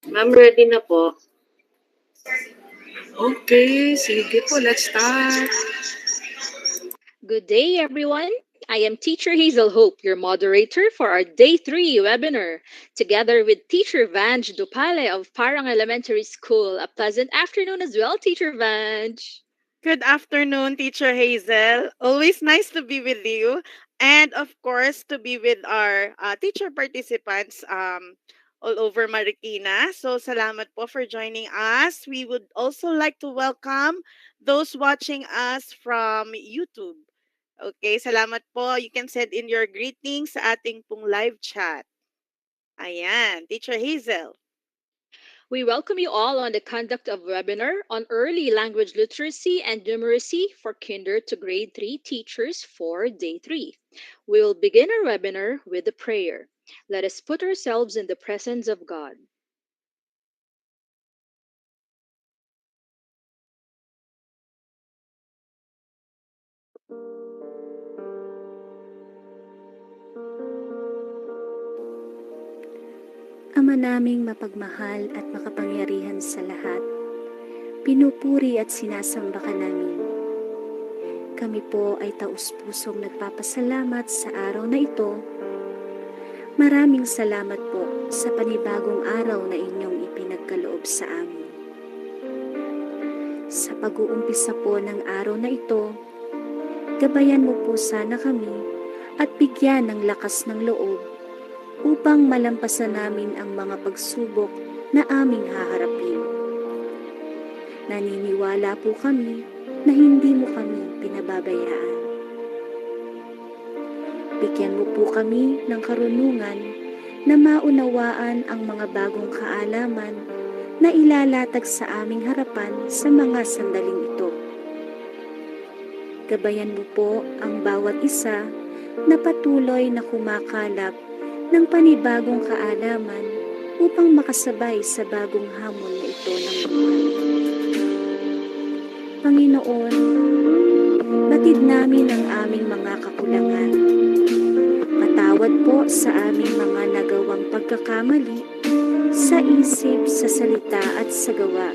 Ma'am, ready na po. Okay, sige po, let's start. Good day, everyone. I am Teacher Hazel Hope, your moderator for our Day 3 webinar, together with Teacher Vanj Dupale of Parang Elementary School. A pleasant afternoon as well, Teacher Vanj. Good afternoon, Teacher Hazel. Always nice to be with you. And of course, to be with our teacher participants all over Marikina. So, salamat po for joining us. We would also like to welcome those watching us from YouTube. Okay, salamat po. You can send in your greetings sa ating pong live chat. Ayan, Teacher Hazel. We welcome you all on the conduct of webinar on early language literacy and numeracy for kinder to grade 3 teachers for day 3. We will begin our webinar with a prayer. Let us put ourselves in the presence of God. Ama naming mapagmahal at makapangyarihan sa lahat, pinupuri at sinasamba ka namin. Kami po ay taus-pusong nagpapasalamat sa araw na ito. Maraming salamat po sa panibagong araw na inyong ipinagkaloob sa amin. Sa pag-uumpisa po ng araw na ito, gabayan mo po sana kami at bigyan ng lakas ng loob upang malampasan namin ang mga pagsubok na aming haharapin. Naniniwala po kami na hindi mo kami pinababayaan. Bigyan mo po kami ng karunungan na maunawaan ang mga bagong kaalaman na ilalatag sa aming harapan sa mga sandaling ito. Gabayan mo po ang bawat isa na patuloy na kumakalap ng panibagong kaalaman upang makasabay sa bagong hamon na ito ng buhay. Panginoon, batid namin ang aming mga kakulangan. Patawad po sa aming mga nagawang pagkakamali sa isip, sa salita at sa gawa.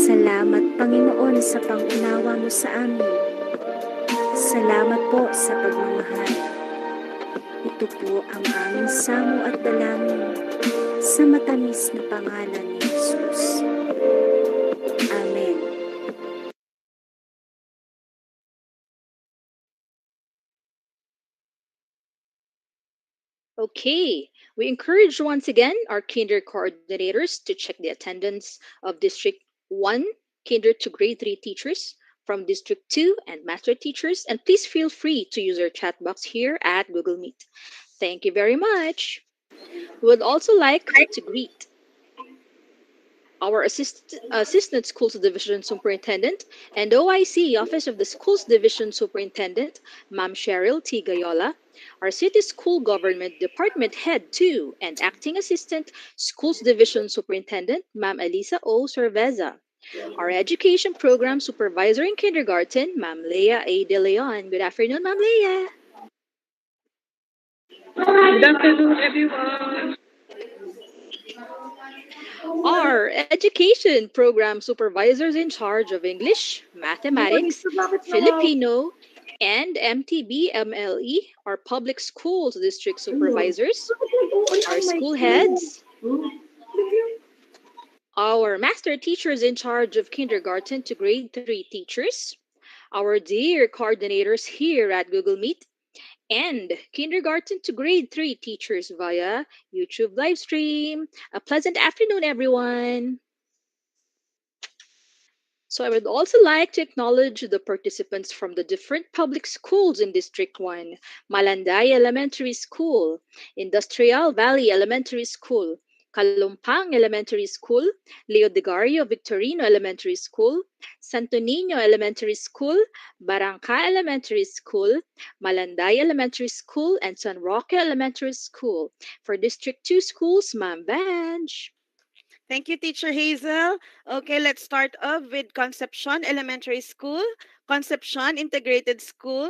Salamat, Panginoon, sa pangunawa mo sa amin. Salamat po sa pagmamahal. Ito po ang aming samo at dalangin sa matamis na pangalan ni Jesus. Amen. Okay, we encourage once again our kinder coordinators to check the attendance of District 1 kinder to grade 3 teachers from District 2 and master teachers, and please feel free to use our chat box here at Google Meet. Thank you very much. We would also like to greet our Assistant Schools Division Superintendent and OIC Office of the Schools Division Superintendent, Ma'am Cheryl T. Gayola, our City School Government Department Head 2 and Acting Assistant Schools Division Superintendent, Ma'am Elisa O. Cerveza, our Education Program Supervisor in Kindergarten, Ma'am Leah A. De Leon. Good afternoon, Ma'am Leah. Good afternoon, everyone. Our Education Program Supervisors in charge of English, Mathematics, Filipino, and MTB MLE, our Public Schools District Supervisors, our school heads, our master teachers in charge of kindergarten to grade 3 teachers, our dear coordinators here at Google Meet, and kindergarten to grade 3 teachers via YouTube live stream. A pleasant afternoon, everyone. So I would also like to acknowledge the participants from the different public schools in District 1, Malanday Elementary School, Industrial Valley Elementary School, Kalumpang Elementary School, Leo de Gario Victorino Elementary School, Santo Niño Elementary School, Barangka Elementary School, Malanday Elementary School, and San Roque Elementary School. For District 2 schools, Ma'am Vange. Thank you, Teacher Hazel. Okay, let's start off with Concepcion Elementary School, Concepcion Integrated School,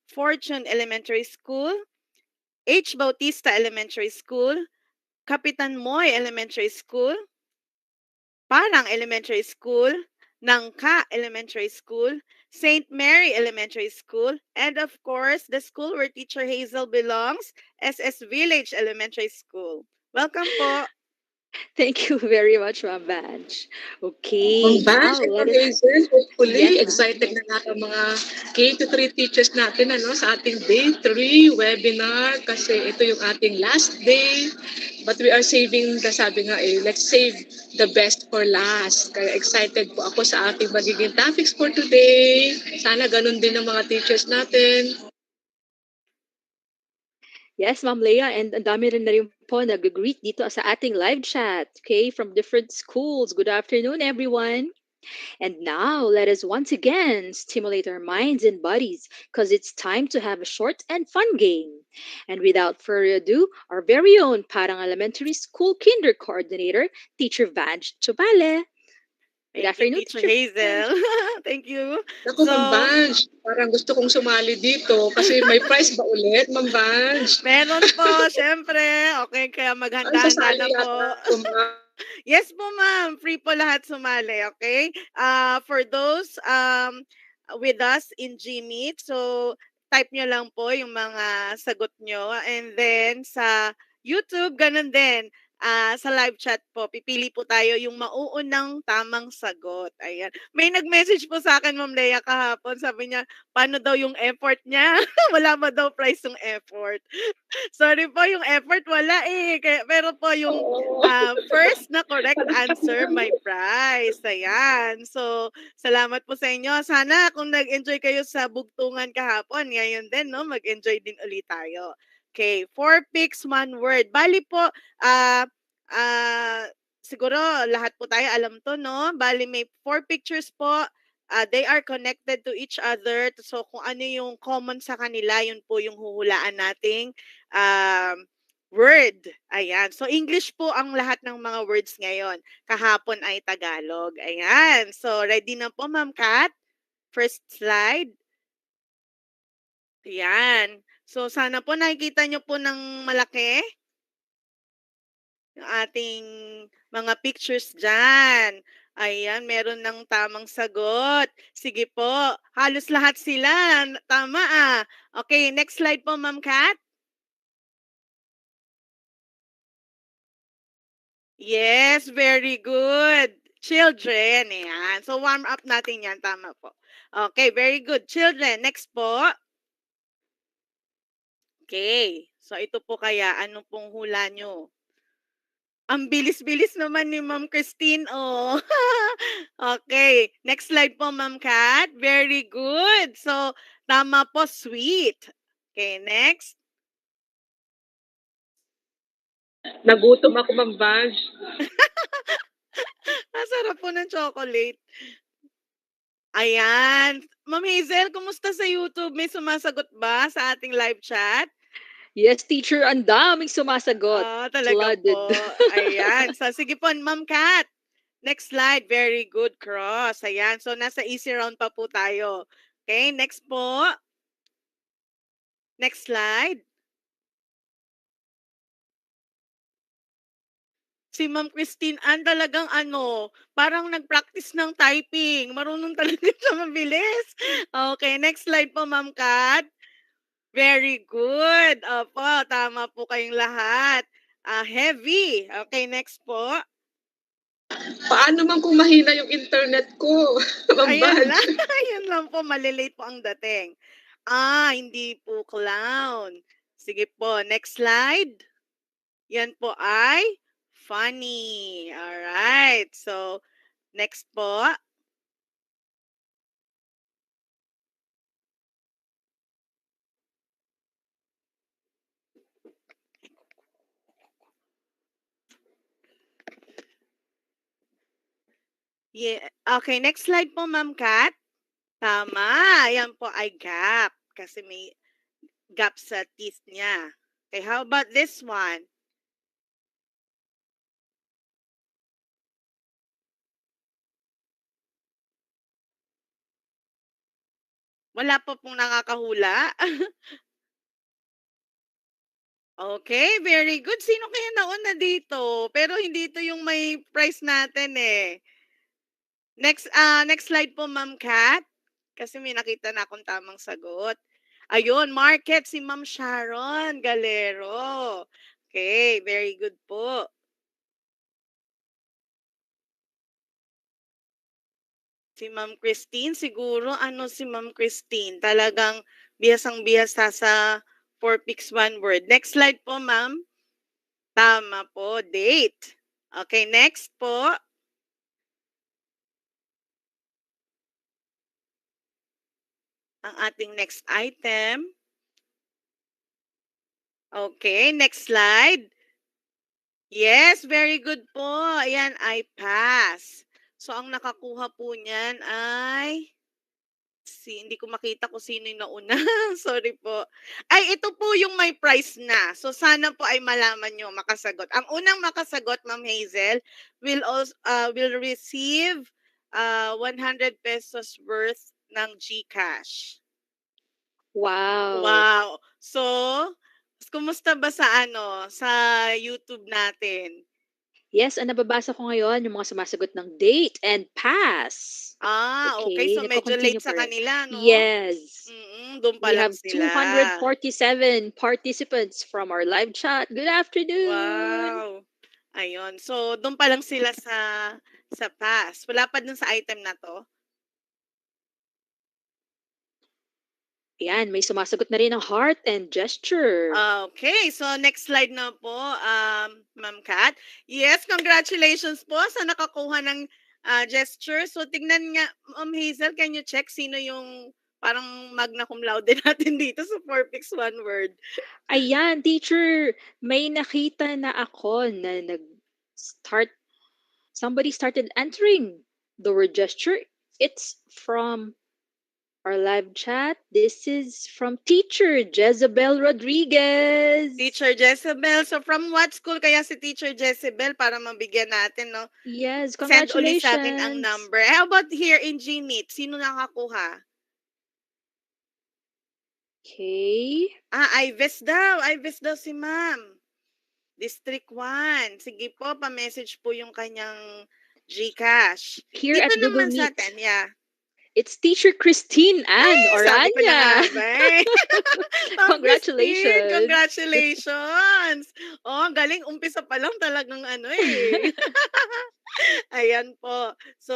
Fortune Elementary School, H. Bautista Elementary School, Kapitan Moy Elementary School, Parang Elementary School, Nangka Elementary School, St. Mary Elementary School, and of course, the school where Teacher Hazel belongs, SS Village Elementary School. Welcome po. Thank you very much, Ma'am Vange. Ma'am Okay, Vange now at let Ma'am us... Hazel, hopefully, Yes, ma'am. excited na lahat ang mga K-3 teachers natin sa ating Day 3 webinar kasi ito yung ating last day. But we are saving, sabi nga let's save the best for last. Kaya excited po ako sa ating magiging topics for today. Sana ganun din ang mga teachers natin. Yes, Ma'am Leah, and ang dami rin na rin po nag-greet dito sa ating live chat, okay, from different schools. Good afternoon, everyone. And now, let us once again stimulate our minds and bodies because it's time to have a short and fun game. And without further ado, our very own Parang Elementary School Kinder Coordinator, Teacher Vange Chobale. Good Thank you, afternoon, Teacher Teacher Vange. Hazel. Thank you. Naku, Ma'am So, Vange, parang gusto kong sumali dito kasi may prize ba ulit, Ma'am Vange? meron po, syempre. Okay, kaya Ay, maghanda-handa sasali na yata po. ako, Ma'am. Yes po, ma'am. Free po lahat sumali, okay? For those with us in Gmeet, so type nyo lang po yung mga sagot nyo. And then sa YouTube, ganun din. Sa live chat po, pipili po tayo yung mauunang tamang sagot. Ayan. May nag-message po sa akin, Ma'am Lea, kahapon. Sabi niya, paano daw yung effort niya? Wala ba daw price yung effort? Sorry po, yung effort wala eh. Pero po yung Oo. first na correct answer, may prize. Ayan. So, salamat po sa inyo. Sana kung nag-enjoy kayo sa bugtungan kahapon, ngayon din, no, mag-enjoy din ulit tayo. Okay, 4 picks, 1 word. Bali po, ah, ah, siguro lahat po tayo alam to, no? Bali may 4 pictures po. They are connected to each other. So, kung ano yung common sa kanila, yun po yung huhulaan nating word. Ayan. So, English po ang lahat ng mga words ngayon. Kahapon ay Tagalog. Ayan. So, ready na po, Ma'am Kat? First slide. Ayan. So, sana po nakikita nyo po ng malaki yung ating mga pictures dyan. Ayan, meron ng tamang sagot. Sige po, halos lahat sila. Tama ah. Okay, next slide po, Ma'am Kat. Yes, very good. Children, ayan. So, warm up natin yan. Tama po. Okay, very good. Children, next po. Okay. So, ito po kaya, ano pong hula nyo? Ang bilis-bilis naman ni Ma'am Christine, oh. Okay, next slide po, Ma'am Kat. Very good. So, tama po, sweet. Okay, next. Nagutom ako, Ma'am Vange. Masarap po ng chocolate. Ayan. Ma'am Hazel, kumusta sa YouTube? May sumasagot ba sa ating live chat? Yes, teacher, ang daming sumasagot. Talaga po. Flooded. Ayan. So, sige po, Ma'am Kat. Next slide. Very good cross. Ayan. So, nasa easy round pa po tayo. Okay, next po. Next slide. Si Ma'am Christine Ann talagang parang nag-practice ng typing. Marunong talaga siya mabilis. Okay, next slide po, Ma'am Kat. Very good. Opo, tama po kayong lahat. Heavy. Okay, next po. Paano man kung mahina yung internet ko, Ma'am Ayan Vange? lang. Ayan lang po, malilate po ang dating. Hindi po clown. Sige po, next slide. Yan po ay funny. Alright. So, next po. Yeah. Okay, next slide po, Ma'am Kat. Tama. Yan po ay gap. Kasi may gap sa teeth niya. Okay, how about this one? Wala po pong nakakahula. Okay, very good. Sino kaya nauna dito? Pero hindi ito yung may price natin eh. Next slide po, Ma'am Kat. Kasi may nakita na akong tamang sagot. Ayun, market si Ma'am Sharon Galero. Okay, very good po. Si Ma'am Christine, siguro si Ma'am Christine, talagang bihasang-bihasa sa 4 picks 1 word. Next slide po, Ma'am. Tama po, date. Okay, next po. Ang ating next item. Okay, next slide. Yes, very good po. Ayan, I pass. So, ang nakakuha po niyan ay hindi ko makita kung sino yung nauna. Sorry po. Ay, ito po yung may price na. So, sana po ay malaman nyo makasagot. Ang unang makasagot, Ma'am Hazel, will receive 100 pesos worth ng GCash. Wow. Wow. So, kumusta ba sa YouTube natin? Yes, ang nababasa ko ngayon, yung mga sumasagot ng date and pass. Okay. So, medyo nagko-continue late sa pa rin. kanila, no? Yes. Doon pa We lang have sila. 247 participants from our live chat. Good afternoon. Wow. Ayun. So, doon pa lang sila sa pass. Wala pa dun sa item na to? Ayan, may sumasagot na rin ng heart and gesture. Okay. So, next slide na po, Ma'am Kat. Yes, congratulations po sa nakakuha ng gesture. So, tignan nga, Ma'am Hazel, can you check sino yung parang magna cum laude natin dito sa 4 picks 1 word? Ayan, teacher, may nakita na ako na somebody started entering the word gesture. It's from our live chat. This is from teacher Jezebel Rodriguez. Teacher Jezebel. So, from what school kaya si Teacher Jezebel para mabigyan natin, no? Yes, Send ulit congratulations. sa akin ang number. How about here in Gmeet? Sino nakakuha? Okay. Ives daw si ma'am. District 1. Sige po, pa-message po yung kanyang GCash. Here Dito at Google naman sa Meet. atin, yeah. It's teacher Christine Ann Sabi ko na nga Orania. ba eh. Ma'am Christine, Congratulations. congratulations. Oh, galing. Umpisa pa lang talagang eh. Ayan po. So,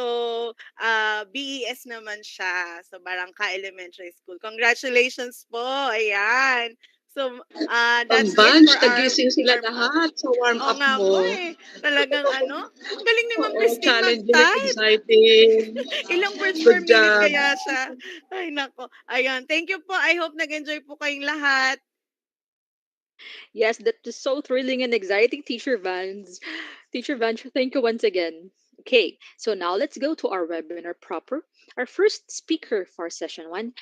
BES naman siya sa Barangka Elementary School. Congratulations po. Ayan. So, that's it Pang-bunch, for our nagising sila warm-up. lahat sa warm-up nga mo. po eh. Talagang ang galing ni Ma'am Oo, Christine challenging and mag-type. exciting. Ilang words per Good minute job. kaya siya. Ay, nako. Ayan. Thank you po. I hope nag-enjoy po kayong lahat. Yes, that was so thrilling and exciting, Teacher Vance. Teacher Vance, thank you once again. Okay, so now let's go to our webinar proper. Our first speaker for session 6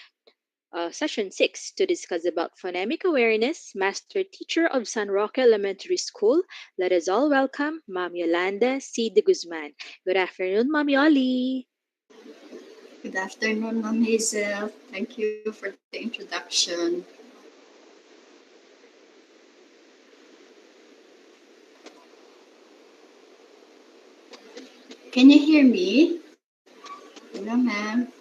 to discuss about phonemic awareness, master teacher of San Roque Elementary School. Let us all welcome Ma'am Yolanda C. de Guzman. Good afternoon, Ma'am Yoli. Good afternoon, Ma'am Hazel. Thank you for the introduction. Can you hear me? Hello, ma'am.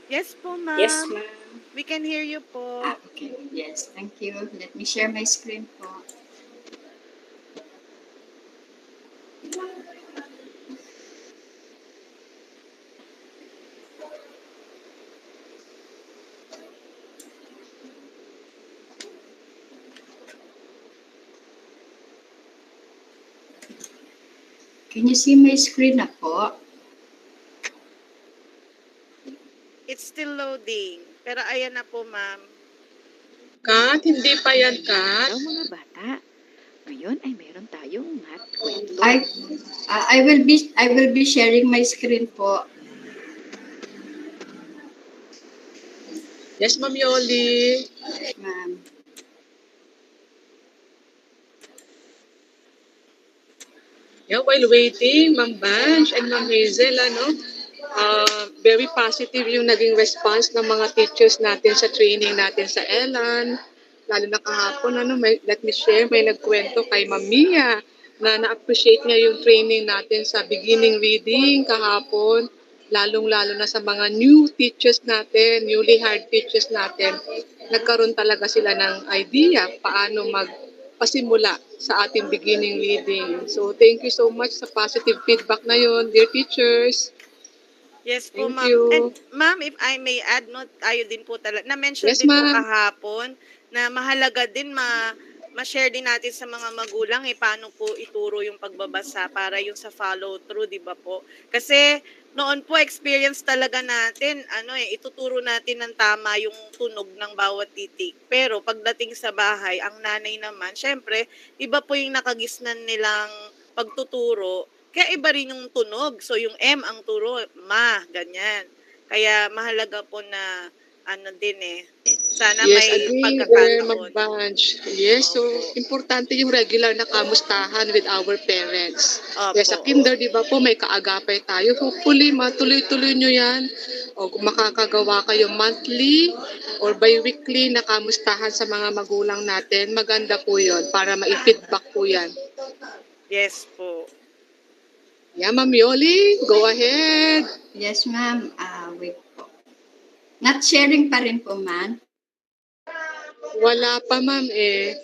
Yes po, ma'am. Yes, ma'am. We can hear you po. Okay. Yes, thank you. Let me share my screen po. Can you see my screen na po? It's still loading. Pero ayan na po, ma'am. Kat, hindi pa yan, Kat. Hello mga bata. Ngayon ay meron tayong math kwento. I will be sharing my screen po. Yes, Ma'am Yoli. Yes, ma'am. Yeah, while waiting, Ma'am Banj and Ma'am Hazel, very positive yung naging response ng mga teachers natin sa training natin sa ELLN. lalo na kahapon, let me share, may nagkwento kay Ma'am Mia na na-appreciate niya yung training natin sa beginning reading kahapon, lalong-lalo na sa mga new teachers natin, newly hired teachers natin. Nagkaroon talaga sila ng idea paano magpasimula sa ating beginning reading. So, thank you so much sa positive feedback na yun, dear teachers. Yes po, Thank ma'am. you. And ma'am, if I may add, no, tayo din po talaga, na-mention Yes, din po ma'am. kahapon na mahalaga din ma-share din natin sa mga magulang paano po ituro yung pagbabasa para yung sa follow through, di ba po? Kasi noon po experience talaga natin, ituturo natin ng tama yung tunog ng bawat titik. Pero pagdating sa bahay, ang nanay naman, syempre, iba po yung nakagisnan nilang pagtuturo. Kaya iba rin yung tunog. So, yung M ang turo, ma, ganyan. Kaya mahalaga po na din sana Yes, may agree, pagkakataon. mag-bunch. Yes, so Opo. importante yung regular na kamustahan with our parents. Opo. Yes, sa kinder, di ba po, may kaagapay tayo. Hopefully, matuloy-tuloy nyo yan. O kung makakagawa kayo monthly or bi-weekly na kamustahan sa mga magulang natin, maganda po yun para ma-feedback po yan. Yes po. Yeah, Ma'am Yoli, go ahead. Yes, ma'am. Wait po. Not sharing pa rin po, ma'am. Wala pa, ma'am eh.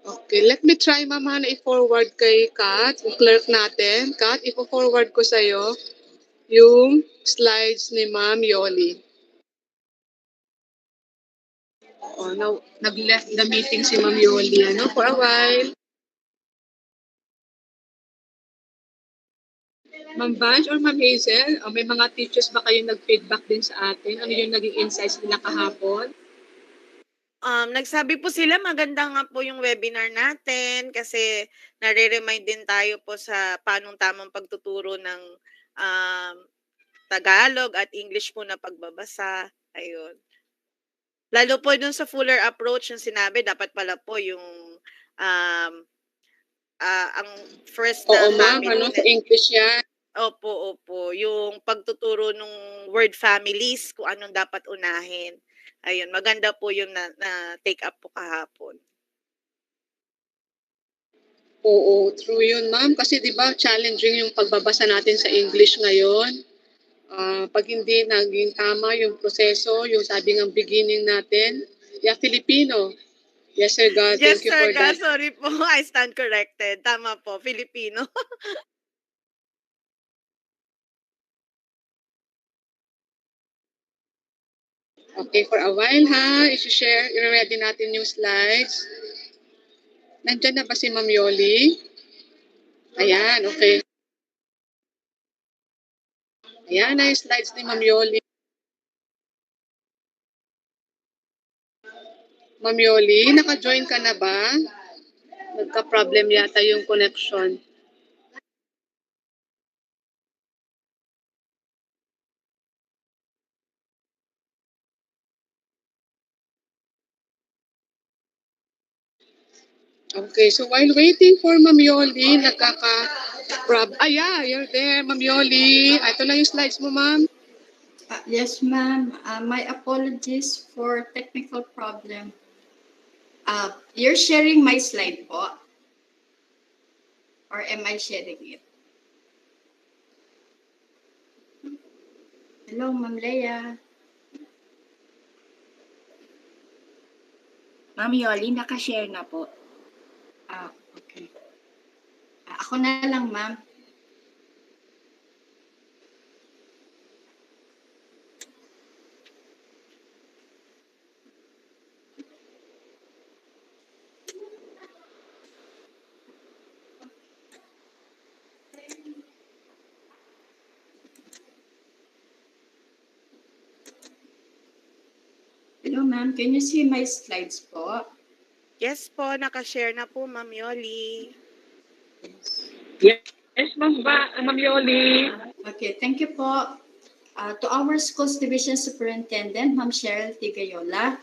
Okay, let me try, ma'am, na i-forward kay Kat, yung clerk natin. Kat, i-forward ko sa'yo yung slides ni Ma'am Yoli. Oh, now, nag-left the meeting si Ma'am Yoli, for a while. Ma'am Vange or Ma'am Hazel, may mga teachers ba kayo nag-feedback din sa atin? Ano yung naging insights nila kahapon? Nagsabi po sila maganda nga po yung webinar natin kasi nare-remind din tayo po sa paanong tamang pagtuturo ng Tagalog at English po na pagbabasa. Ayun. Lalo po dun sa fuller approach yung sinabi, dapat pala po yung ang first na Oo, ma'am, family. sa English yan. Opo. Yung pagtuturo ng word families, kung anong dapat unahin. Ayun, maganda po yung na take up po kahapon. Oo, true yun, ma'am. Kasi di ba challenging yung pagbabasa natin sa English ngayon. Pag hindi naging tama yung proseso, yung sabi ng beginning natin, Filipino. Yes, Sir God. Yes, Thank you sir, for that. sorry po. I stand corrected. Tama po, Filipino. Okay, for a while ha, i-share, i-ready natin yung slides. Nandyan na ba si Ma'am Yoli? Ayan, okay. Ayan na yung slides ni Ma'am Yoli. Ma'am Yoli, naka-join ka na ba? Nagka-problem yata yung connection. Okay, so while waiting for Ma'am Yoli, you're there, Ma'am Yoli. Ito na yung slides mo, ma'am. Yes, ma'am. My apologies for technical problem. You're sharing my slide po? Or am I sharing it? Hello, Ma'am Leia. Ma'am Yoli, nakashare na po. Okay. Ako na lang, ma'am. Hello, ma'am. Can you see my slides po? Yes po, nakashare na po, Ma'am Yoli. Yes, Ma'am Yoli. Okay, thank you po. To our Schools Division Superintendent, Ma'am Cheryl Tigayola.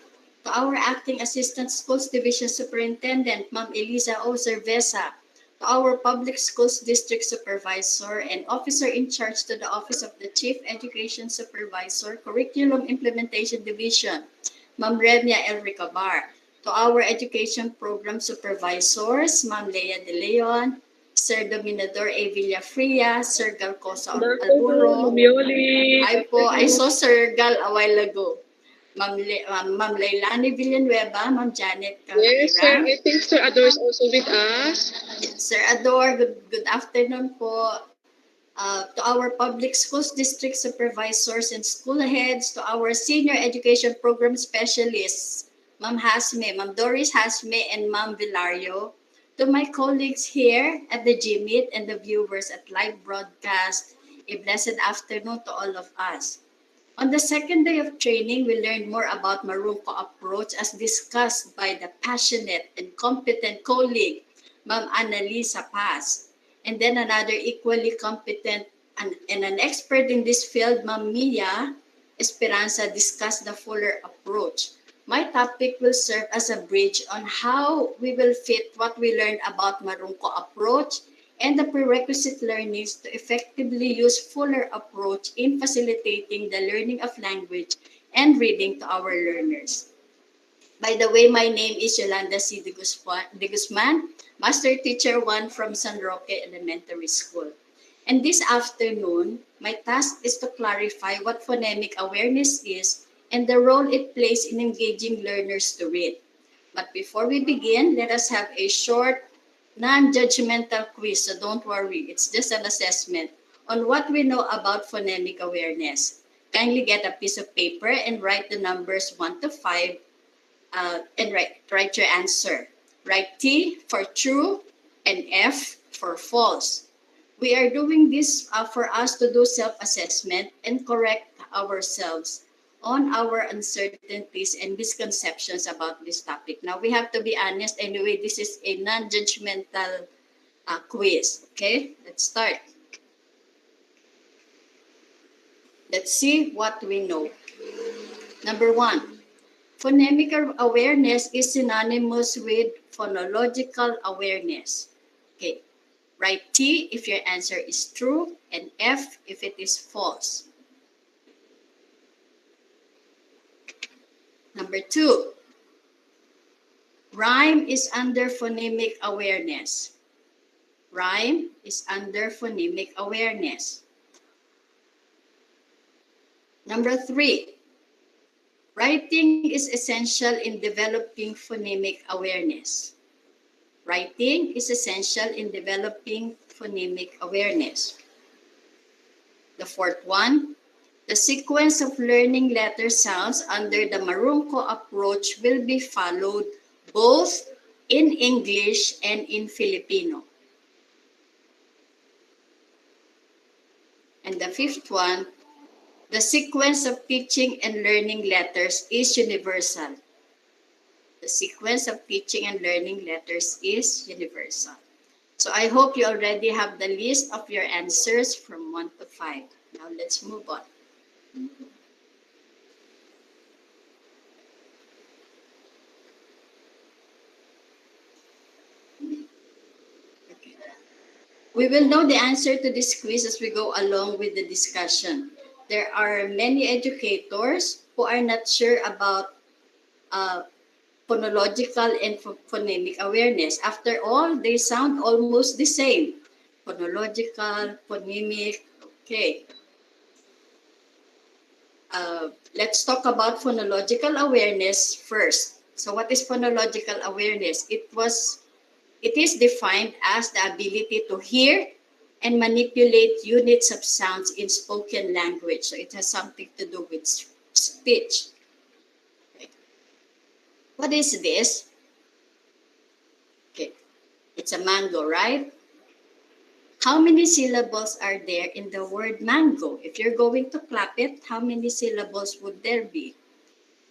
To our Acting Assistant Schools Division Superintendent, Ma'am Eliza O. Cerveza. To to our public schools district supervisor and officer in charge to the Office of the Chief Education Supervisor, Curriculum Implementation Division, Ma'am Remia L. Ricabar. To our education program supervisors, Ma'am Lea De Leon, Sir Dominador A. Villafria, Sir Galcosa Alburo. Lumioli. Hi po, I saw Sir Gal a while ago. Ma'am Leilani Villanueva, Ma'am Janet Yes, sir. Calvira. I think Sir Ador is also with us. Sir Ador, good afternoon po. To our public schools district supervisors and school heads, to our senior education program specialists, Ma'am Hasme, Ma'am Doris Hasme, and Ma'am Villario, to my colleagues here at the GMIT and the viewers at live broadcast, a blessed afternoon to all of us. On the second day of training, we learned more about Marunko approach as discussed by the passionate and competent colleague, Ma'am Annalisa Paz. And then another equally competent and an expert in this field, Ma'am Mia Esperanza, discussed the fuller approach. My topic will serve as a bridge on how we will fit what we learned about Marunko approach and the prerequisite learnings to effectively use fuller approach in facilitating the learning of language and reading to our learners. By the way, my name is Yolanda C. de Guzman, Master Teacher 1 from San Roque Elementary School. And this afternoon, my task is to clarify what phonemic awareness is and the role it plays in engaging learners to read. But before we begin, let us have a short, non-judgmental quiz, so don't worry, it's just an assessment on what we know about phonemic awareness. Kindly get a piece of paper and write the numbers 1 to 5 and write your answer. Write T for true and F for false. We are doing this for us to do self-assessment and correct ourselves on our uncertainties and misconceptions about this topic. Now, we have to be honest. Anyway, this is a non-judgmental quiz. Okay, let's start. Let's see what we know. Number 1, phonemic awareness is synonymous with phonological awareness. Okay, write T if your answer is true and F if it is false. Number 2, rhyme is under phonemic awareness. Rhyme is under phonemic awareness. Number 3, writing is essential in developing phonemic awareness. Writing is essential in developing phonemic awareness. The 4th one, the sequence of learning letter sounds under the Marunko approach will be followed both in English and in Filipino. And the 5th one, the sequence of teaching and learning letters is universal. The sequence of teaching and learning letters is universal. So I hope you already have the list of your answers from 1 to 5. Now let's move on. Okay. We will know the answer to this quiz as we go along with the discussion. There are many educators who are not sure about phonological and phonemic awareness. After all, they sound almost the same. Phonological, phonemic, okay. Let's talk about phonological awareness first. So what is phonological awareness? It is defined as the ability to hear and manipulate units of sounds in spoken language. So it has something to do with speech. Okay. What is this? Okay, it's a mango, right? How many syllables are there in the word mango? If you're going to clap it, how many syllables would there be?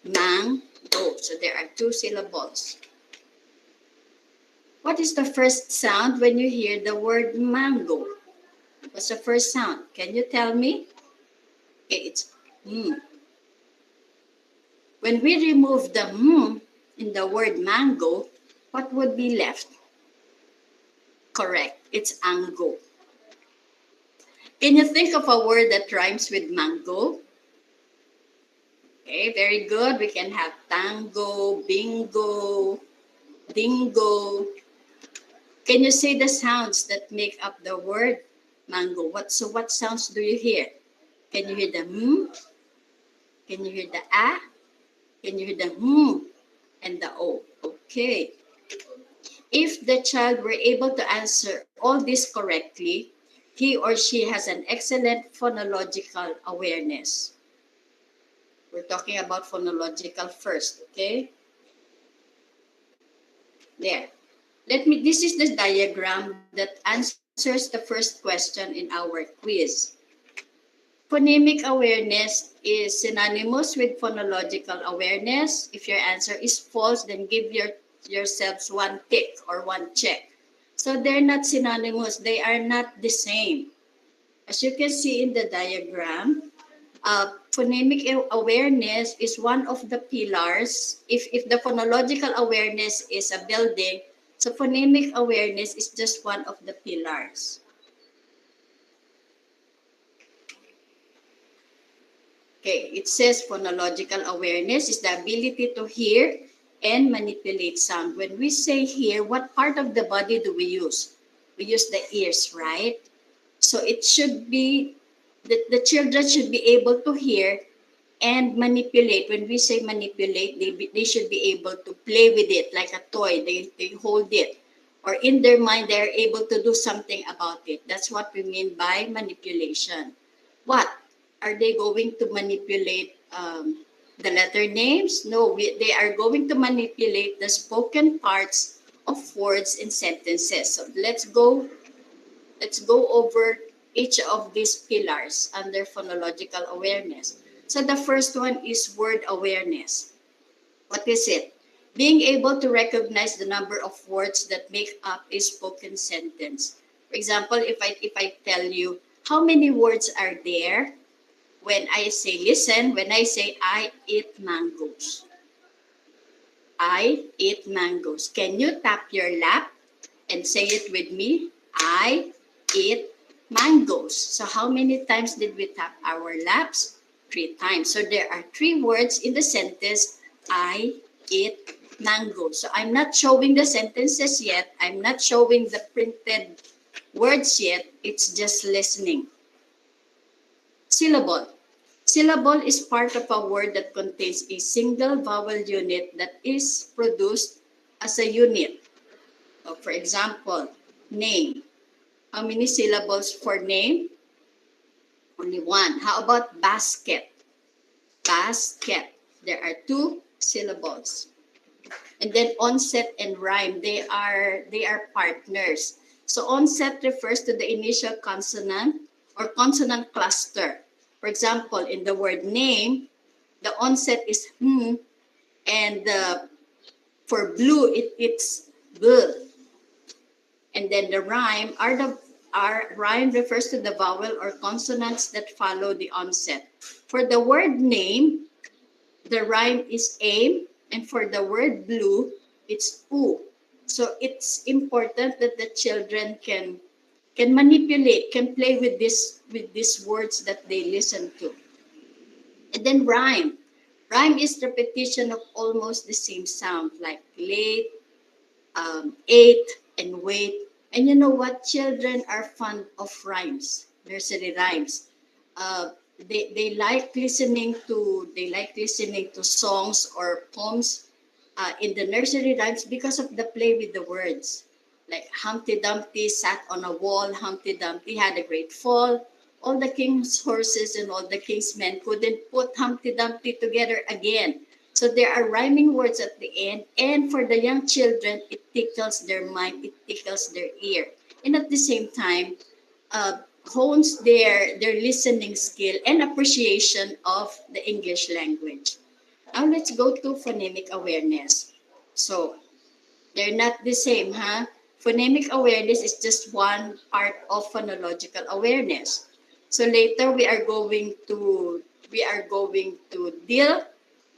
Mango. So there are 2 syllables. What is the first sound when you hear the word mango? What's the first sound? Can you tell me? Okay, it's When we remove the in the word mango, what would be left? Correct. It's ango. Can you think of a word that rhymes with mango? Okay, very good. We can have tango, bingo, dingo. Can you say the sounds that make up the word mango? What sounds do you hear? Can you hear the Can you hear the ah? Can you hear the and the o? Okay. If the child were able to answer all this correctly, he or she has an excellent phonological awareness. We're talking about phonological first, okay? There. This is the diagram that answers the first question in our quiz. Phonemic awareness is synonymous with phonological awareness. If your answer is false, then give yourselves one tick or one check. So they're not synonymous. They are not the same. As you can see in the diagram, phonemic awareness is one of the pillars. If the phonological awareness is a building, so phonemic awareness is just one of the pillars. Okay, it says phonological awareness is the ability to hear and manipulate sound. When we say hear, what part of the body do we use? We use the ears, right? So it should be that the children should be able to hear and manipulate. When we say manipulate, they should be able to play with it like a toy. They hold it. Or in their mind, they're able to do something about it. That's what we mean by manipulation. What? Are they going to manipulate the letter names? No, they are going to manipulate the spoken parts of words and sentences. So let's go over each of these pillars under phonological awareness. So the first one is word awareness. What is it? Being able to recognize the number of words that make up a spoken sentence. For example, if I tell you, how many words are there? When I say listen, when I say I eat mangoes. I eat mangoes. Can you tap your lap and say it with me? I eat mangoes. So how many times did we tap our laps? 3 times. So there are 3 words in the sentence, I eat mangoes. So I'm not showing the sentences yet. I'm not showing the printed words yet. It's just listening. Syllable. Syllable is part of a word that contains a single vowel unit that is produced as a unit. So for example, name. How many syllables for name? Only 1. How about basket? Basket. There are 2 syllables. And then onset and rhyme, they are partners. So onset refers to the initial consonant or consonant cluster. For example, in the word name, the onset is and for blue it's b. And then the rhyme rhyme refers to the vowel or consonants that follow the onset. For the word name, the rhyme is aim, and for the word blue, it's oo. So it's important that the children can manipulate, can play with these words that they listen to. And then rhyme. Rhyme is repetition of almost the same sound, like late, ate, and wait. And you know what? Children are fond of rhymes, nursery rhymes. They like listening to songs or poems in the nursery rhymes because of the play with the words. Like Humpty Dumpty sat on a wall, Humpty Dumpty had a great fall. All the king's horses and all the king's men couldn't put Humpty Dumpty together again. So there are rhyming words at the end, and for the young children, it tickles their mind, it tickles their ear. And at the same time, hones their listening skill and appreciation of the English language. Now let's go to phonemic awareness. So they're not the same, huh? Phonemic awareness is just one part of phonological awareness. So later we are going to deal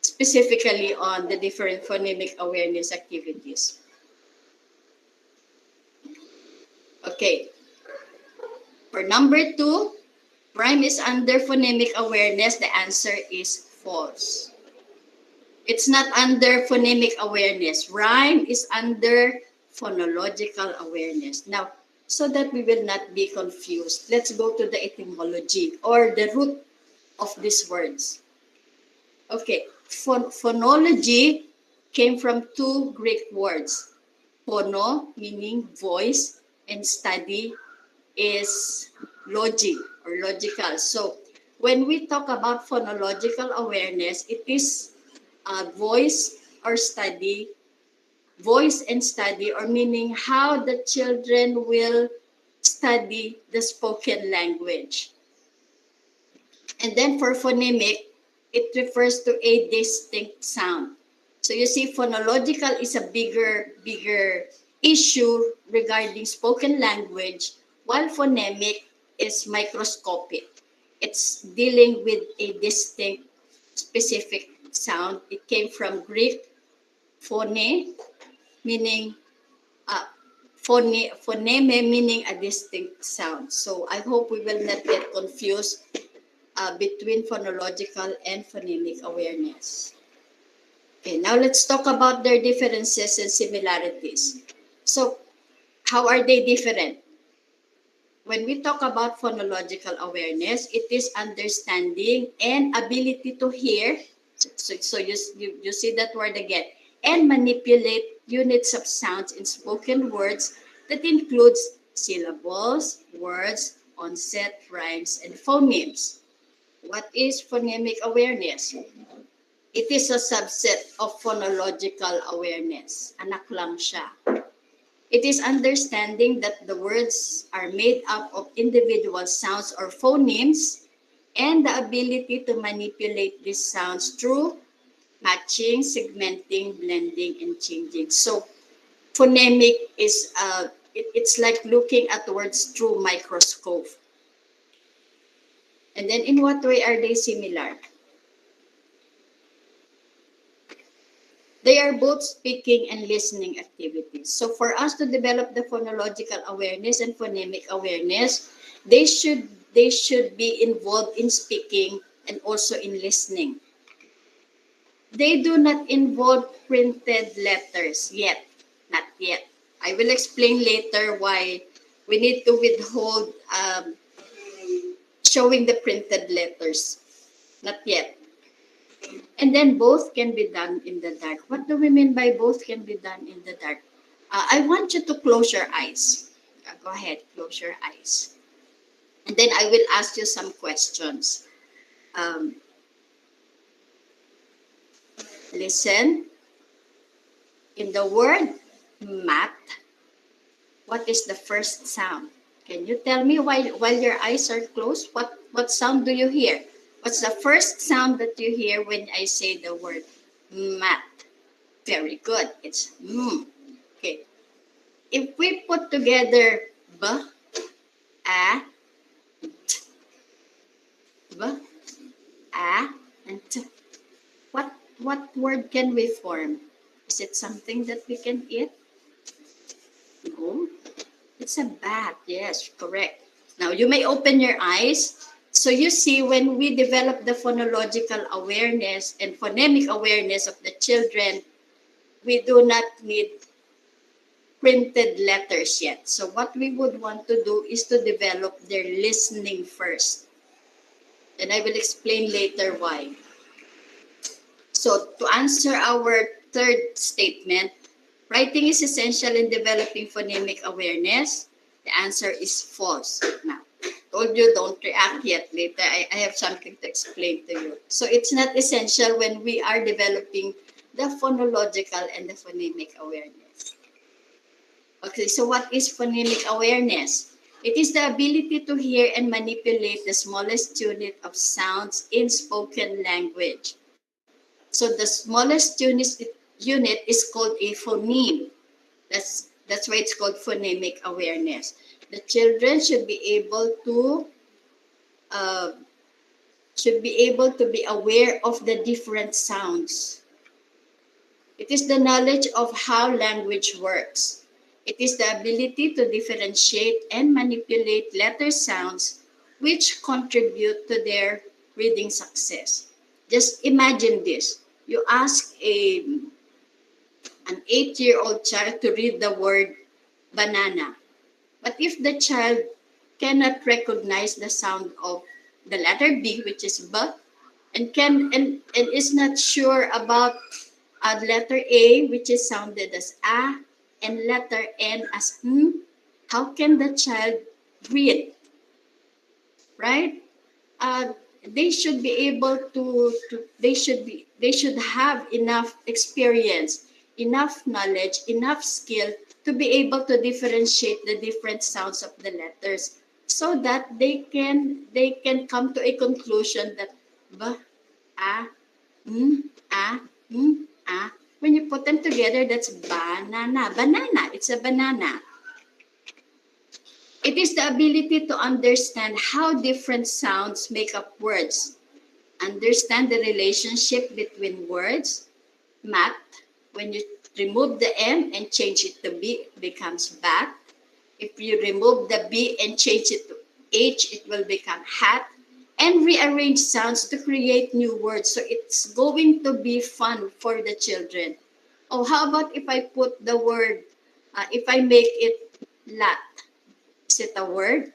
specifically on the different phonemic awareness activities. Okay. For number 2, rhyme is under phonemic awareness. The answer is false. It's not under phonemic awareness. Rhyme is under phonological awareness. Now, so that we will not be confused, let's go to the etymology or the root of these words. Okay, phonology came from 2 Greek words. Phono, meaning voice, and study is logic or logical. So, when we talk about phonological awareness, it is voice or study, voice and study, or meaning how the children will study the spoken language. And then for phonemic, it refers to a distinct sound. So you see, phonological is a bigger issue regarding spoken language, while phonemic is microscopic. It's dealing with a distinct, specific sound. It came from Greek phone, meaning phoneme, meaning a distinct sound. So I hope we will not get confused between phonological and phonemic awareness. Okay, now let's talk about their differences and similarities. So, how are they different? When we talk about phonological awareness, it is understanding and ability to hear. So you see that word again. And manipulate units of sounds in spoken words that includes syllables, words, onset, rhymes, and phonemes. What is phonemic awareness? It is a subset of phonological awareness. Anak lang siya. It is understanding that the words are made up of individual sounds or phonemes and the ability to manipulate these sounds through matching, segmenting, blending, and changing. So phonemic is, it's like looking at words through microscope. And then in what way are they similar? They are both speaking and listening activities. So for us to develop the phonological awareness and phonemic awareness, they should be involved in speaking and also in listening. They do not involve printed letters yet, not yet. I will explain later why we need to withhold showing the printed letters, not yet. And then both can be done in the dark. What do we mean by both can be done in the dark? I want you to close your eyes. Go ahead, close your eyes. And then I will ask you some questions. Listen. In the word mat, what is the first sound? Can you tell me while your eyes are closed, what sound do you hear? What's the first sound that you hear when I say the word mat? Very good. It's Okay. If we put together b, a, t, b, a, and t, what word can we form? Is it something that we can eat? No. It's a bat. Yes, correct. Now you may open your eyes. So you see, when we develop the phonological awareness and phonemic awareness of the children, we do not need printed letters yet. So what we would want to do is to develop their listening first. And I will explain later why. So to answer our third statement, writing is essential in developing phonemic awareness. The answer is false. Now, told you don't react yet. Later, I have something to explain to you. So it's not essential when we are developing the phonological and the phonemic awareness. Okay, so what is phonemic awareness? It is the ability to hear and manipulate the smallest unit of sounds in spoken language. So the smallest unit is called a phoneme. That's why it's called phonemic awareness. The children should be able to be aware of the different sounds. It is the knowledge of how language works. It is the ability to differentiate and manipulate letter sounds which contribute to their reading success. Just imagine this. You ask an 8-year-old child to read the word banana. But if the child cannot recognize the sound of the letter B, which is B, and is not sure about letter A, which is sounded as A, and letter N as how can the child read, right? They should be able they should have enough experience, enough knowledge, enough skill to be able to differentiate the different sounds of the letters so that they can come to a conclusion that ba, a, a, a. When you put them together, that's banana. Banana. It's a banana. It is the ability to understand how different sounds make up words, understand the relationship between words. Math, when you remove the M and change it to B, it becomes bat. If you remove the B and change it to H, it will become hat. And rearrange sounds to create new words. So it's going to be fun for the children. Oh, how about if I put the word, if I make it lat? Is it a word?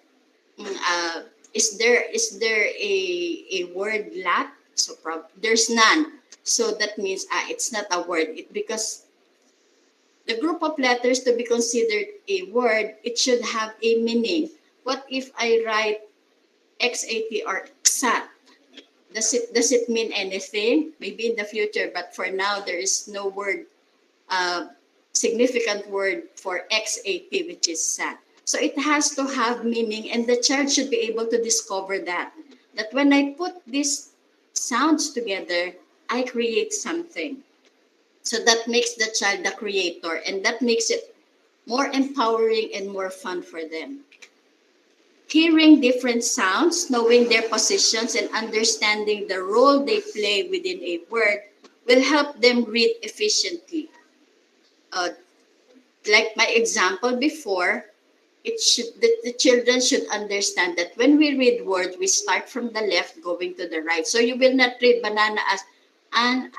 Is there a word lat? So there's none. So that means it's not a word. Because the group of letters to be considered a word, it should have a meaning. What if I write XAT or XAT? Does it mean anything? Maybe in the future, but for now there is no word, significant word for XAT, which is SAT. So it has to have meaning, and the child should be able to discover that when I put these sounds together, I create something. So that makes the child the creator, and that makes it more empowering and more fun for them. Hearing different sounds, knowing their positions, and understanding the role they play within a word will help them read efficiently. Like my example before, the children should understand that when we read words, we start from the left going to the right. So you will not read banana as and,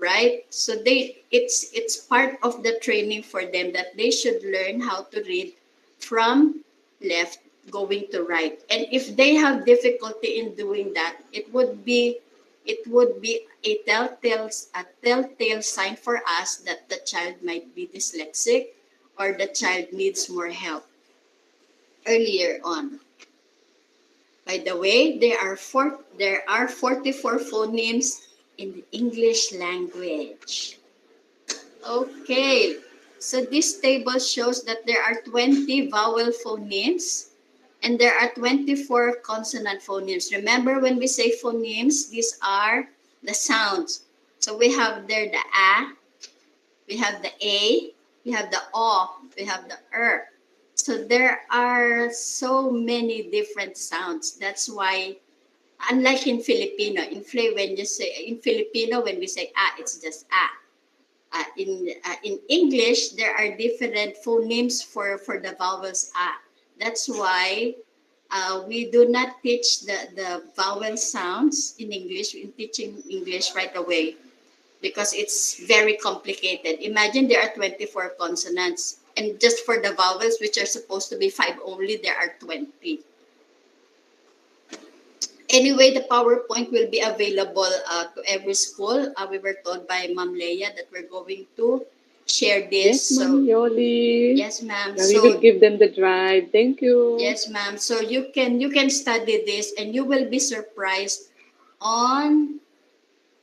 right? So it's part of the training for them that they should learn how to read from left going to right. And if they have difficulty in doing that, it would be a telltale sign for us that the child might be dyslexic or the child needs more help earlier on. By the way, there are 44 phonemes in the English language. Okay, so this table shows that there are 20 vowel phonemes and there are 24 consonant phonemes. Remember, when we say phonemes, these are the sounds. So we have there the A, we have the A, we have the O, we have the So there are so many different sounds. That's why, unlike in Filipino, in Filipino, when we say A, it's just A. In English, there are different phonemes for the vowels A. That's why we do not teach the vowel sounds in English, in teaching English right away, because it's very complicated. Imagine there are 24 consonants, and just for the vowels, which are supposed to be 5 only, there are 20. Anyway, the PowerPoint will be available to every school. We were told by Ma'am Leia that we're going to share this. Yes, Ma'am Yoli. Yes, ma'am. We will give them the drive. Thank you. Yes, ma'am. So you can study this, and you will be surprised on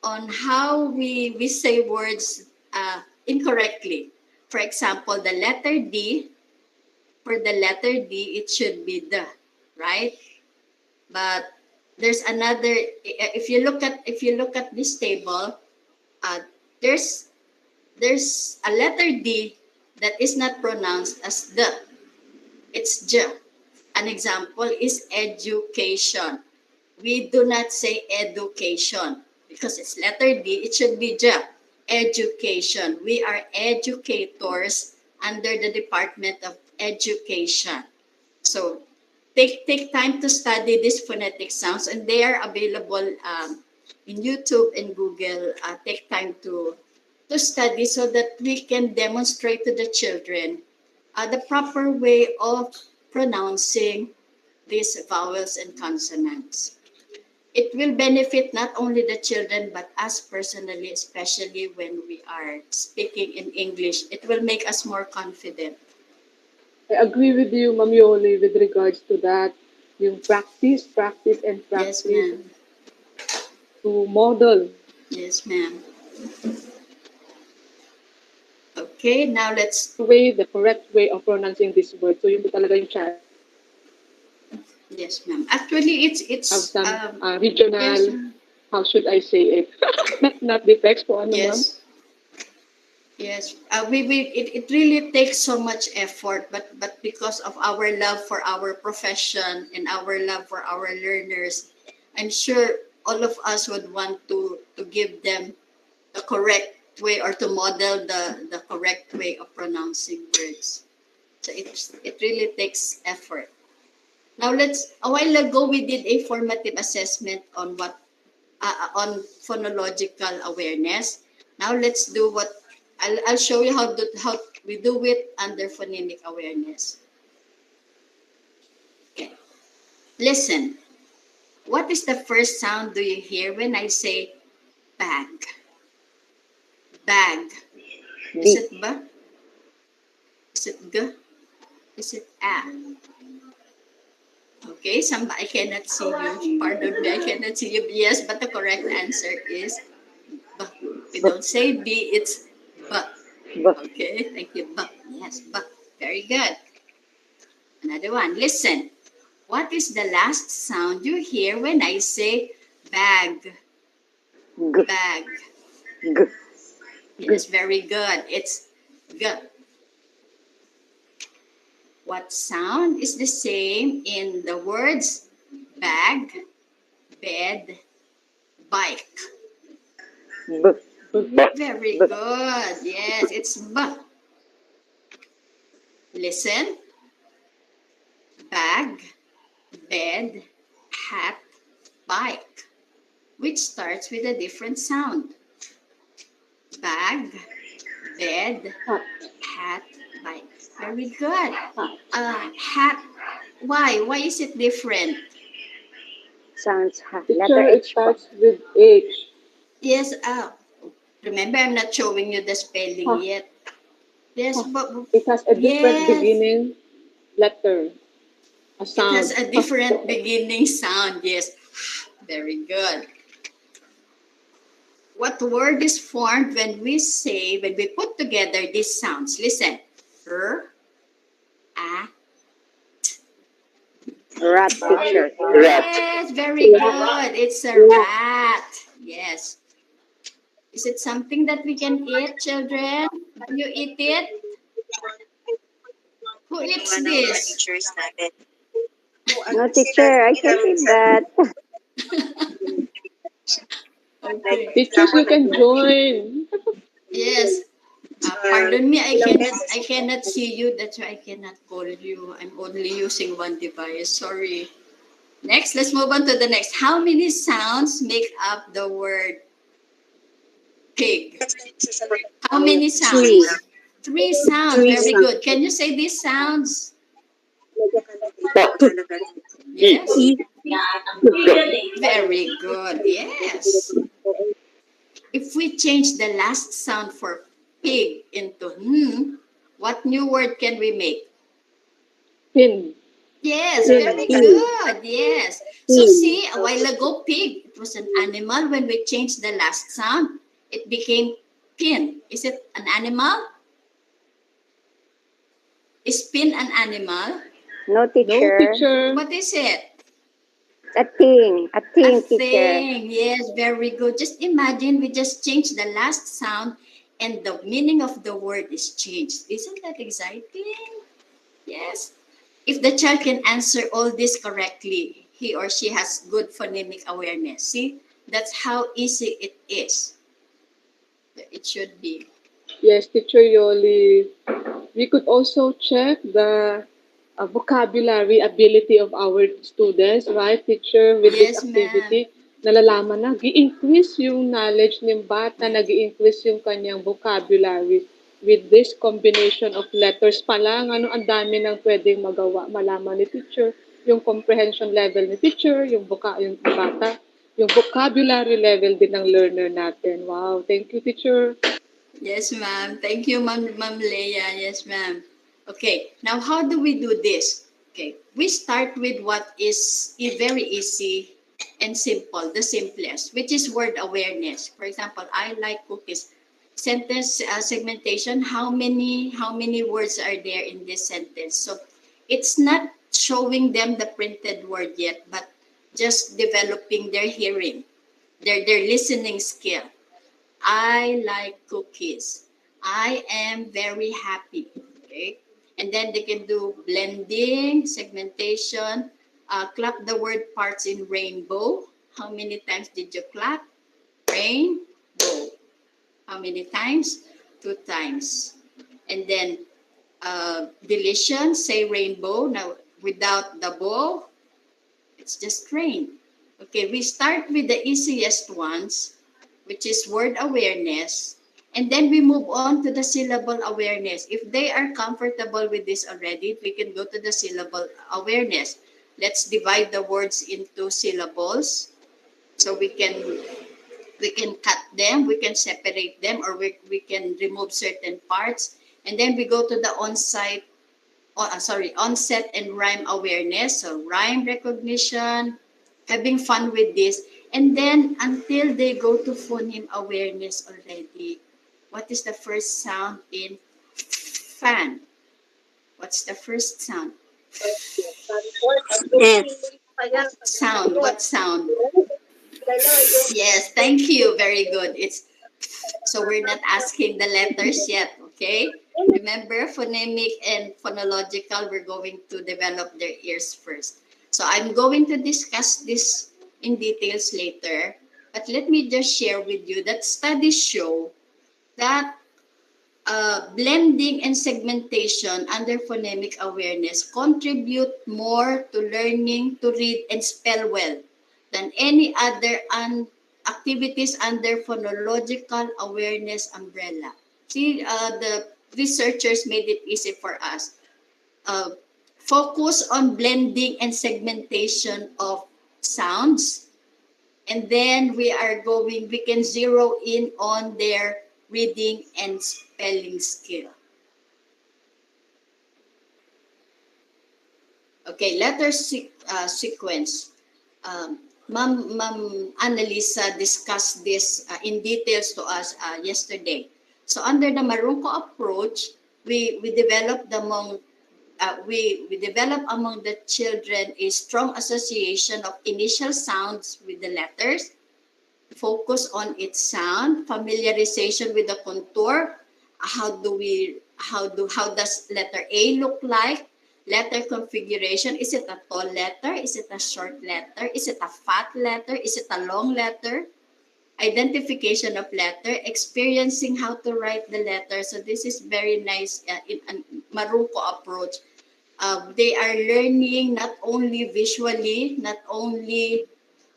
how we say words incorrectly. For example, the letter D. For the letter D, it should be the, right? But there's another. If you look at this table, there's a letter D that is not pronounced as the. It's J. An example is education. We do not say education because it's letter D. It should be J. education. We are educators under the Department of Education. So take time to study these phonetic sounds, and they are available in YouTube and Google. Take time to study so that we can demonstrate to the children the proper way of pronouncing these vowels and consonants. It will benefit not only the children but us personally, especially when we are speaking in English. It will make us more confident. I agree with you, Ma'am Yoli, with regards to that. Yung practice, practice, and Yes, practice ma'am. to model Yes, ma'am. Okay, now let's. the correct way of pronouncing this word. So yun po talaga yung child Yes, ma'am. Actually, have it's some yes, regional, ma'am. how should I say it? Not defects po, ano ma'am? Yes. Yes, it really takes so much effort, but because of our love for our profession and our love for our learners, I'm sure all of us would want to give them the correct way or to model the correct way of pronouncing words. So it really takes effort. Now a while ago we did a formative assessment on on phonological awareness. Now let's do what I'll show you how we do it under phonemic awareness. Okay. Listen. What is the first sound do you hear when I say bag? Bag. Is it b? Is it g? Is it a? Okay, I cannot see you. Pardon me, I cannot see you. Yes, but the correct answer is b. We don't say b, it's b. Okay, thank you. B. Yes, b. Very good. Another one. Listen. What is the last sound you hear when I say bag? Bag. It is very good. It's g. What sound is the same in the words bag, bed, bike? Very good. Yes, it's b. Listen. Bag, bed, hat, bike. Which starts with a different sound. Bag, bed, Hat. hat, bike. Very good. Hat. Hat. Why? Why is it different? Sounds ha. Teacher, Letter it H po. starts with H. Yes. Remember, I'm not showing you the spelling Ha. yet. Yes, Ha. but It has a different yes, beginning letter, a it has sound. a different beginning sound. Yes. Very good. What word is formed when we put together these sounds? Listen. R, a. Rat, teacher. Yes, very good. It's a rat. Yes. Is it something that we can eat, children? Do you eat it? Who eats this? No, teacher, I can eat that. Okay. Teachers, you can join. Yes. Pardon me, I cannot see you. That's why I cannot call you. I'm only using one device. Sorry. Next, let's move on to the next. How many sounds make up the word pig? How many Three. sounds? Three sounds. Very good. Can you say these sounds? Yes. E. Very good. Yes. If we change the last sound for pig into what new word can we make? Pin. Yes, Pin. very P. good. Yes. So P. see, a while ago, pig, it was an animal. When we changed the last sound, it became pin. Is it an animal? Is pin an animal? No, No, teacher. teacher. What is it? A thing. A A thing, teacher. thing. Yes, very good. Just imagine we just changed the last sound and the meaning of the word is changed. Isn't that exciting? Yes. If the child can answer all this correctly, he or she has good phonemic awareness. See, that's how easy it is. It should be. Yes, Teacher Yoli. We could also check the vocabulary ability of our students, right, teacher, with this Yes, ma'am. activity. Nalalaman na, gi-increase yung knowledge ng bata, Yes. nag-i-increase yung kanyang vocabulary. With this combination of letters pa lang, ano, ang dami nang pwedeng magawa. Malaman ni teacher, yung comprehension level ni teacher, yung bata, yung vocabulary level din ng learner natin. Wow, thank you, teacher. Yes, ma'am. Thank you, Ma'am Leia. Yes, ma'am. Okay, now how do we do this? Okay, we start with what is very easy and simple, the simplest, which is word awareness. For example, I like cookies. Sentence segmentation, how many words are there in this sentence? So it's not showing them the printed word yet, but just developing their hearing, their listening skill. I like cookies. I am very happy. Okay. And then they can do blending, segmentation, clap the word parts in rainbow. How many times did you clap? Rainbow. How many times? 2 times. And then deletion, say rainbow. Now, without the bow, it's just rain. Okay, we start with the easiest ones, which is word awareness, and then we move on to the syllable awareness. If they are comfortable with this already, we can go to the syllable awareness. Let's divide the words into syllables so we can cut them, we can separate them, or we can remove certain parts. And then we go to the onset and rhyme awareness. So rhyme recognition, having fun with this. And then until they go to phoneme awareness already. What is the first sound in fan? What's the first sound? Yes. Sound. What sound? Yes, thank you. Very good. It's so we're not asking the letters yet, okay? Remember, phonemic and phonological, we're going to develop their ears first. So I'm going to discuss this in details later, but let me just share with you that studies show that blending and segmentation under phonemic awareness contribute more to learning to read and spell well than any other activities under phonological awareness umbrella. See, the researchers made it easy for us. Uh, Focus on blending and segmentation of sounds, and then we can zero in on their reading and spelling skill. Okay, letter sequence. Ma'am Annalisa discussed this in details to us yesterday. So under the Marunko approach, we developed among the children a strong association of initial sounds with the letters, focus on its sound, familiarization with the contour. How does letter A look like? Letter configuration. Is it a tall letter? Is it a short letter? Is it a fat letter? Is it a long letter? Identification of letter, experiencing how to write the letter. So this is very nice in a Marunko approach. They are learning not only visually, not only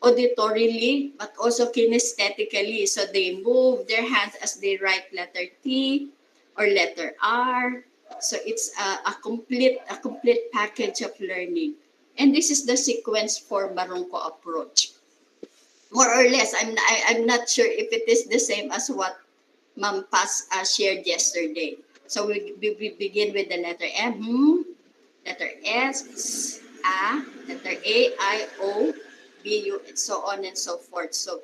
auditorily, but also kinesthetically. So they move their hands as they write letter T or letter R. So it's a complete package of learning. And this is the sequence for Marunko approach. More or less, I'm not sure if it is the same as what Ma'am Paz shared yesterday. So we begin with the letter M, letter S, A, letter A, I, O, B, U, and so on and so forth. So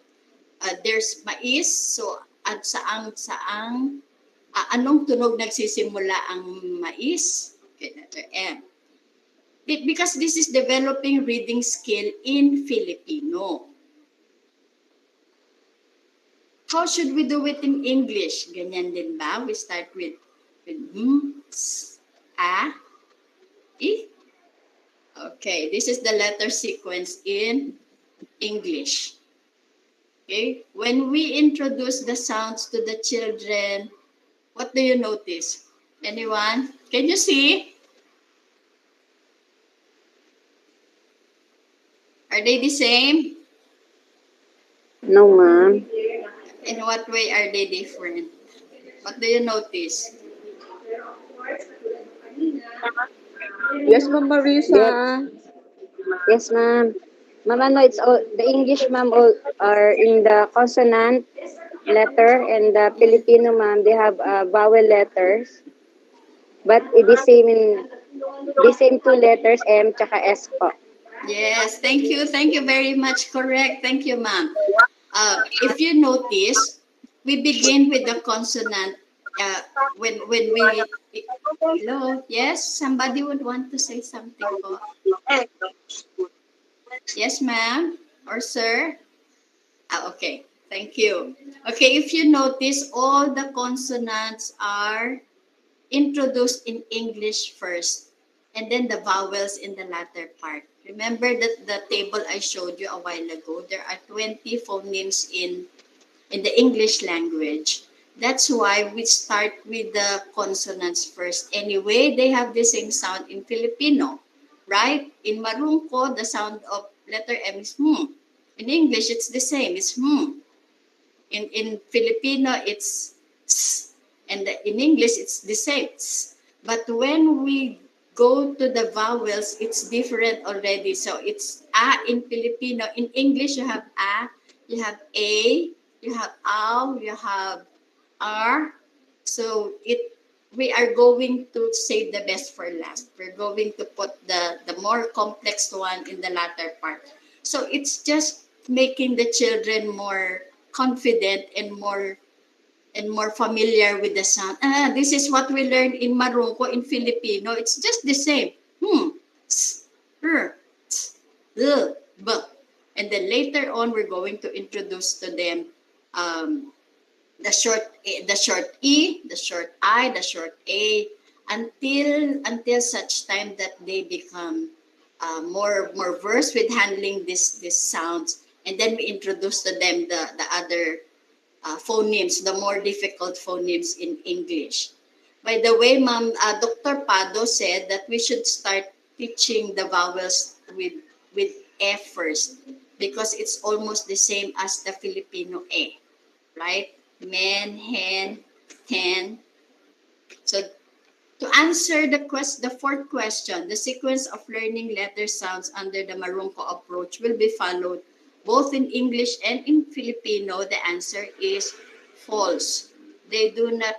there's mais. So at anong tunog nagsisimula ang mais? Okay, letter M. Because this is developing reading skill in Filipino. How should we do it in English? Ganyan din ba? We start with S, A, I. Okay, this is the letter sequence in English. Okay, when we introduce the sounds to the children, what do you notice? Anyone? Can you see? Are they the same? No, ma'am. In what way are they different? What do you notice? Yes, Ma'am Marisa. Yes, yes, ma'am. Ma'am, ano, it's all, the English, ma'am, all are in the consonant letter, and the Filipino, ma'am, they have vowel letters. But it is same in the same two letters, M tsaka S po. Yes, thank you. Thank you very much. Correct. Thank you, ma'am. If you notice, we begin with the consonant. Uh, when we hello, yes, somebody would want to say something po. Yes, ma'am or sir. Okay, thank you. Okay, if you notice, all the consonants are introduced in English first, and then the vowels in the latter part. Remember that the table I showed you a while ago, there are 20 phonemes in the English language. That's why we start with the consonants first. Anyway, they have the same sound in Filipino, right? In Marungko, the sound of letter M is hmm. In English, it's the same. It's hmm. In Filipino, it's s. And in English, it's the same. S. But when we go to the vowels, it's different already. So it's a in Filipino. In English, you have a, you have a, you have ow, you have r. So we are going to save the best for last. We're going to put the more complex one in the latter part. So it's just making the children more confident and more familiar with the sound. This is what we learned in Marungko in Filipino. It's just the same. S, r, t, l, b. And then later on, we're going to introduce to them the short the short e, the short I, the short a, until such time that they become more versed with handling these sounds, and then we introduce to them the other phonemes, the more difficult phonemes in English. By the way, Ma'am, Dr. Pado said that we should start teaching the vowels with F first because it's almost the same as the Filipino A, right? Men, hen, ten. So to answer the fourth question, the sequence of learning letter sounds under the Marungko approach will be followed both in English and in Filipino. The answer is false. They do not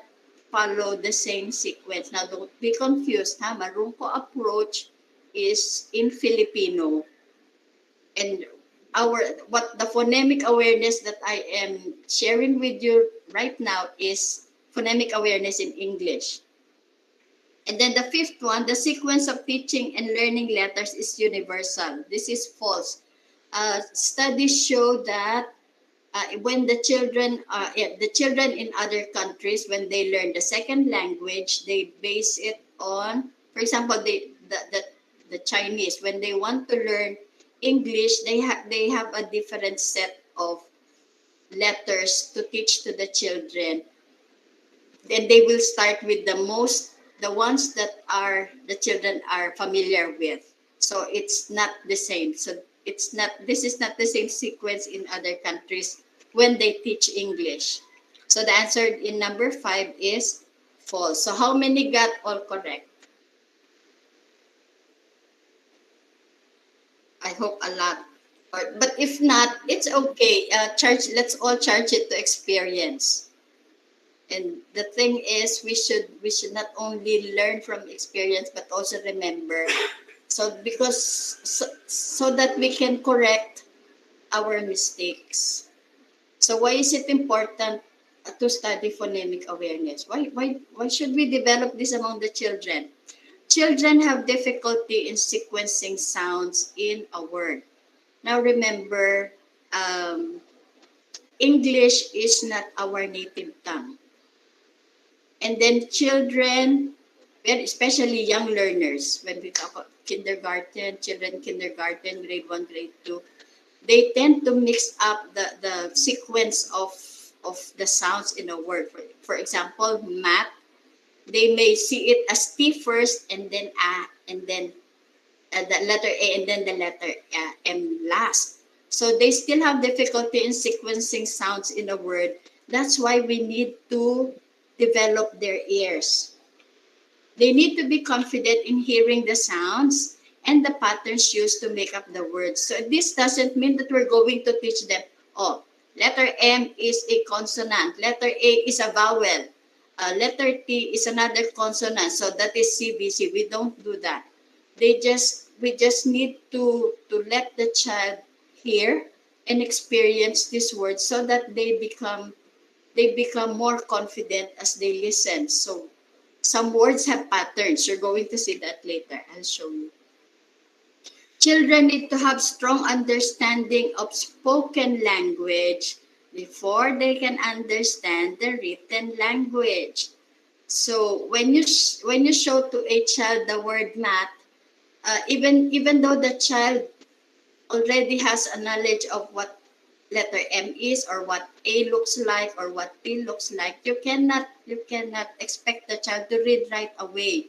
follow the same sequence. Now, don't be confused. Marungko approach is in Filipino, and what the phonemic awareness that I am sharing with you right now is phonemic awareness in English. And then the fifth one, the sequence of teaching and learning letters is universal. This is false. Studies show that when the children in other countries, when they learn the second language, they base it on, for example, the Chinese, when they want to learn English, they have a different set of letters to teach to the children. Then they will start with the ones that are the children are familiar with. So it's not the same. So this is not the same sequence in other countries when they teach English. So the answer in number 5 is false. So how many got all correct? I hope a lot. But if not, it's okay. Let's all charge it to experience. And the thing is, we should not only learn from experience but also remember. So that we can correct our mistakes. So why is it important to study phonemic awareness? Why should we develop this among the children? Children have difficulty in sequencing sounds in a word. Now remember, English is not our native tongue. And then children, especially young learners, when we talk about kindergarten, grade 1, grade 2, they tend to mix up the sequence of the sounds in a word. For example, math, they may see it as T first and then A and then the letter A and then the letter M last. So they still have difficulty in sequencing sounds in a word. That's why we need to develop their ears. They need to be confident in hearing the sounds and the patterns used to make up the words. So this doesn't mean that we're going to teach them, oh, letter M is a consonant, letter A is a vowel, letter T is another consonant, so that is CBC. We don't do that. We just need to let the child hear and experience these words so that they become more confident as they listen. So some words have patterns. You're going to see that later. I'll show you. Children need to have strong understanding of spoken language before they can understand the written language. So when you show to a child the word math, even though the child already has a knowledge of what letter M is or what A looks like or what T looks like, you cannot expect the child to read right away.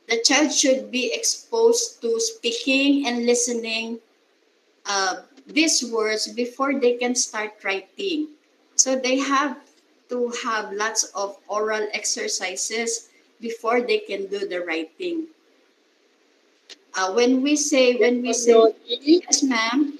The child should be exposed to speaking and listening these words before they can start writing. So they have to have lots of oral exercises before they can do the writing. When we say, yes, ma'am.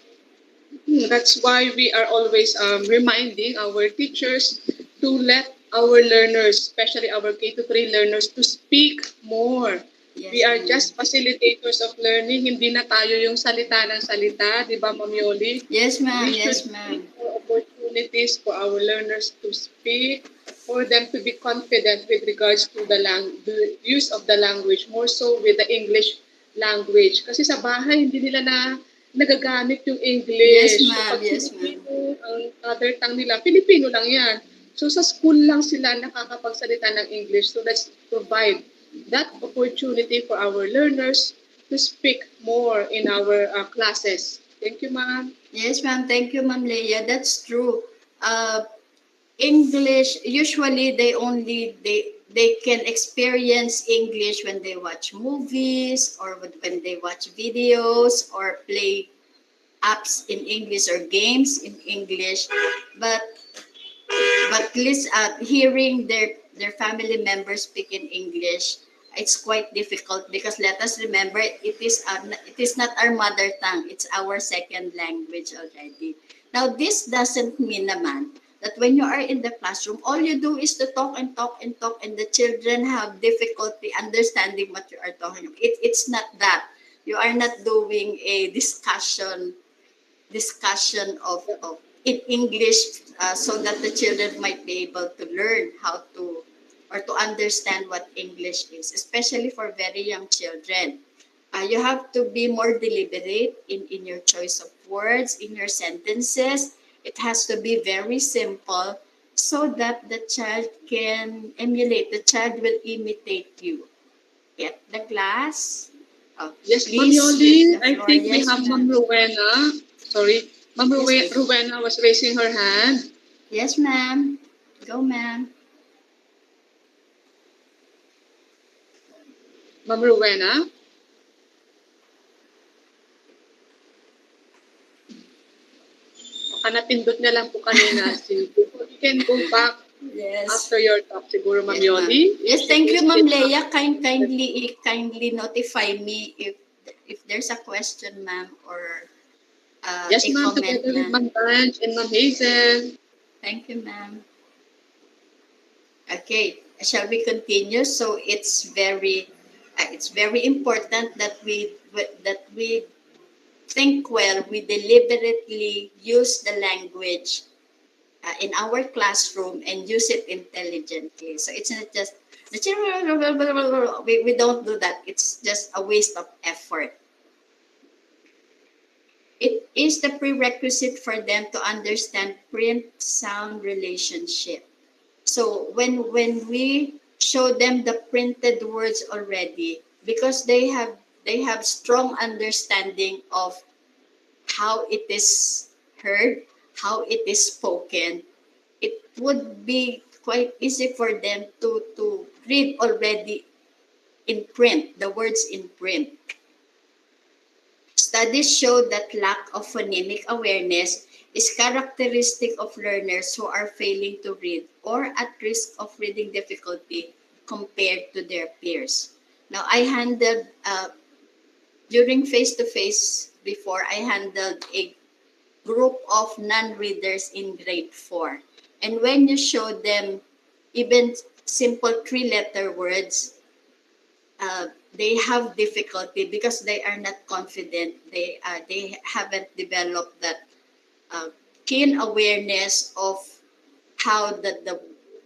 That's why we are always reminding our teachers to let our learners, especially our K to 3 learners, to speak more. Yes, We are ma'am. just facilitators of learning. Hindi na tayo yung salita ng salita, di ba, Ma'am Yoli? Yes, ma'am. We should Yes, ma'am. create more opportunities for our learners to speak, for them to be confident with regards to the use of the language, more so with the English language. Kasi sa bahay, hindi nila nagagamit yung English. Yes, ma'am. So, pag Yes, ma'am. Filipino, ang mother tongue nila, Filipino lang yan. So, sa school lang sila nakakapagsalita ng English. So, let's provide that opportunity for our learners to speak more in our classes. Thank you, ma'am. Yes, ma'am. Thank you, Ma'am Leia. That's true. English, usually they can experience English when they watch movies or when they watch videos or play apps in English or games in English. But hearing their family members speak in English, it's quite difficult because let us remember it is not our mother tongue, it's our second language already. Now this doesn't mean naman that when you are in the classroom all you do is to talk and talk and talk and the children have difficulty understanding what you are talking about. It's not that. You are not doing a discussion of in English so that the children might be able to learn how to or to understand what English is, especially for very young children. You have to be more deliberate in your choice of words, in your sentences. It has to be very simple so that the child can emulate, the child will imitate you. Get the class? Oh, Yes, Ma'am please Yoli, use the I floor. think we Yes, have Ma'am ma'am. Rowena. Sorry, Ma'am Yes, Rowena was raising her hand. Yes, ma'am. Go, ma'am. Ma'am Rowena? Baka napindot niya lang po kanina. You can go back Yes. after your talk siguro, Ma'am Yes, ma'am. Yoli. Yes, thank you, Ma'am Leia. Kindly notify me if there's a question, ma'am, or Yes, a ma'am, comment, together with ma'am. Ma'am Banj and Ma'am Hazel. Thank you, ma'am. Okay, shall we continue? So it's very important that we think well. We deliberately use the language in our classroom and use it intelligently. So it's not just we don't do that. It's just a waste of effort. It is the prerequisite for them to understand print-sound relationship. So when we show them the printed words already, because they have strong understanding of how it is heard, how it is spoken, it would be quite easy for them to read already in print, the words in print. Studies show that lack of phonemic awareness is characteristic of learners who are failing to read or at risk of reading difficulty compared to their peers. Now, I handled, during face-to-face before, I handled a group of non-readers in grade 4. And when you show them even simple three-letter words, they have difficulty because they are not confident. They haven't developed that keen awareness of how the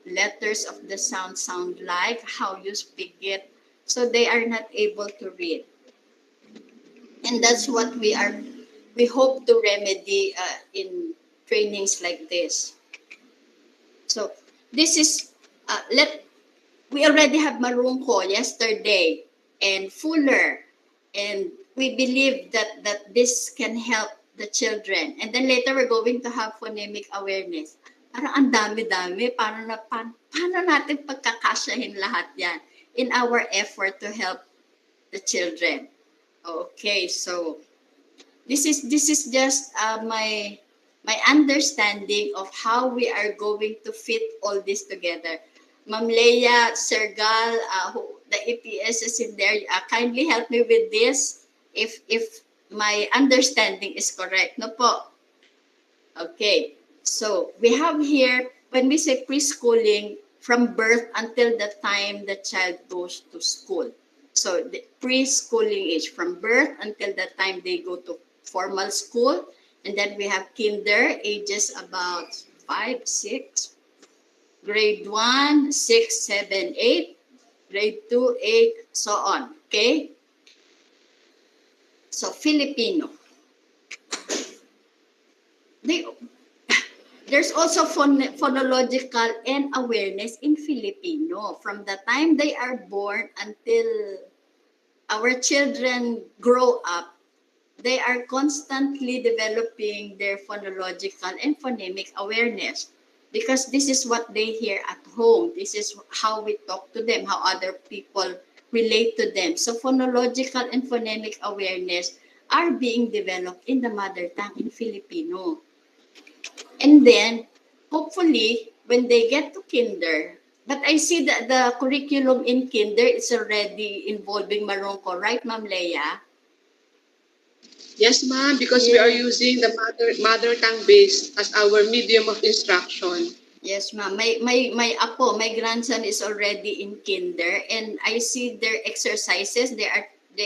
letters of the sound like, how you speak it. So they are not able to read. And that's what we hope to remedy in trainings like this. So this is, we already have Marungko yesterday and Fuller, and we believe that this can help the children. And then later we're going to have phonemic awareness. Parang ang dami-dami, paano natin pagkakasyahin lahat yan in our effort to help the children. Okay, so this is just my understanding of how we are going to fit all this together. Ma'am Leia, Sir Gal, the EPS is in there. Kindly help me with this if my understanding is correct. No po? Okay. So we have here, when we say preschooling, from birth until the time the child goes to school. So the preschooling age, from birth until the time they go to formal school. And then we have kinder, ages about 5, 6, grade 1, 6, 7, 8, grade 2, 8, so on. Okay? So Filipino. There's also phonological and awareness in Filipino. From the time they are born until our children grow up, they are constantly developing their phonological and phonemic awareness because this is what they hear at home. This is how we talk to them, how other people relate to them. So phonological and phonemic awareness are being developed in the mother tongue in Filipino. And then, hopefully, when they get to kinder, but I see that the curriculum in kinder is already involving Marungko, right, Ma'am Leia? Yes, ma'am, because we are using the mother tongue based as our medium of instruction. Yes, ma'am. My grandson is already in kinder, and I see their exercises. They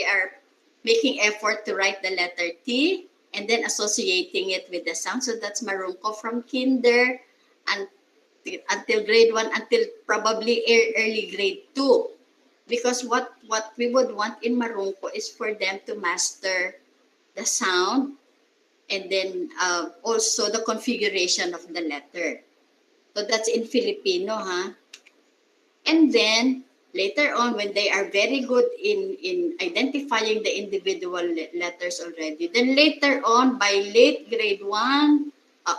are making effort to write the letter T and then associating it with the sound. So that's Marungko from kinder and until grade 1, until probably early grade 2. Because what we would want in Marungko is for them to master the sound and then also the configuration of the letter. So that's in Filipino, huh? And then later on, when they are very good in identifying the individual letters already, then later on, by late grade 1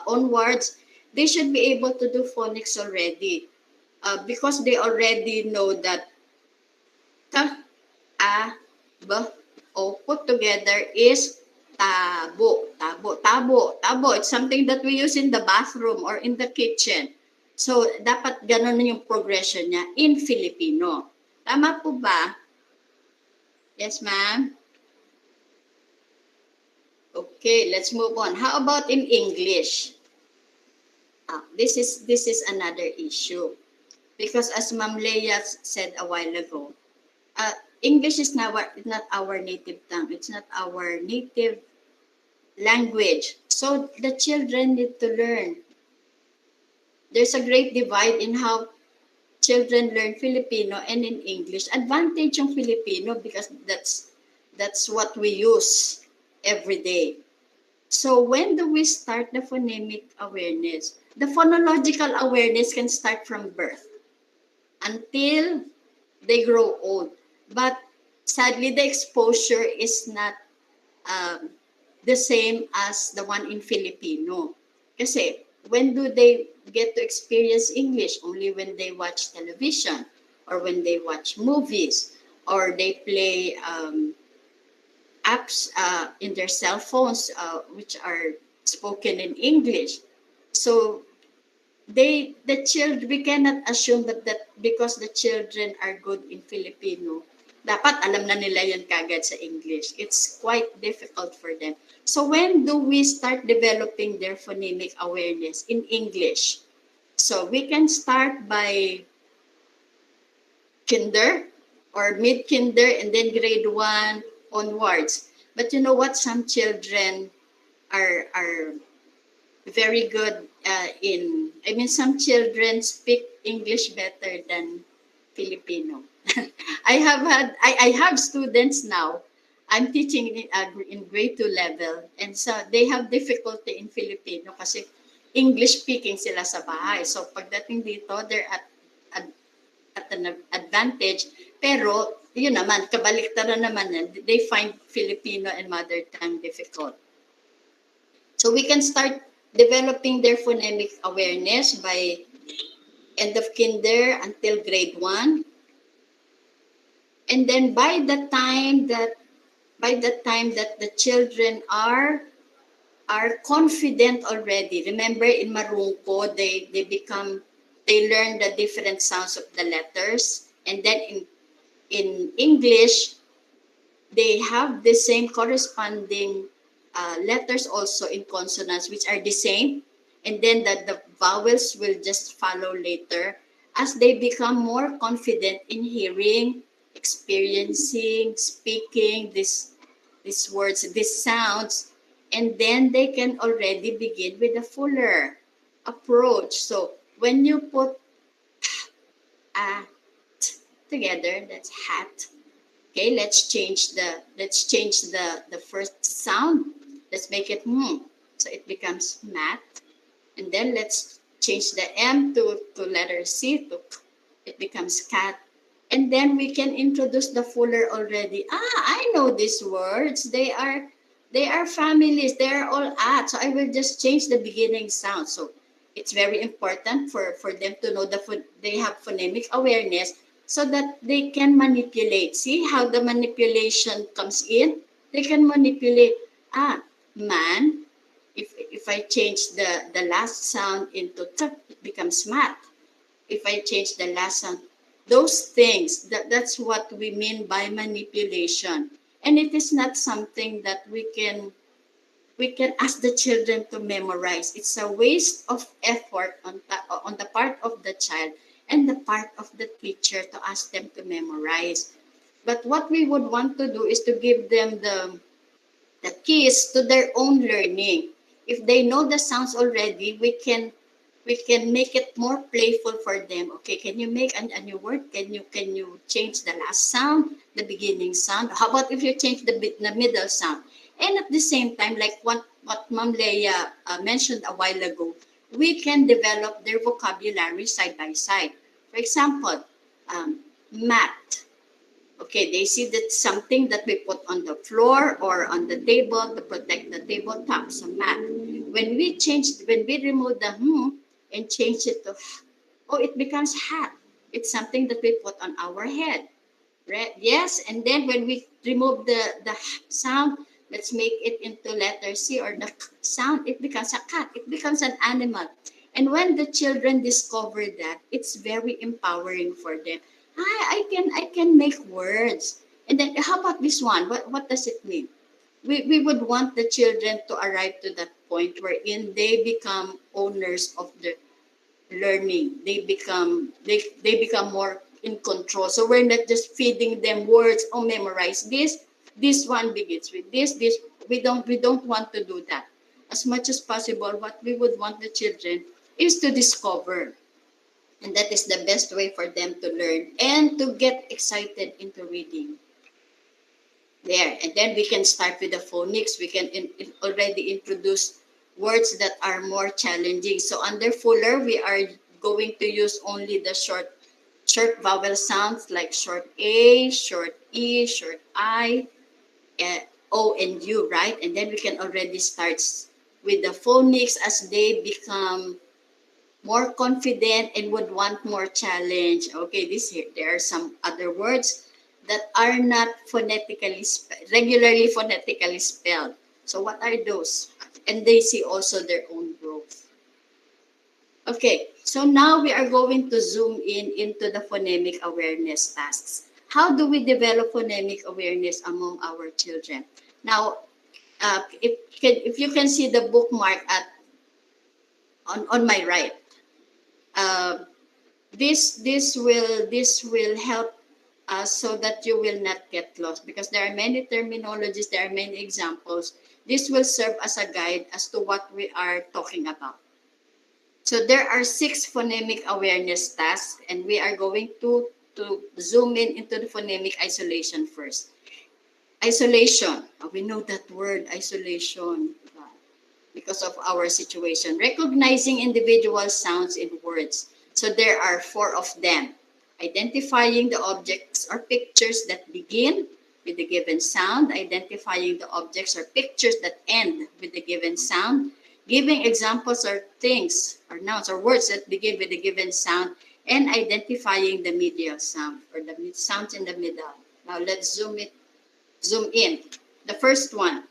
onwards, they should be able to do phonics already because they already know that ta, a, b, o put together is tabo, tabo, tabo, tabo. It's something that we use in the bathroom or in the kitchen. So, dapat ganun yung progression niya in Filipino. Tama po ba? Yes, ma'am? Okay, let's move on. How about in English? This is another issue. Because as Ma'am Leia said a while ago, English is not our native tongue. It's not our native language. So the children need to learn. There's a great divide in how children learn Filipino and in English. Advantage yung Filipino because that's what we use every day. So when do we start the phonemic awareness? The phonological awareness can start from birth until they grow old. But sadly, the exposure is not the same as the one in Filipino. Kasi when do they get to experience English? Only when they watch television or when they watch movies or they play apps in their cell phones which are spoken in English. So the children, we cannot assume that because the children are good in Filipino, dapat alam na nila yun kagad sa English. It's quite difficult for them. So when do we start developing their phonemic awareness in English? So we can start by kinder or mid-kinder and then grade 1 onwards. But you know what? Some children are very good some children speak English better than Filipino. I have students now. I'm teaching in grade 2 level, and so they have difficulty in Filipino kasi English speaking sila sa bahay. So pagdating dito, they're at an advantage. Pero yun naman, kabaliktaran naman yan, they find Filipino and mother tongue difficult. So we can start developing their phonemic awareness by end of kinder until grade 1. And then by the time that the children are confident already. Remember in Marungko, they learn the different sounds of the letters, and then in English they have the same corresponding letters also in consonants, which are the same, and then the vowels will just follow later as they become more confident in hearing, experiencing, speaking these words, these sounds, and then they can already begin with a fuller approach. So when you put a together, that's hat. Okay, let's change the first sound. Let's make it so it becomes mat. And then let's change the M to letter C to it becomes cat. And then we can introduce the fuller already. I know these words. They are families. They are all at. So I will just change the beginning sound. So it's very important for them to know they have phonemic awareness so that they can manipulate. See how the manipulation comes in? They can manipulate. Man. If I change the last sound into t, it becomes mat. If I change the last sound, those things, that's what we mean by manipulation. And it is not something that we can ask the children to memorize. It's a waste of effort on the part of the child and the part of the teacher to ask them to memorize. But what we would want to do is to give them the keys to their own learning. If they know the sounds already, we can make it more playful for them. Okay, can you make a new word? Can you change the last sound, the beginning sound? How about if you change the middle sound? And at the same time, like what Ma'am Leia mentioned a while ago, we can develop their vocabulary side by side. For example, mat. Okay, they see that something that we put on the floor or on the table to protect the tabletop, so mat. When we remove the and change it to it becomes hat. It's something that we put on our head. Right? Yes, and then when we remove the sound, let's make it into letter C or the sound, it becomes a cat. It becomes an animal. And when the children discover that, it's very empowering for them. I can make words. And then how about this one? What does it mean? We would want the children to arrive to that point wherein they become owners of the learning. They become more in control. So we're not just feeding them words. Memorize this. This one begins with this. This we don't want to do that. As much as possible, what we would want the children is to discover. And that is the best way for them to learn and to get excited into reading. There. And then we can start with the phonics. We can already introduce words that are more challenging. So under fuller, we are going to use only the short vowel sounds like short A, short E, short I. O and U, right? And then we can already start with the phonics as they become more confident and would want more challenge. Okay, this here, there are some other words that are not regularly phonetically spelled. So what are those? And they see also their own growth. Okay, so now we are going to zoom in into the phonemic awareness tasks. How do we develop phonemic awareness among our children? Now, if you can see the bookmark on my right, uh, this will help us so that you will not get lost, because there are many terminologies, there are many examples. This will serve as a guide as to what we are talking about. So there are 6 phonemic awareness tasks, and we are going to zoom in into the phonemic isolation first. Isolation, we know that word, isolation, because of our situation. Recognizing individual sounds in words. So there are 4 of them. Identifying the objects or pictures that begin with the given sound, identifying the objects or pictures that end with the given sound, giving examples or things or nouns or words that begin with the given sound, and identifying the medial sound or the sounds in the middle. Now let's zoom in. The first one,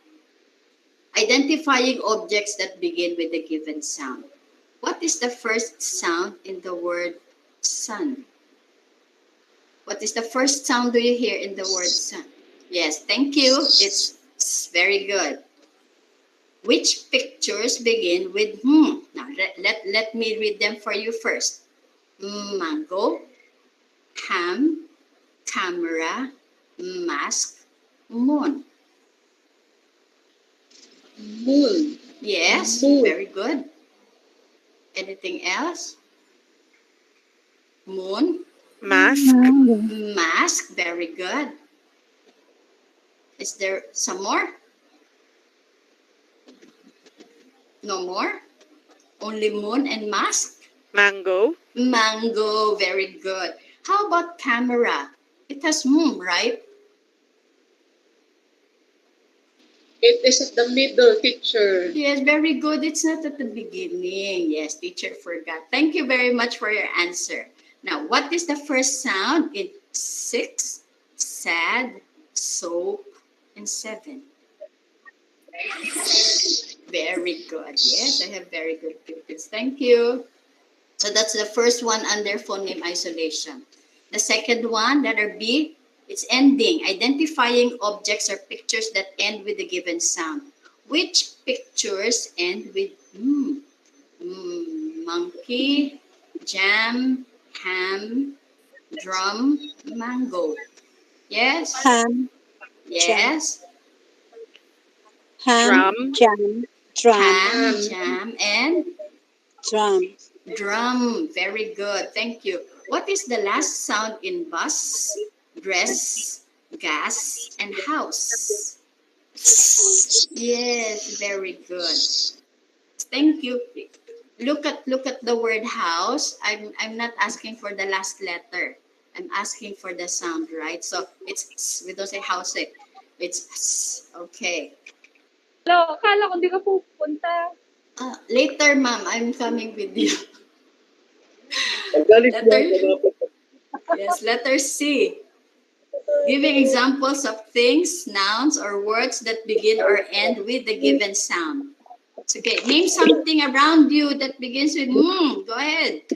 identifying objects that begin with the given sound. What is the first sound in the word sun? What is the first sound do you hear in the word sun? Yes, thank you. It's very good. Which pictures begin with hmm? Now, let me read them for you first. Mango, ham, camera, mask, moon. Moon. Yes, Moon. very good. Anything else? Moon. Mask. Mask, very good. Is there some more? No more? Only moon and mask? Mango. Mango, very good. How about camera? It has right? It is at the middle, teacher. Yes, very good. It's not at the beginning. Yes, teacher forgot. Thank you very much for your answer. Now, what is the first sound in 6, sad, soap, and 7? Very good. Yes, I have very good pupils. Thank you. So that's the first one under phoneme isolation. The second one, letter B, it's ending, identifying objects or pictures that end with a given sound. Which pictures end with monkey, jam, ham, drum, mango? Yes? Ham, Yes? ham, Drum. jam, drum, Ham, jam, and drum. drum. Very good. Thank you. What is the last sound in bus, dress, gas, and house? Yes, very good. Thank you. Look at the word house. I'm not asking for the last letter. I'm asking for the sound, right? So it's we don't say house. It's okay. Hello, akala ko di ka pupunta. Later, ma'am, I'm coming with you. Galit Letter, lang. yes, letter C. Giving examples of things, nouns, or words that begin or end with the given sound. It's okay. Name something around you that begins with Go ahead.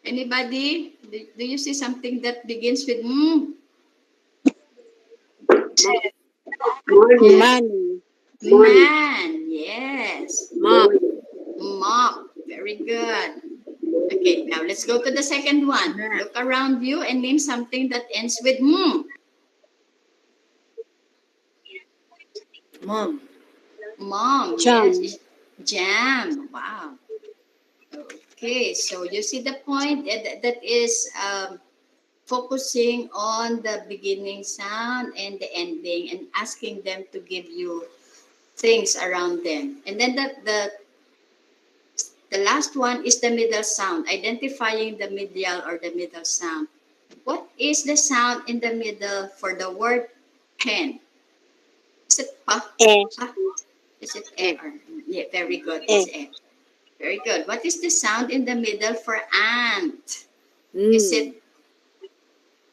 Anybody? Do you see something that begins with Money. Man, yes. Mop. Very good. Okay, now let's go to the second one. Look around you and name something that ends with Mom. Jam. Yes. Jam. Wow. Okay, so you see the point that is focusing on the beginning sound and the ending and asking them to give you things around them. And then the last one is the middle sound, identifying the medial or the middle sound. What is the sound in the middle for the word pen? Is it pa? E. Pa? Is it e? Or, yeah, very good. E. It's e. Very good. What is the sound in the middle for ant? Is Mm. it?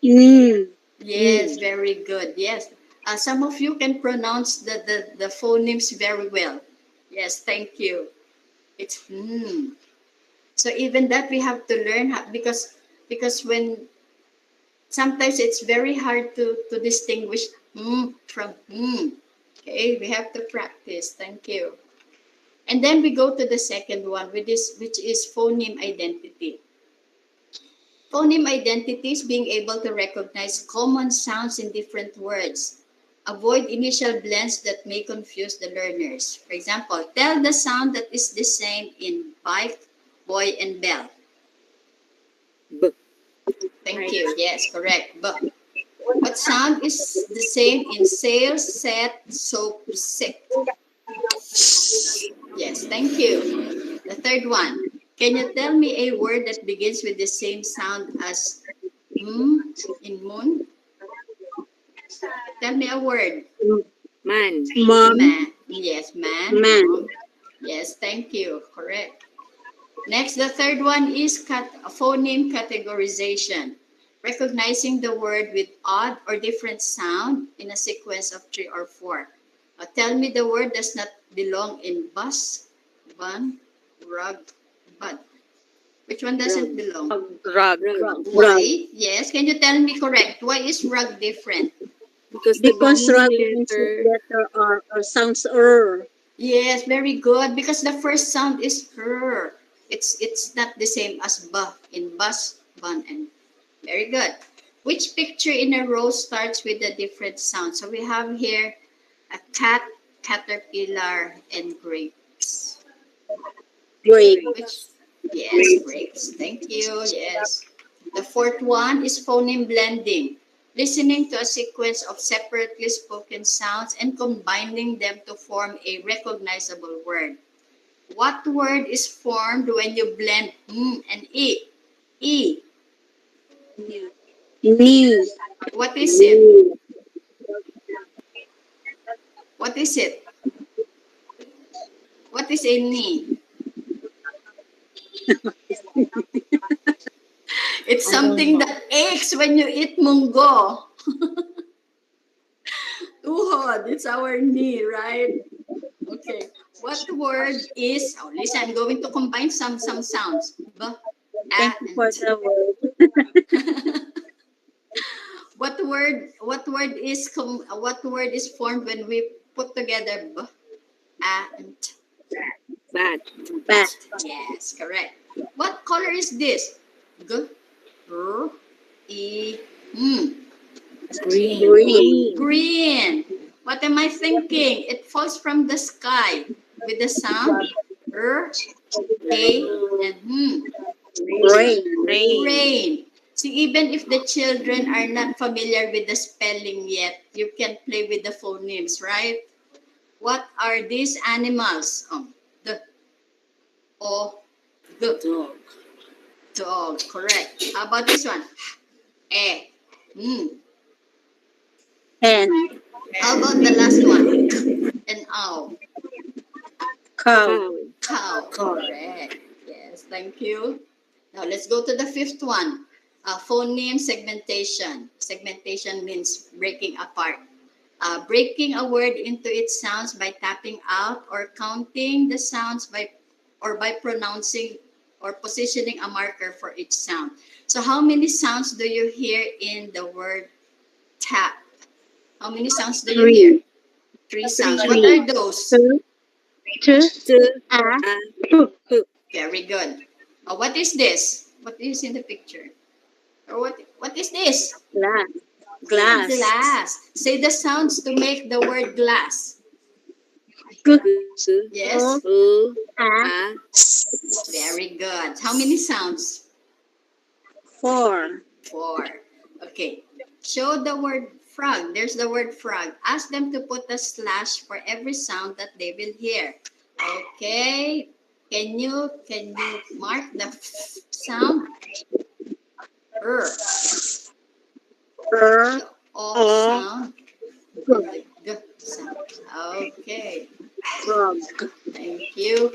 Mm. Yes, very good. Yes. Some of you can pronounce the phonemes very well. Yes, thank you. It's hmm. So even that we have to learn because when sometimes it's very hard to distinguish from hmm. Okay, we have to practice. Thank you. And then we go to the second one, which is phoneme identity. Phoneme identity is being able to recognize common sounds in different words. Avoid initial blends that may confuse the learners. For example, tell the sound that is the same in bike, boy, and bell. B. Thank Right. you. Yes, correct. But what sound is the same in sail, set, soap, sit? Yes, thank you. The third one. Can you tell me a word that begins with the same sound as in moon? Tell me a word. Man. Mom. Man. Yes, man. Man. Mom. Yes, thank you. Correct. Next, the third one is phoneme categorization. Recognizing the word with odd or different sound in a sequence of 3 or 4. Tell me the word does not belong in bus, bun, rug, bud. Which one doesn't belong? Rug. Rug. Why? Yes, can you tell me correct? Why is rug different? Because the Because beginning rug begins with letter. letter R or sounds R. Yes, very good. Because the first sound is her. It's not the same as ba in bus, bun, and very good. Which picture in a row starts with a different sound? So we have here a cat, caterpillar, and grapes. Great. Which yes, grapes. Thank you. Yes. The fourth one is phoneme blending. Listening to a sequence of separately spoken sounds and combining them to form a recognizable word. What word is formed when you blend and e? E. Knee. What is it? What is it? What is a knee? It's something that aches when you eat munggo. Tuhod, it's our knee, right? Okay. What word is, oh, listen, I'm going to combine some sounds. B, a, Thank you and for t. the word. What word is formed when we put together b, a, and t? Bat. Bat. Yes, correct. What color is this? G, r, e, Green. Green. green. What am I thinking? It falls from the sky with the sound r, a, and Rain. Rain. rain. So even if the children are not familiar with the spelling yet, you can play with the phonemes, right? What are these animals? The o, the Dog. dog. Correct. How about this one? Eh. Hen. How about the last one? An owl. Cow. Cow. Cow. Correct. Yes. Thank you. Now let's go to the fifth one. Phoneme segmentation. Segmentation means breaking apart. Breaking a word into its sounds by tapping out or counting the sounds by pronouncing or positioning a marker for each sound. So how many sounds do you hear in the word tap? How many sounds do you hear? Three. Three sounds. What Three. are those? Two. Two. Two. A. Hook. Very good. What is this? What is in the picture? Or what is this? Glass. Glass. Glass. Say the sounds to make the word glass. G. G. Yes? U. A. A. Very good. How many sounds? 4. 4. Okay. Show the word frog. There's the word frog. Ask them to put a slash for every sound that they will hear. Okay. Can you mark the sound? O sound and the G sound. Okay. Frog. Thank you.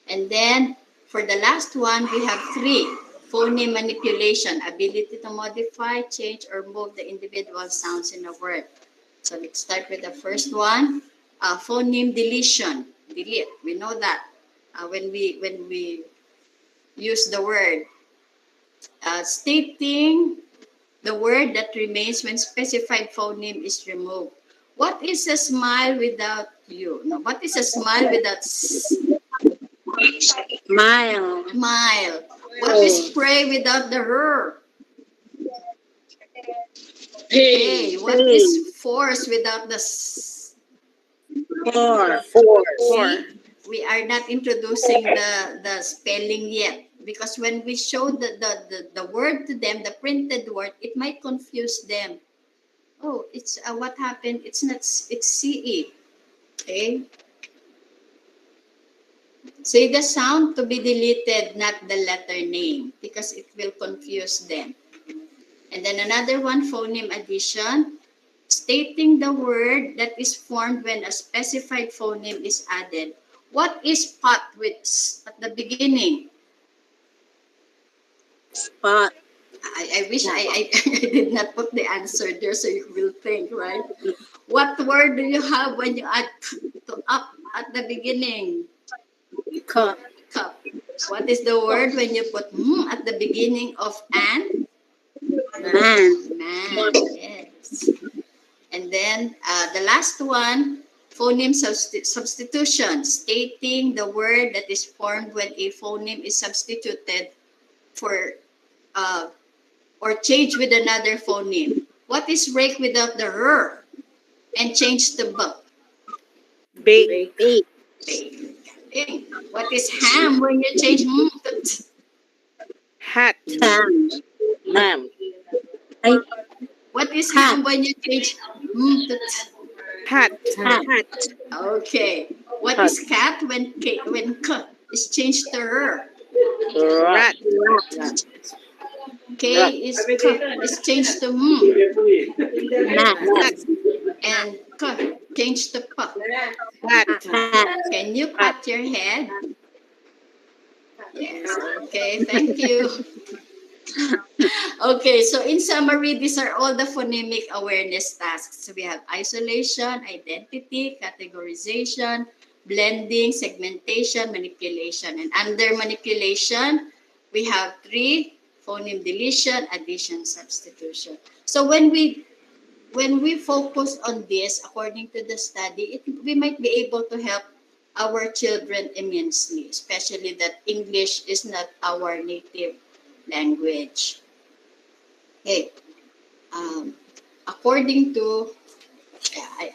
And then for the last one, we have 3. Phoneme manipulation, ability to modify, change, or move the individual sounds in a word. So let's start with the first one. Phoneme deletion. Delete. We know that when we use the word. Stating the word that remains when specified phoneme is removed. What is a smile without you? No, what is a smile without Mile. smile? What is pray without the r? Hey, what is force without the s? Four. See, we are not introducing the spelling yet because when we show the word to them, the printed word, it might confuse them. Oh, it's what happened? It's not. It's CE. Okay. Say the sound to be deleted, not the letter name, because it will confuse them. And then another one, phoneme addition, stating the word that is formed when a specified phoneme is added. What is pot with s at the beginning? Spot. I wish I did not put the answer there so you will think, right? What word do you have when you add to up at the beginning? Cup. Cup. What is the word when you put at the beginning of an? Man. Man. Yes. And then the last one, phoneme substitution, stating the word that is formed when a phoneme is substituted for or changed with another phoneme. What is rake without the r and change to b? Bake. Bake. Bake. What is ham when you change to t? Hat. Ham. Ma'am. Ay, What is Hat. ham when you change to t? Hat. hat. Okay. What is cat when k is changed to r? Rat. K is changed to Mat. Mat. and k changed to p. Hat. Hat. Can you pat your head? Yes. Okay. Thank you. Okay. So in summary, these are all the phonemic awareness tasks. So we have isolation, identity, categorization, blending, segmentation, manipulation. And under manipulation, we have 3: phoneme deletion, addition, substitution. So when we focus on this, according to the study, we might be able to help our children immensely, especially that English is not our native language. Okay. According to,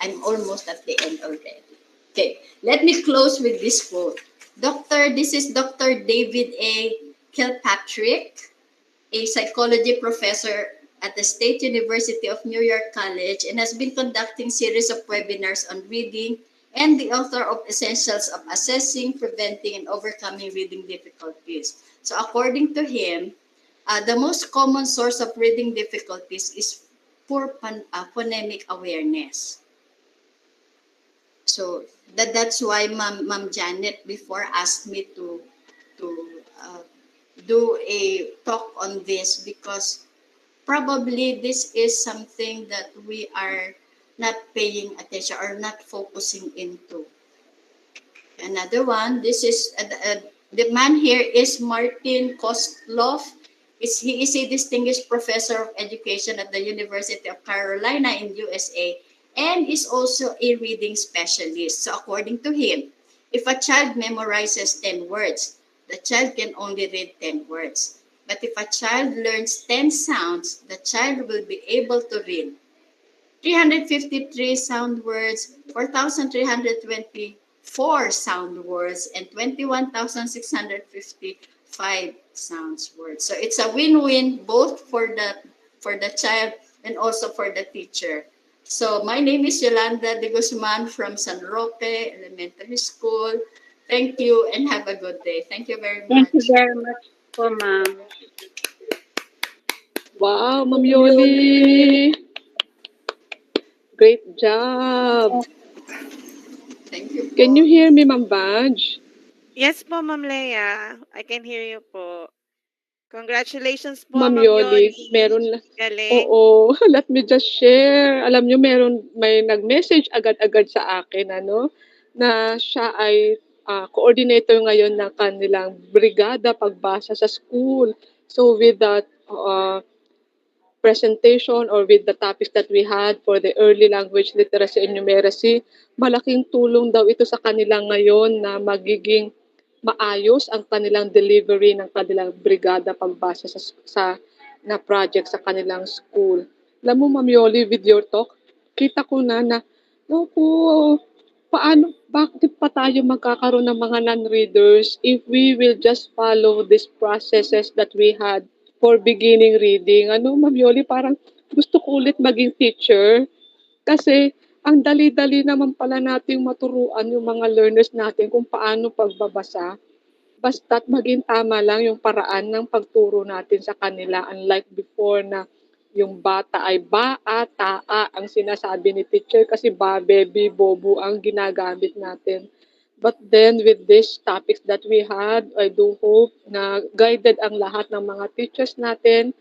I'm almost at the end already. Okay, let me close with this quote. This is Dr. David A. Kilpatrick, a psychology professor at the State University of New York College, and has been conducting series of webinars on reading and the author of Essentials of Assessing, Preventing, and Overcoming Reading Difficulties. So according to him, the most common source of reading difficulties is poor phonemic awareness. So that's why Ma'am Janet before asked me to do a talk on this, because probably this is something that we are not paying attention or not focusing into. Another one, this is the man here is Martin Kostloff. He is a distinguished professor of education at the University of Carolina in USA and is also a reading specialist. So according to him, if a child memorizes 10 words, the child can only read 10 words. But if a child learns 10 sounds, the child will be able to read 353 sound words, 4,324 sound words, and 21,655 sounds words. So it's a win-win both for the child and also for the teacher. So my name is Yolanda de Guzman from San Roque Elementary School. Thank you and have a good day. Thank you very Thank you much. very much po, ma'am. Wow, Ma'am Yoli! Great job! Thank you Can po. you hear me, Ma'am Badge? Yes po, Ma'am Leia. I can hear you po. Congratulations po, Ma'am Ma'am Yoli, Yoli. meron la Galing. oo, let me just share. Alam niyo may nag-message agad-agad sa akin ano, na siya ay, coordinator ngayon ng kanilang brigada pagbasa sa school. So with that, presentation or with the topics that we had for the early language literacy and numeracy, malaking tulong daw ito sa kanila ngayon na magiging maayos ang kanilang delivery ng kanilang brigada pagbasa sa na project sa kanilang school. Alam mo, Ma'am Yoli, with your talk, kita ko na, naku, bakit pa tayo magkakaroon ng mga non-readers if we will just follow these processes that we had for beginning reading. Ano, Ma'am Yoli, parang gusto ko ulit maging teacher kasi ang dali-dali naman pala nating maturuan yung mga learners natin kung paano pagbabasa. Basta't maging tama lang yung paraan ng pagturo natin sa kanila unlike before na yung bata ay baa, taa ang sinasabi ni teacher kasi ba, baby, bobo ang ginagamit natin. But then with these topics that we had, I do hope na guided ang lahat ng mga teachers natin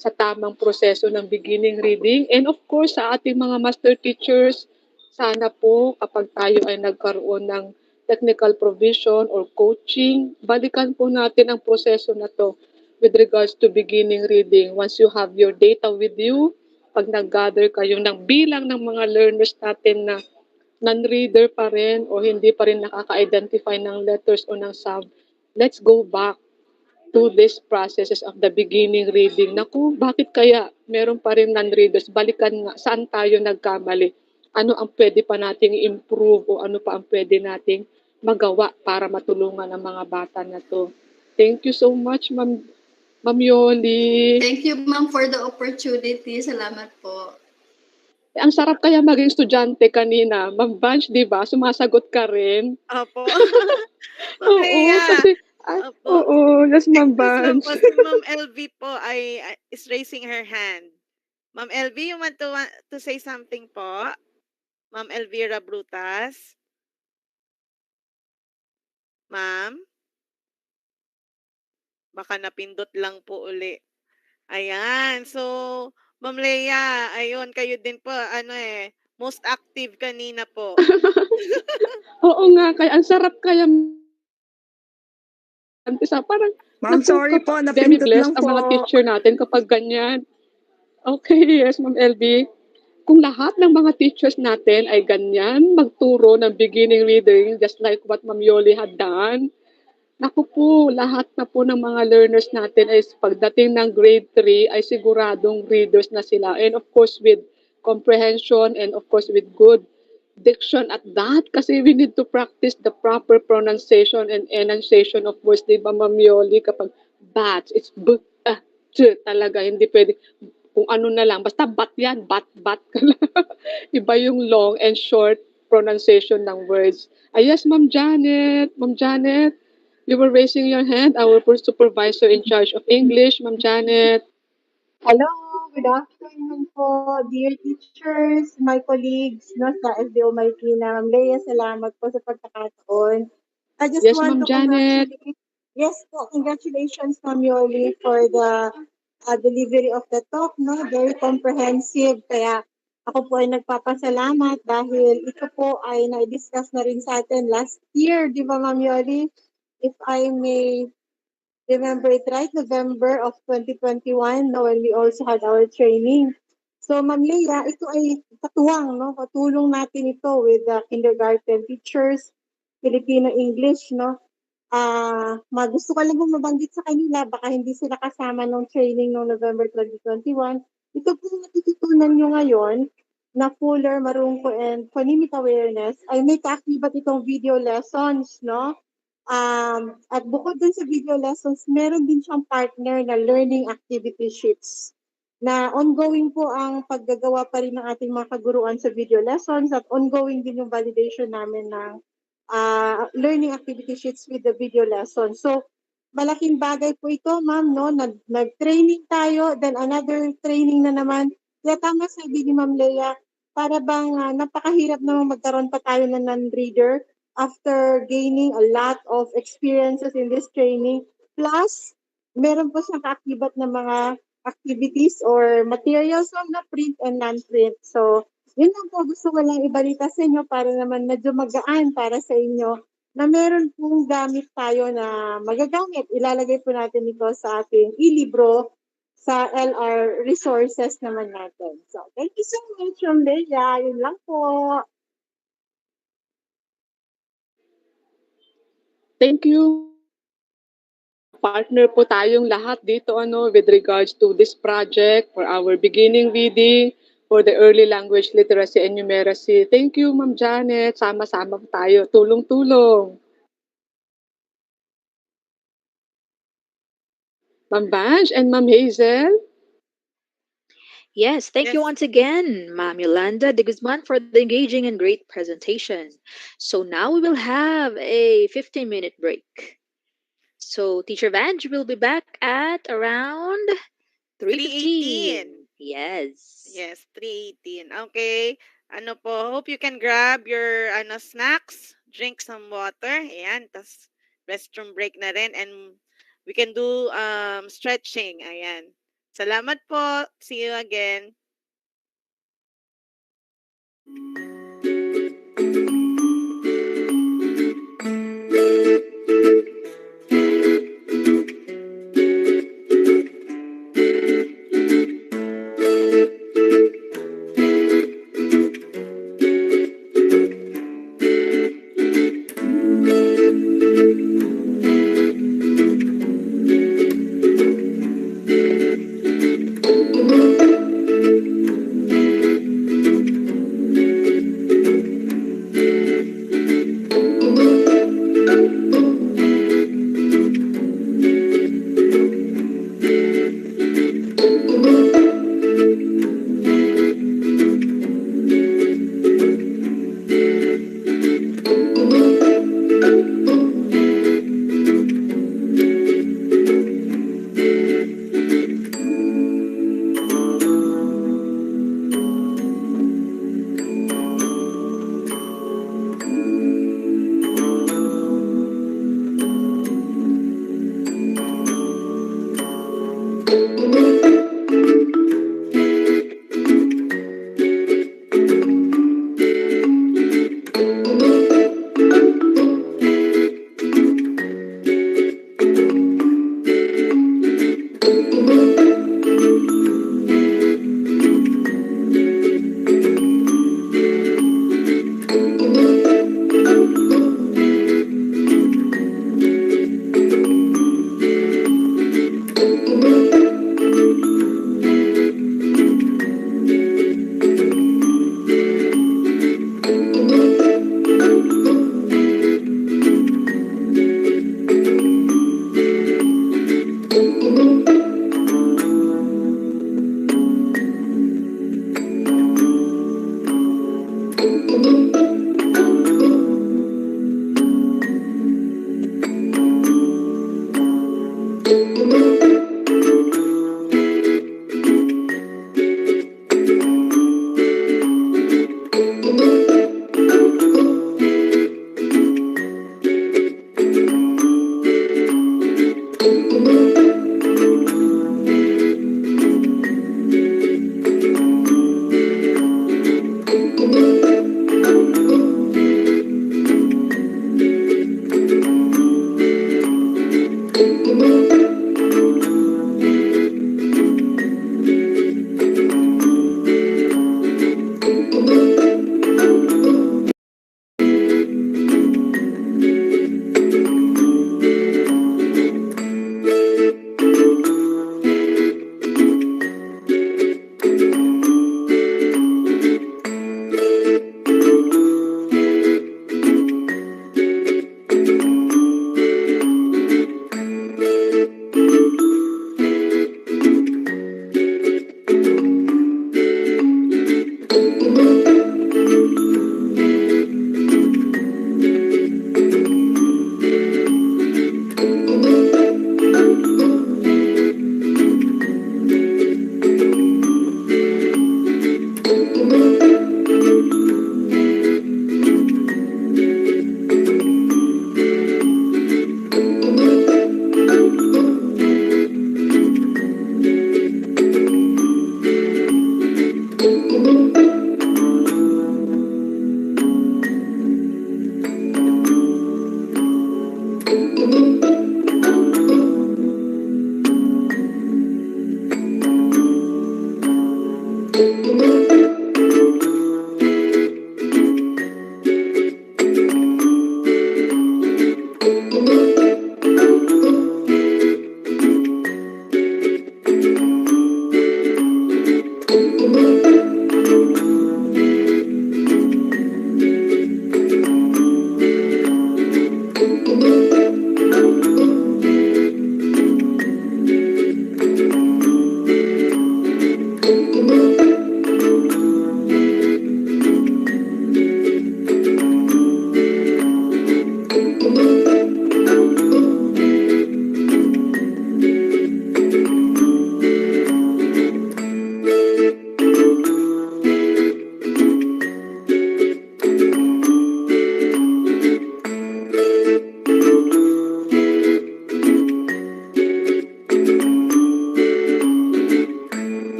sa tamang proseso ng beginning reading. And of course, sa ating mga master teachers, sana po kapag tayo ay nagkaroon ng technical provision or coaching, balikan po natin ang proseso na to with regards to beginning reading. Once you have your data with you, pag nag-gather kayo ng bilang ng mga learners natin na non-reader pa rin o hindi pa rin nakaka-identify ng letters o ng sound, let's go back to these processes of the beginning reading. Naku, bakit kaya meron pa rin non-readers? Balikan nga, saan tayo nagkamali? Ano ang pwede pa nating improve o ano pa ang pwede nating magawa para matulungan ang mga bata na to? Thank you so much, Ma'am Yoli. Thank you, ma'am, for the opportunity. Salamat po. Ang sarap kaya maging estudyante kanina. Ma'am Banch, di ba? Sumasagot ka rin. Opo. Ma'am Oo, Leia. kasi, Opo. yes, Ma'am Excuse lang Banch. po, si Ma'am LV po is raising her hand. Ma'am LV, you want to say something po? Ma'am Elvira Brutas? Ma'am? Baka napindot lang po uli. Ayan. So, Ma'am Leia, ayun, kayo din po, most active kanina po. Oo nga, kaya ang sarap kaya parang Ma'am, sorry po, very napindot blessed lang ang po. mga teacher natin kapag ganyan. Okay, yes, Ma'am LB. Kung lahat ng mga teachers natin ay ganyan, magturo ng beginning reading just like what Ma'am Yoli had done, naku po, lahat na po ng mga learners natin ay pagdating ng grade 3 ay siguradong readers na sila. And of course with comprehension and of course with good diction at that kasi we need to practice the proper pronunciation and enunciation of words, di ba, Ma'am Yoli? Kapag bats, it's talaga, hindi pwede kung ano na lang, basta bat yan, bat ka lang. Iba yung long and short pronunciation ng words. Yes, Ma'am Janet. Ma'am Janet, you were raising your hand. Our first supervisor in charge of English, Ma'am Janet. Hello, good afternoon po, dear teachers, my colleagues no, sa SDO Marikina. Ma'am Leia, salamat po sa pagkakataon. I just Yes, want Ma'am to Janet. congratulations, Ma'am Yoli, for the delivery of the talk, no? Very comprehensive. Kaya ako po ay nagpapasalamat dahil ito po ay na-discuss na rin sa atin last year, di ba, Ma'am Yoli? If I may remember it right, November of 2021, no, when we also had our training. So, Ma'am Leia, ito ay katuwang, no? Katulong natin ito with the kindergarten teachers, Filipino English, no? Gusto ko lang po mabanggit sa kanila, baka hindi sila kasama nung training noong November 2021. Ito po matututunan nyo ngayon na fuller, marungko, and phonemic awareness ay may kaakibat itong video lessons, no? At bukod dun sa video lessons, meron din siyang partner na learning activity sheets na ongoing po ang paggagawa pa rin ng ating mga kaguruan sa video lessons at ongoing din yung validation namin ng learning activity sheets with the video lesson. So, malaking bagay po ito, ma'am, no? Nag-training tayo, then another training na naman. Kaya tama sabi ni Ma'am Leia, para bang napakahirap naman magkaroon pa tayo ng non-reader after gaining a lot of experiences in this training. Plus, meron po siyang kaakibat na mga activities or materials na print and non-print. So, yun lang po gusto ko lang ibalita sa inyo para naman medyo magaan para sa inyo na meron pong gamit tayo na magagamit. Ilalagay po natin ito sa ating e-libro sa LR resources naman natin. So, thank you so much, Ma'am Leia. Yun lang po. Thank you. Partner po tayong lahat dito with regards to this project for our beginning reading for the early language literacy and numeracy. Thank you, Ma'am Janet. Sama-sama po tayo. Tulong-tulong. Ma'am Banj and Ma'am Hazel. Yes, thank you Yes. once again, Ma'am Yolanda de Guzman, for the engaging and great presentation. So now we will have a 15-minute break. So Teacher Vange will be back at around 3:15. 3:18. Yes. Yes, 3:18. Okay. Ano po, hope you can grab your snacks, drink some water. Ayan, tas restroom break na rin and we can do stretching. Ayan. Salamat po. See you again.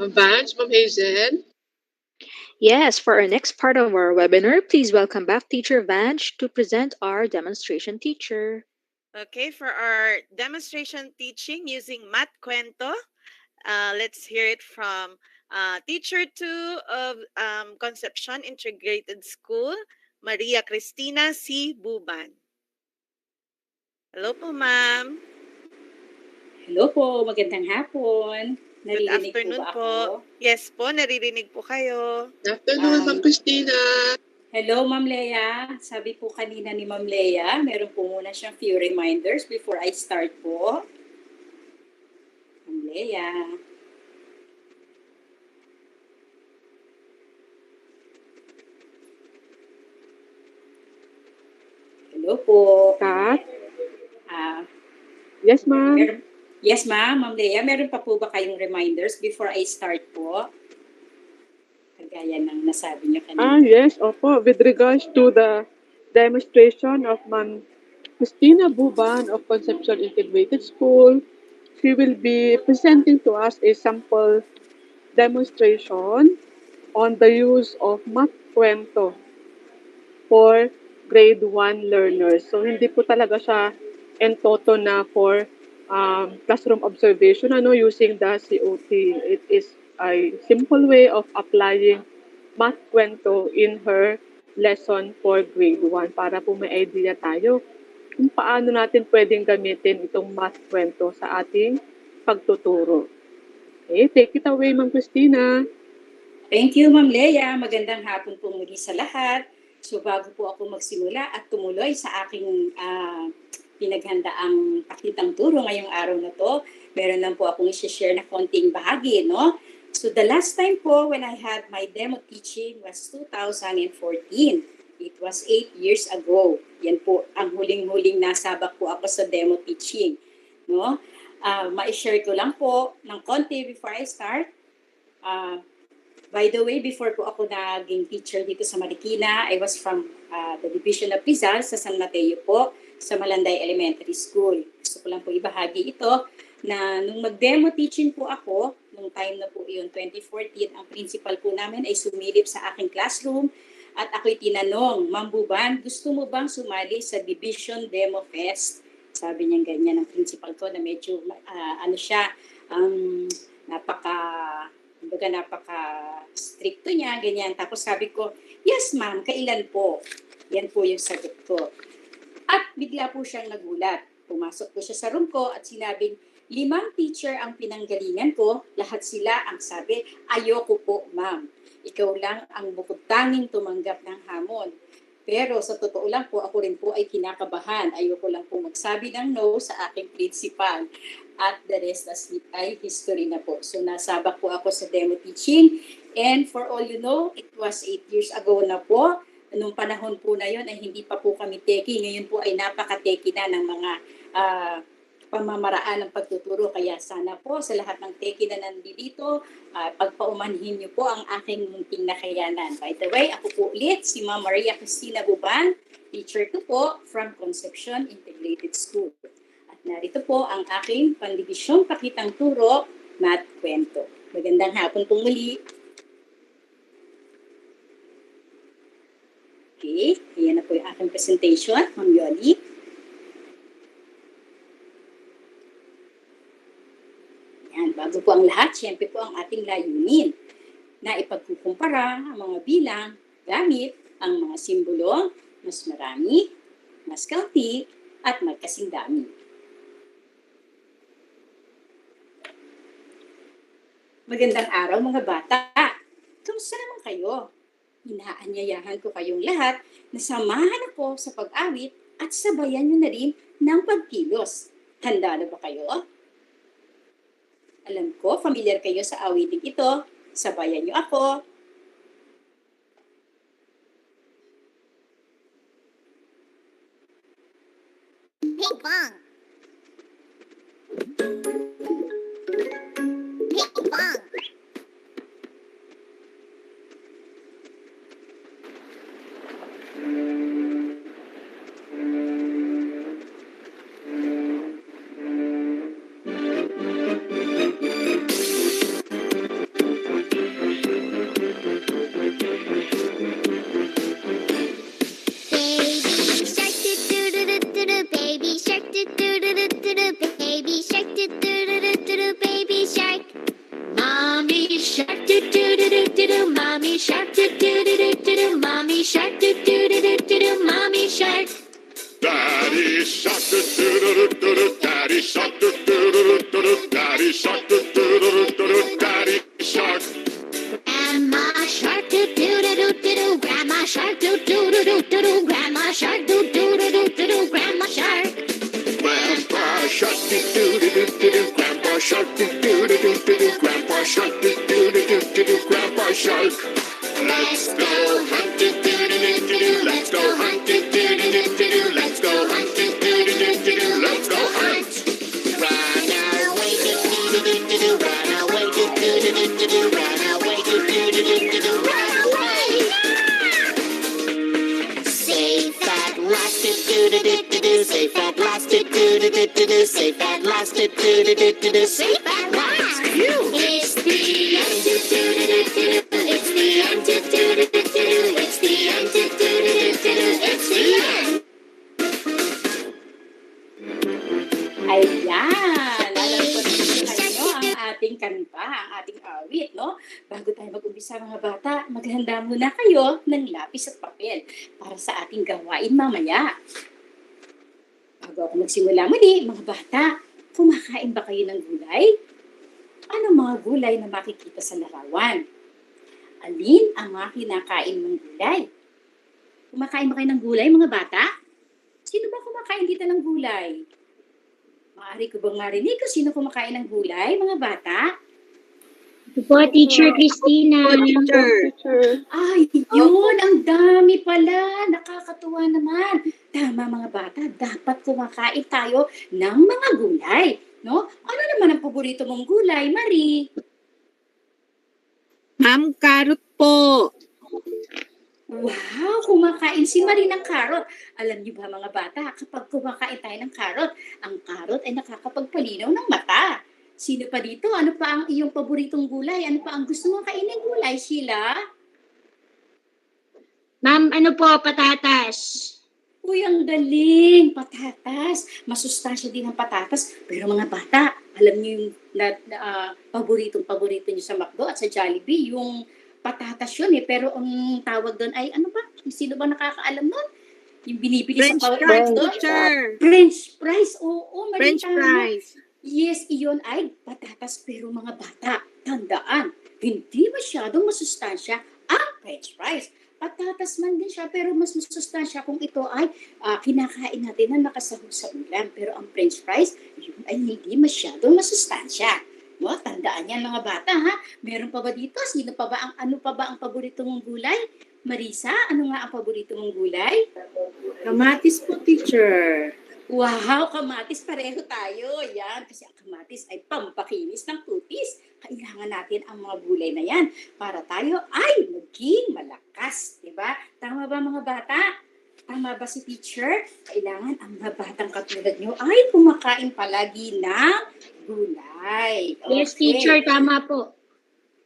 Ma'am Vance, Ma'am Hazel. Yes, for our next part of our webinar, please welcome back Teacher Vange to present our demonstration teacher. Okay, for our demonstration teaching using Math Cuento, let's hear it from Teacher 2 of Concepcion Integrated School, Maria Cristina C. Buban. Hello po, ma'am. Hello po, magandang hapon. Good Naririnig po afternoon ba po. ako? Yes po, naririnig po kayo. Good afternoon, Ma'am Christina. Hello, Ma'am Lea. Sabi po kanina ni Ma'am Lea, meron po muna siyang few reminders before I start po. Ma'am Lea. Hello po. Kat? Ah, Yes, ma'am. yes, Ma'am Lea. Meron pa po ba kayong reminders before I start po? Kagaya ng nasabi niyo kanina. Yes, opo. With regards to the demonstration of Ma'am Christina Buban of Concepcion Integrated School, she will be presenting to us a sample demonstration on the use of Math Cuento for grade 1 learners. So, hindi po talaga siya en toto na for classroom observation using the COT. It is a simple way of applying Math Cuento in her lesson for grade 1 para po may idea tayo kung paano natin pwedeng gamitin itong Math Cuento sa ating pagtuturo. Okay, take it away, Ma'am Christina. Thank you, Ma'am Lea. Magandang hapon po muli sa lahat. So bago po ako magsimula at tumuloy sa aking pinaghandaang pakitang turo ngayong araw na to, meron lang po akong i-share na konting bahagi, no? So the last time po when I had my demo teaching was 2014. It was 8 years ago. Yan po ang huling-huling nasabak po ako sa demo teaching, no? Ma-share ko lang po ng konti before I start. By the way, before po ako naging teacher dito sa Marikina, I was from the Division of Rizal sa San Mateo po, sa Malanday Elementary School. Gusto ko lang po ibahagi ito na nung mag-demo teaching po ako, nung time na po yun, 2014, ang principal po namin ay sumilip sa aking classroom at ako'y tinanong, Ma'am Buban, gusto mo bang sumali sa Division Demo Fest? Sabi niya ganyan ang principal ko na medyo, napaka-stricto niya, ganyan. Tapos sabi ko, yes ma'am, kailan po? Yan po yung sagot ko. At bigla po siyang nagulat. Pumasok po siya sa room ko at sinabing, 5 teacher ang pinanggalingan ko, lahat sila ang sabi, ayoko po ma'am. Ikaw lang ang bukod tanging tumanggap ng hamon. Pero sa totoo lang po, ako rin po ay kinakabahan. Ayoko lang po magsabi ng no sa aking principal. At the rest ay history na po. So nasabak po ako sa demo teaching. And for all you know, it was 8 years ago na po. Nung panahon po na yon ay hindi pa po kami teki. Ngayon po ay napaka-teki na ng mga pamamaraan ng pagtuturo. Kaya sana po sa lahat ng teki na nandito, pagpaumanhin niyo po ang aking munting nakayanan. By the way, ako po ulit si Ma'am Maria Cristina Buban, teacher ko po from Concepcion Integrated School. At narito po ang aking pandibisyong pakitang turo, Math Cuento. Magandang hapon po muli. Okay, ayan na po yung aking presentation, Ma'am Yoli. Yan, bago po ang lahat, siyempre po ang ating layunin na ipagkukumpara ang mga bilang gamit ang mga simbolo, mas marami, mas kaunti, at magkasing dami. Magandang araw mga bata! Kamusta naman kayo? Inaanyayahan ko kayong lahat na samahan ako sa pag-awit at sabayan nyo na rin ng pagkilos. Handa na ba kayo? Alam ko, familiar kayo sa awiting ito. Sabayan nyo ako. Ping pong. Ping pong. baby shark, baby shark. Mommy shark, mommy shark, mommy shark, mommy shark. Daddy shark, daddy shark, daddy shark, daddy shark. Grandma shark, grandma shark, grandma shark, grandma shark. Grandpa shark, grandpa shark, grandpa shark, grandpa shark. Let's go hunt, let's go hunt, let's go hunt, let's go hunt. Run away, run away, run away, run away. Safe at last, safe at last, safe at last, safe at last. It's the end, it's the end, it's the end, it's the end. Ayan! Alam ko sa inyo ang ating kanta, ang ating awit, no? Bago tayo mag-umpisa mga bata, maghanda muna kayo ng lapis at papel para sa ating gawain mamaya. Bago ako magsimula muli, mga bata, kumakain ba kayo ng gulay? Ano mga gulay na makikita sa larawan? Alin ang mga kinakain ng gulay? Kumakain ba kayo ng gulay, mga bata? Sino ba kumakain dito ng gulay? Maaari ko bang marinig kung sino kumakain ng gulay, mga bata? Ito po, Teacher Christina. Teacher. Ay, yun, ang dami pala. Nakakatuwa naman. Tama, mga bata, dapat kumakain tayo ng mga gulay. No? Ano naman ang paborito mong gulay, Marie? Ma'am, carrot po. Wow, kumakain si Marie ng carrot. Alam niyo ba mga bata, kapag kumakain tayo ng carrot, ang carrot ay nakakapagpalinaw ng mata. Sino pa dito? Ano pa ang iyong paboritong gulay? Ano pa ang gusto mong kainin gulay, Sheila? Ma'am, ano po, patatas. Uy, ang galing! Patatas. Masustansya din ang patatas. Pero mga bata, alam niyo yung paboritong-paborito niyo sa McDo at sa Jollibee, yung patatas yun eh. Pero ang tawag doon ay, ano ba? Sino ba nakakaalam nun? Yung binibili French sa fries, McDo? teacher. French fries. Oo, French malita. fries. Yes, iyon ay patatas. Pero mga bata, tandaan, hindi masyadong masustansya ang French fries. Patatas man din siya, pero mas masustansya kung ito ay kinakain natin na nakasahog sa ulam. Pero ang French fries, yun ay hindi masyadong masustansya. No, tandaan yan mga bata, ha? Meron pa ba dito? Ano pa ba ang paborito mong gulay? Marisa, ano nga ang paborito mong gulay? Kamatis po, teacher. Wow, kamatis, pareho tayo. Yan, kasi ang kamatis ay pampakinis ng kutis. Kailangan natin ang mga gulay na yan para tayo ay maging malakas. Diba? Tama ba mga bata? Tama ba si teacher? Kailangan ang mga batang katulad nyo ay kumakain palagi ng gulay. Okay. Yes, teacher, tama po.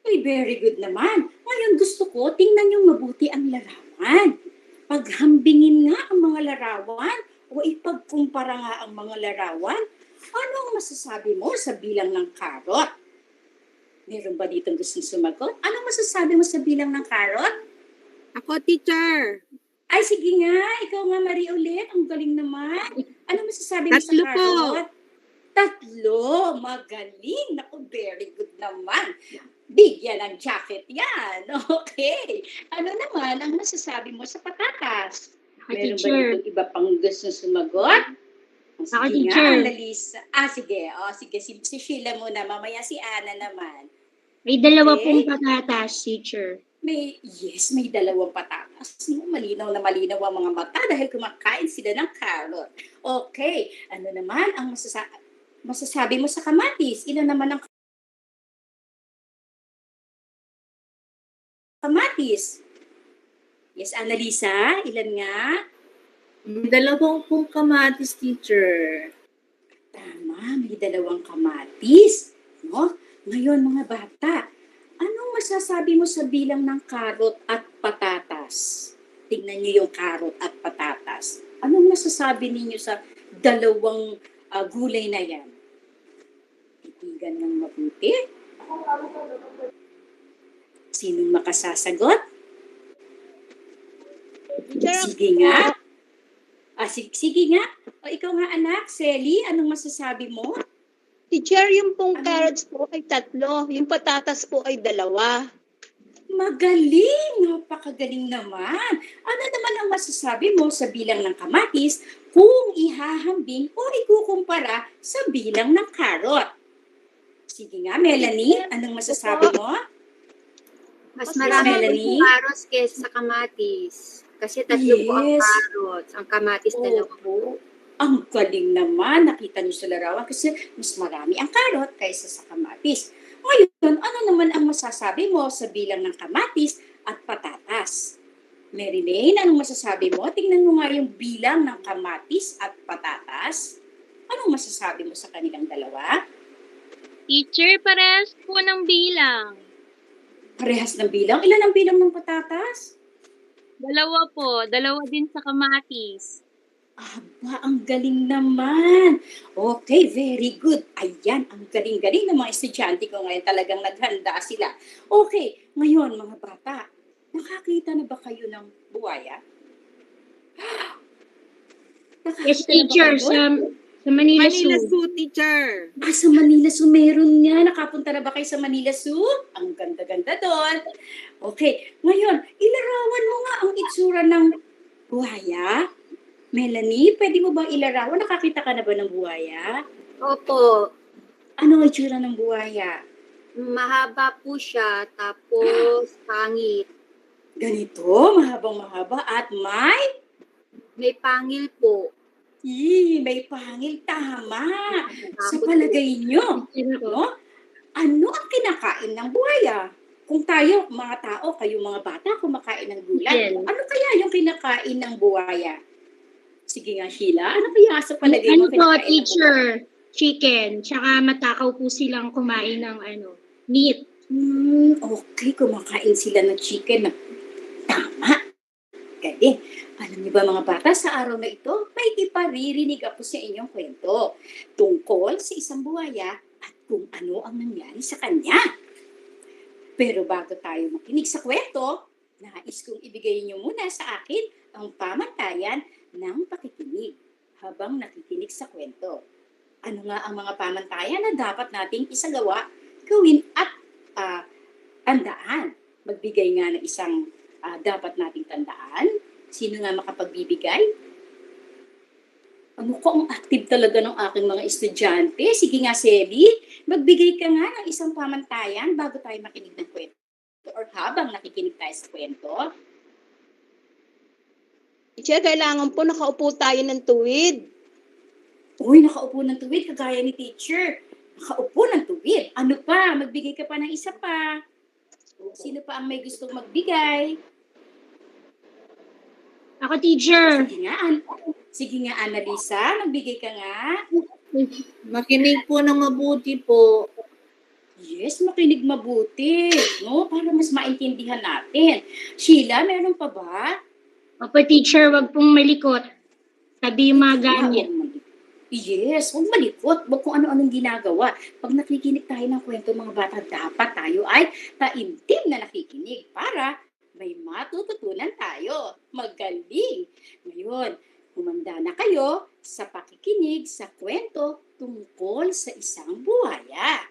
Ay, very good naman. Ngayon gusto ko, tingnan nyo mabuti ang larawan. Paghambingin nga ang mga larawan o ipagkumpara nga ang mga larawan, ano ang masasabi mo sa bilang ng karot? Meron ba ditong gustong sumagot? Anong masasabi mo sa bilang ng karot? Ako, teacher. Ay, sige nga. Ikaw nga, Marie, ulit. Ang galing naman. Ano masasabi mo sa Tatlo po. karot? Tatlo. Magaling. Naku, very good naman. Bigyan ng jacket yan. Okay. Ano naman ang masasabi mo sa patatas? Meron ba ditong iba pang gusto sumagot? Sige Ako, nga, teacher. Annalisa. Sige. Sige. Si Sheila muna. Mamaya si Ana naman. May dalawa Okay. pong patatas, teacher. May dalawang patatas. Malinaw na malinaw ang mga mata dahil kumakain sila ng carrot. Okay. Ano naman ang masasabi mo sa kamatis? Ilan naman ang kamatis? Yes, Annalisa, ilan nga? May dalawang pong kamatis, teacher. Tama, may dalawang kamatis. No? Ngayon, mga bata, anong masasabi mo sa bilang ng karot at patatas? Tingnan niyo yung karot at patatas. Anong masasabi ninyo sa dalawang gulay na yan? Titigan ng mabuti. Sinong makasasagot? Sige nga. Sige nga. O ikaw nga anak, Selly, anong masasabi mo? Teacher, yung pong carrots po ay 3, yung patatas po ay 2. Magaling! Napakagaling naman. Ano naman ang masasabi mo sa bilang ng kamatis kung ihahambing o ikukumpara sa bilang ng carrot? Sige nga, Melanie, anong masasabi mo? Mas marami Melanie? po carrots kaysa sa kamatis. Kasi 3 po ang carrots. Ang kamatis 2 po. Ang galing naman. Nakita niyo sa larawan kasi mas marami ang carrot kaysa sa kamatis. Ngayon, ano naman ang masasabi mo sa bilang ng kamatis at patatas? Marilyn, anong masasabi mo? Tingnan mo nga yung bilang ng kamatis at patatas. Anong masasabi mo sa kanilang dalawa? Teacher, parehas po ng bilang. Parehas ng bilang? Ilan ang bilang ng patatas? 2 po. 2 din sa kamatis. Aba, ang galing naman. Okay, very good. Ayan, ang galing-galing ng mga estudyante ko ngayon. Talagang naghanda sila. Okay, ngayon mga bata, nakakita na ba kayo ng buwaya? Yes, teacher. Sa Manila Zoo, teacher. Sa Manila Zoo, meron nga. Nakapunta na ba kayo sa Manila Zoo? Ang ganda-ganda doon. Okay, ngayon, ilarawan mo nga ang itsura ng buhaya. Melanie, pwede mo bang ilarawan? Nakakita ka na ba ng buhaya? Opo. Ano ang itsura ng buhaya? Mahaba po siya, tapos pangit. Ganito, mahabang-mahaba at may pangil po. May pangil, tama. Sa palagay nyo, no? Ano ang kinakain ng buhaya? Kung tayo, mga tao, kayo mga bata, kumakain ng gulay, ano kaya yung kinakain ng buhaya? Sige nga, Sheila, ano kaya sa palagay mo po, kinakain teacher? Chicken. Tsaka matakaw po silang kumain ng meat. Okay, kumakain sila ng chicken. Tama. Galing. Alam niyo ba mga bata, sa araw na ito, may iparirinig ako sa inyong kwento tungkol sa isang buhaya at kung ano ang nangyari sa kanya. Pero bago tayo makinig sa kwento, nais kong ibigay niyo muna sa akin ang pamantayan ng pakikinig habang nakikinig sa kwento. Ano nga ang mga pamantayan na dapat nating isagawa, gawin at tandaan? Magbigay nga ng isang dapat nating tandaan. Sino nga makapagbibigay? Ano ko, ang active talaga ng aking mga estudyante. Sige nga, Sebi, magbigay ka nga ng isang pamantayan bago tayo makinig ng kwento or habang nakikinig tayo sa kwento. Teacher, kailangan po nakaupo tayo ng tuwid. Uy, nakaupo ng tuwid, kagaya ni teacher. Nakaupo ng tuwid. Ano pa? Magbigay ka pa ng isa pa. Sino pa ang may gustong magbigay? Ako, teacher. Sige nga, Annalisa, magbigay ka nga. Makinig po ng mabuti po. Yes, makinig mabuti, no? Para mas maintindihan natin. Sheila, meron pa ba? Opo, teacher, wag pong malikot. Sabi yung mga gamit. Yes, huwag malikot. Huwag kung ano-anong ginagawa. Pag nakikinig tayo ng kwento mga bata, dapat tayo ay taimtim na nakikinig para may matututunan tayo. Magaling! Ngayon, humanda na kayo sa pakikinig sa kwento tungkol sa isang buhaya.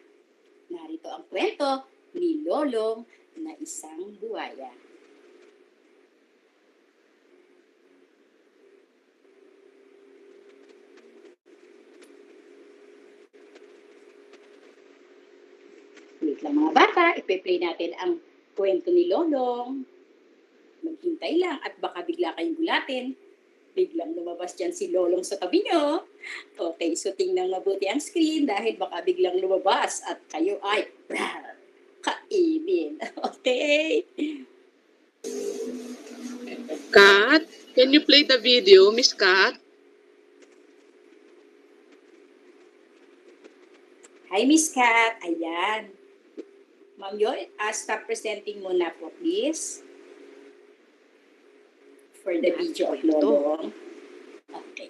Narito ang kwento ni Lolong na isang buhaya. Wait lang mga bata, ipe-play natin ang kwento ni Lolong. Maghintay lang at baka bigla kayong gulatin. Biglang lumabas dyan si Lolong sa tabi nyo. Okay, so tingnan mabuti ang screen dahil baka biglang lumabas at kayo ay kainin. Okay? Kat, can you play the video, Miss Kat? Hi, Miss Kat. Ayan. Ma'am Yoy, stop presenting muna po, please. For the video of Lolong. Okay.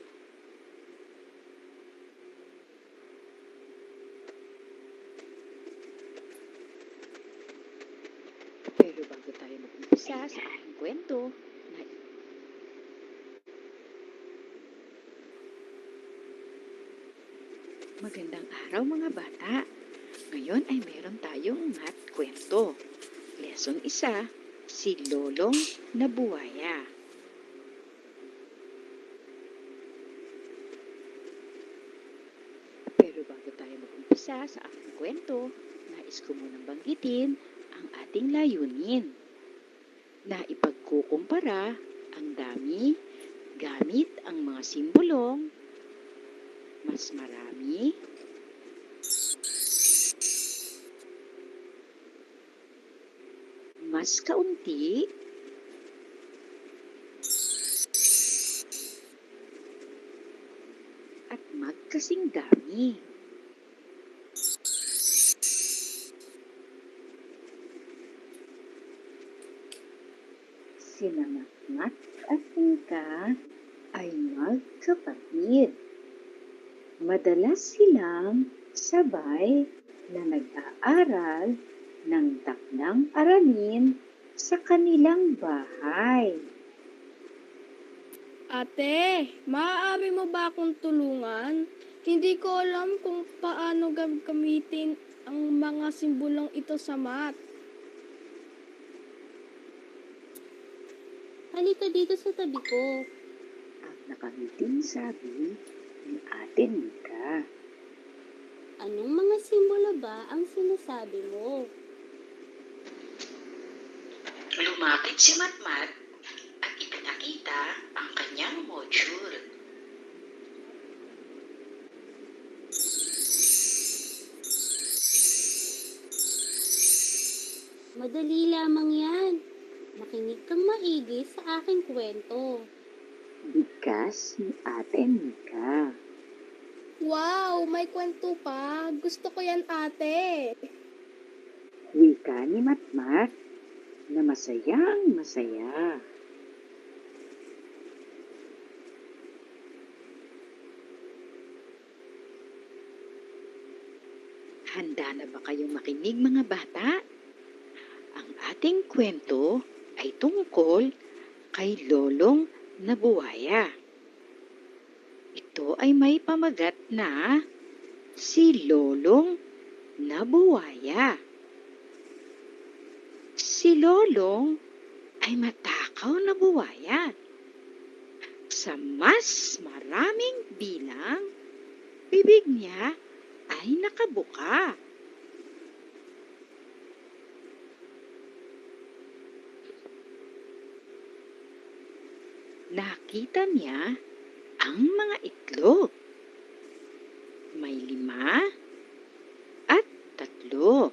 mag-umpisa sa aking kwento na Magandang araw mga bata. Ngayon ay meron tayong math kwento. Lesson 1, si Lolong na buwaya. Pero bago tayo mag-umpisa sa aking kwento, nais ko munang banggitin ang ating layunin na ipagkukumpara ang dami gamit ang mga simbolong mas marami, mas kaunti, at magkasing dami. Sina Matmat at Nika ay magkapatid. Madalas silang sabay na nag-aaral ng takdang aralin sa kanilang bahay. Ate, maaari mo ba akong tulungan? Hindi ko alam kung paano gagamitin ang mga simbolong ito sa math. Halika dito sa tabi ko. Ang nakangiting sabi ni Ate Nika. Anong mga simbolo ba ang sinasabi mo? Lumapit si Matmat at ipinakita ang kanyang module. Madali lamang yan. Makinig kang maigi sa aking kwento. Bigkas ni Ate Nika. Wow, may kwento pa. Gusto ko yan, ate. Wika ni Matmat na masayang masaya. Handa na ba kayong makinig mga bata? Ang ating kwento ay tungkol kay Lolong na buwaya. Ito ay may pamagat na si Lolong na buwaya. Si Lolong ay matakaw na buwaya. Sa mas maraming bilang, bibig niya ay nakabuka. Nakita niya ang mga itlog. May 5 at 3.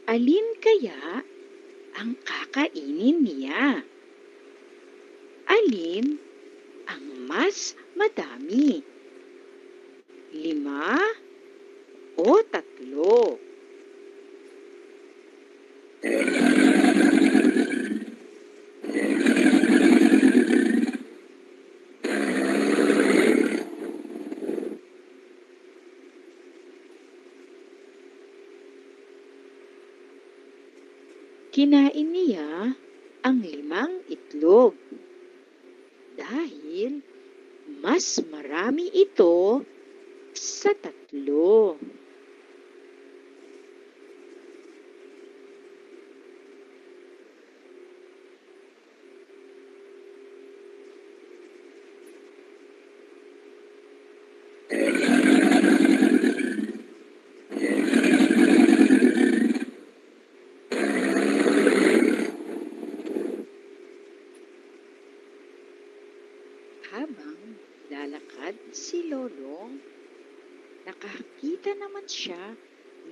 Alin kaya ang kakainin niya? Alin ang mas madami? 5 o 3? Kinain niya ang 5 itlog dahil mas marami ito sa 3. Habang lalakad si Lolong, nakakita naman siya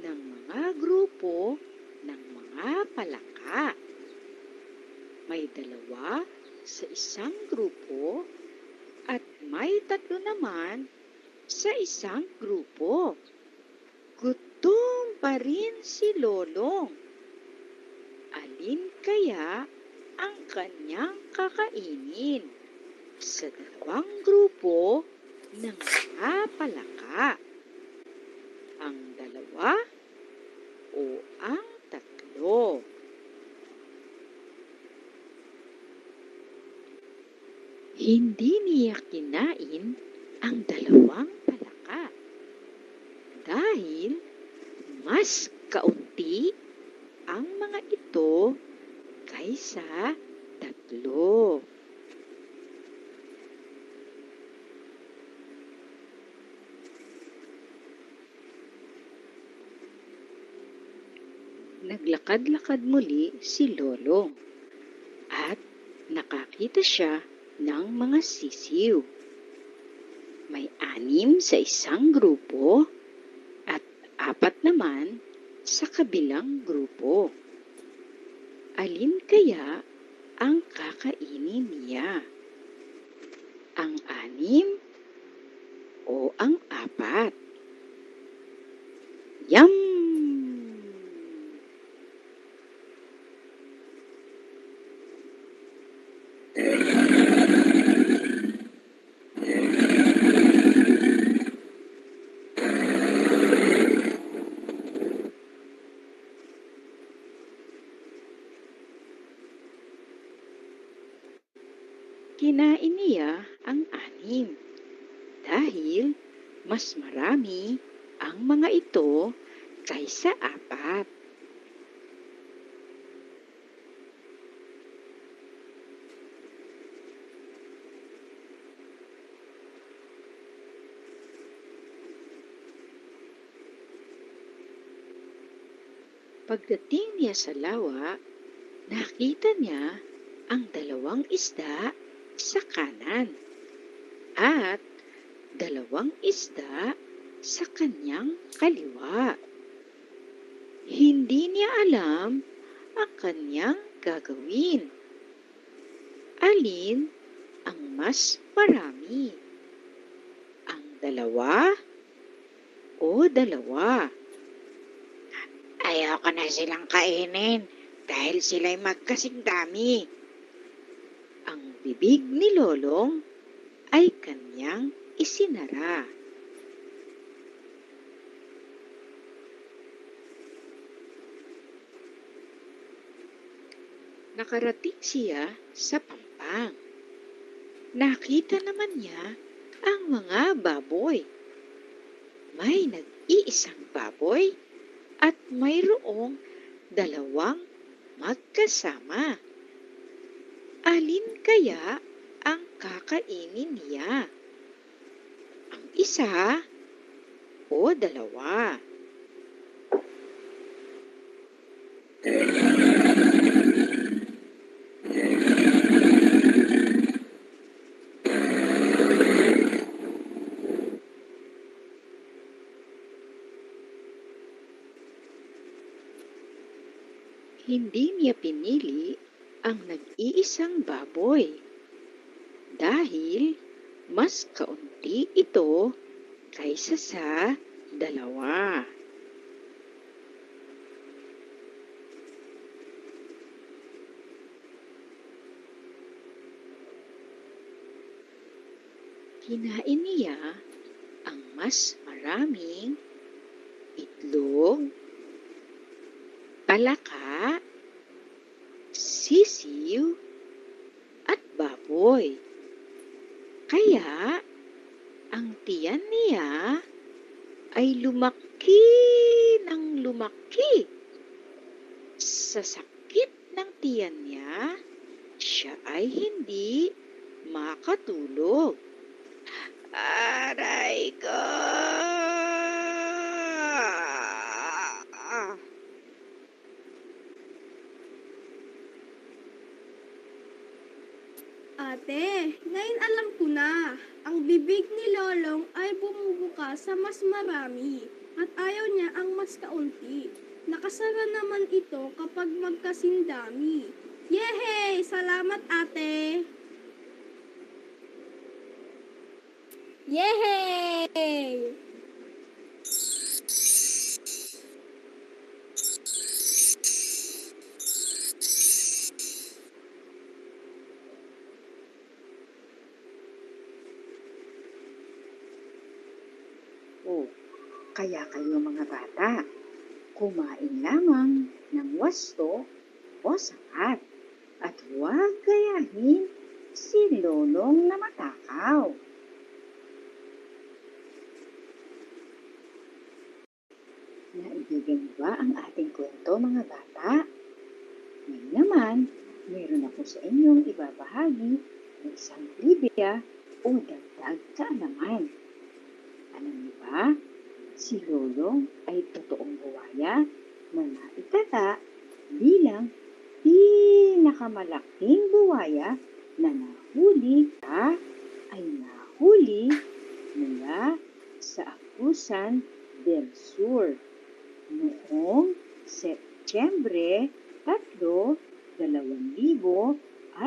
ng mga grupo ng mga palaka. May 2 sa isang grupo at may 3 naman sa isang grupo. Gutom pa rin si Lolong. Alin kaya ang kanyang kakainin sa 2 grupo ng mga palaka? Ang 2 o ang 3? Hindi niya kinain ang dalawang palaka dahil mas kaunti ang mga ito kaysa tatlo. Naglakad-lakad muli si Lolong at nakakita siya ng mga sisiw. May 6 sa isang grupo at 4 naman sa kabilang grupo. Alin kaya ang kakainin niya? Ang 6 o ang 4? Yum! Kinain niya ang 6 dahil mas marami ang mga ito kaysa 4. Pagdating niya sa lawa, nakita niya ang 2 isda sa kanan at 2 isda sa kanyang kaliwa. Hindi niya alam ang kanyang gagawin. Alin ang mas marami? Ang 2 o 2? Ayoko na silang kainin dahil sila'y magkasing dami. Ang bibig ni Lolong ay kanyang isinara. Nakarating siya sa pampang. Nakita naman niya ang mga baboy. May nag-iisang baboy at mayroong 2 magkasama. Alin kaya ang kakainin niya? Ang 1 o 2? Hindi niya pinili ang nag-iisang baboy dahil mas kaunti ito kaysa sa 2. Kinain niya ang mas maraming itlog, palaka, sisiw, at baboy. Kaya, ang tiyan niya ay lumaki ng lumaki. Sa sakit ng tiyan niya, siya ay hindi makatulog. Aray ko! Ate, ngayon alam ko na. Ang bibig ni Lolong ay bumubuka sa mas marami at ayaw niya ang mas kaunti. Nakasara naman ito kapag magkasindami. Yehey! Salamat, ate! Yehey! Kaya kayo mga bata, kumain lamang ng wasto o sapat at huwag gayahin si Lolong na matakaw. Naibigan ba ang ating kwento, mga bata? Ngayon naman, meron ako sa inyong ibabahagi ng isang trivia o dagdag kaalaman. Alam niyo ba, si Lolong ay totoong buwaya na naitala bilang pinakamalaking buwaya na nahuli ay nahuli mula sa Agusan del Sur noong Setyembre 3, 2011.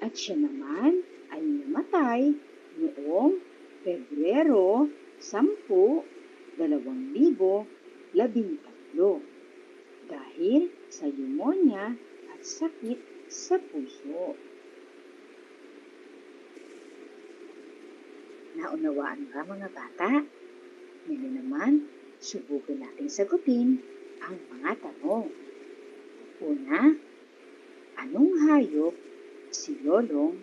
At siya naman ay namatay noong Pebrero 10, 2013 dahil sa pneumonia at sakit sa puso. Naunawaan ba, mga bata? Ngayon naman, subukan natin sagutin ang mga tanong. Una, anong hayop si Lolong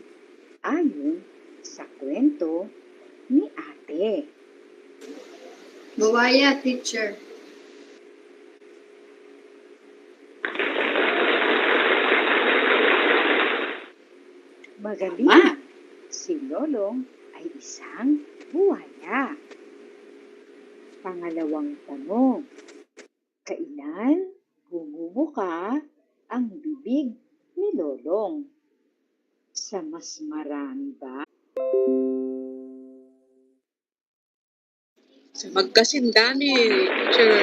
ayon sa kwento ni ate? Buwaya, teacher. Magaling! Si Lolong ay isang buwaya. Pangalawang tanong, kailan bumubuka ang bibig ni Lolong? Sa mas marami ba? Sa magkasindami, teacher.